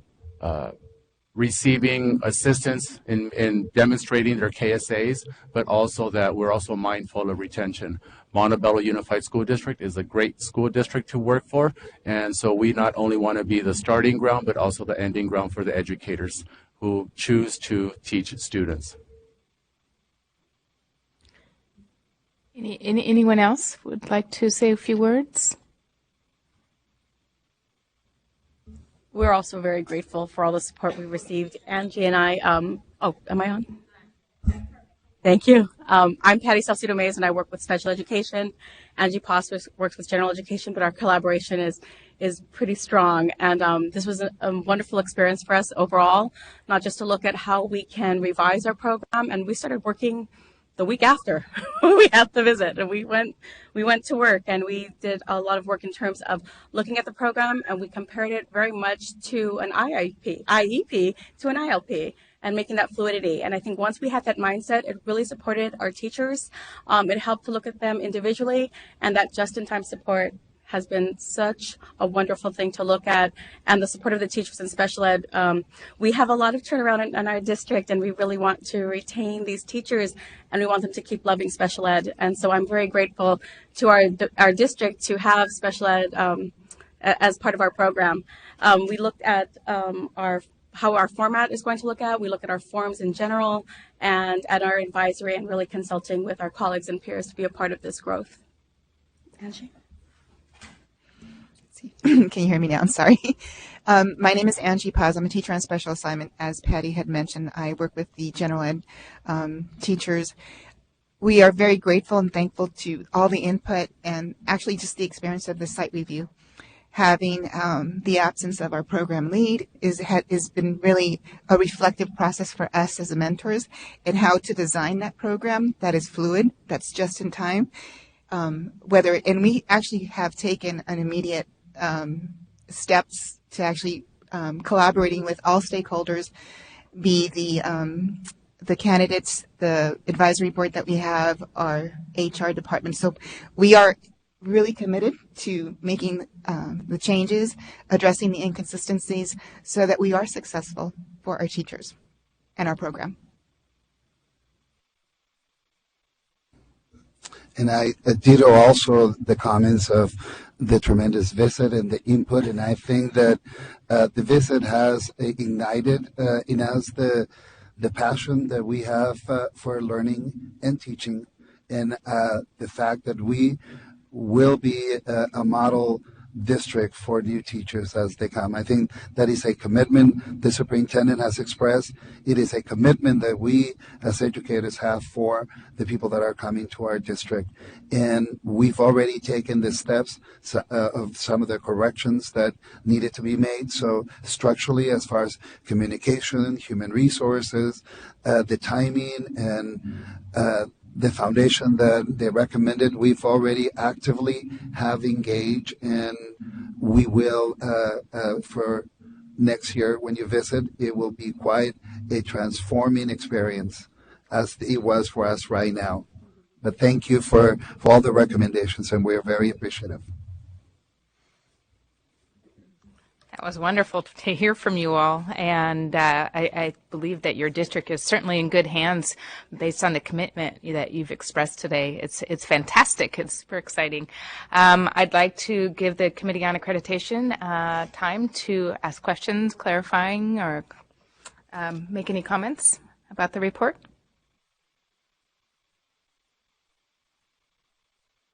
receiving assistance in demonstrating their KSAs, but also that we're also mindful of retention. Montebello Unified School District is a great school district to work for, and so we not only want to be the starting ground, but also the ending ground for the educators who choose to teach students. Anyone else would like to say a few words? We're also very grateful for all the support we received. Angie and I, am I on? Thank you. I'm Patty Salcido-Mays, and I work with special education. Angie Poss works with general education, but our collaboration is pretty strong. And this was a wonderful experience for us overall, not just to look at how we can revise our program. And we started working the week after we had the visit, and we went to work, and we did a lot of work in terms of looking at the program, and we compared it very much to an IEP to an ILP, and making that fluidity. And I think once we had that mindset, it really supported our teachers. It helped to look at them individually, and that just-in-time support has been such a wonderful thing to look at, and the support of the teachers in special ed. We have a lot of turnaround in our district, and we really want to retain these teachers, and we want them to keep loving special ed. And so I'm very grateful to our district to have special ed as part of our program. We looked at how our format is going to look at. We look at our forms in general and at our advisory, and really consulting with our colleagues and peers to be a part of this growth. Angie? Can you hear me now? I'm sorry. My name is Angie Paz. I'm a teacher on special assignment. As Patty had mentioned, I work with the general ed teachers. We are very grateful and thankful to all the input and actually just the experience of the site review. Having the absence of our program lead has been really a reflective process for us as mentors in how to design that program that is fluid, that's just in time. And we actually have taken an immediate steps to actually collaborating with all stakeholders, be the the candidates, the advisory board that we have, our HR department. So we are really committed to making the changes, addressing the inconsistencies so that we are successful for our teachers and our program. And I ditto also the comments of the tremendous visit and the input. And I think that the visit has ignited in us the passion that we have for learning and teaching, and the fact that we will be a model district for new teachers as they come. I think that is a commitment the superintendent has expressed. It is a commitment that we as educators have for the people that are coming to our district. And we've already taken the steps of some of the corrections that needed to be made. So structurally, as far as communication, human resources, the timing, and the foundation that they recommended, we've already actively have engaged, and we will, for next year when you visit, it will be quite a transforming experience as it was for us right now. But thank you for all the recommendations, and we are very appreciative. That was wonderful to hear from you all, and I believe that your district is certainly in good hands based on the commitment that you've expressed today. It's fantastic. It's super exciting. I'd like to give the Committee on Accreditation time to ask questions, clarifying, or make any comments about the report.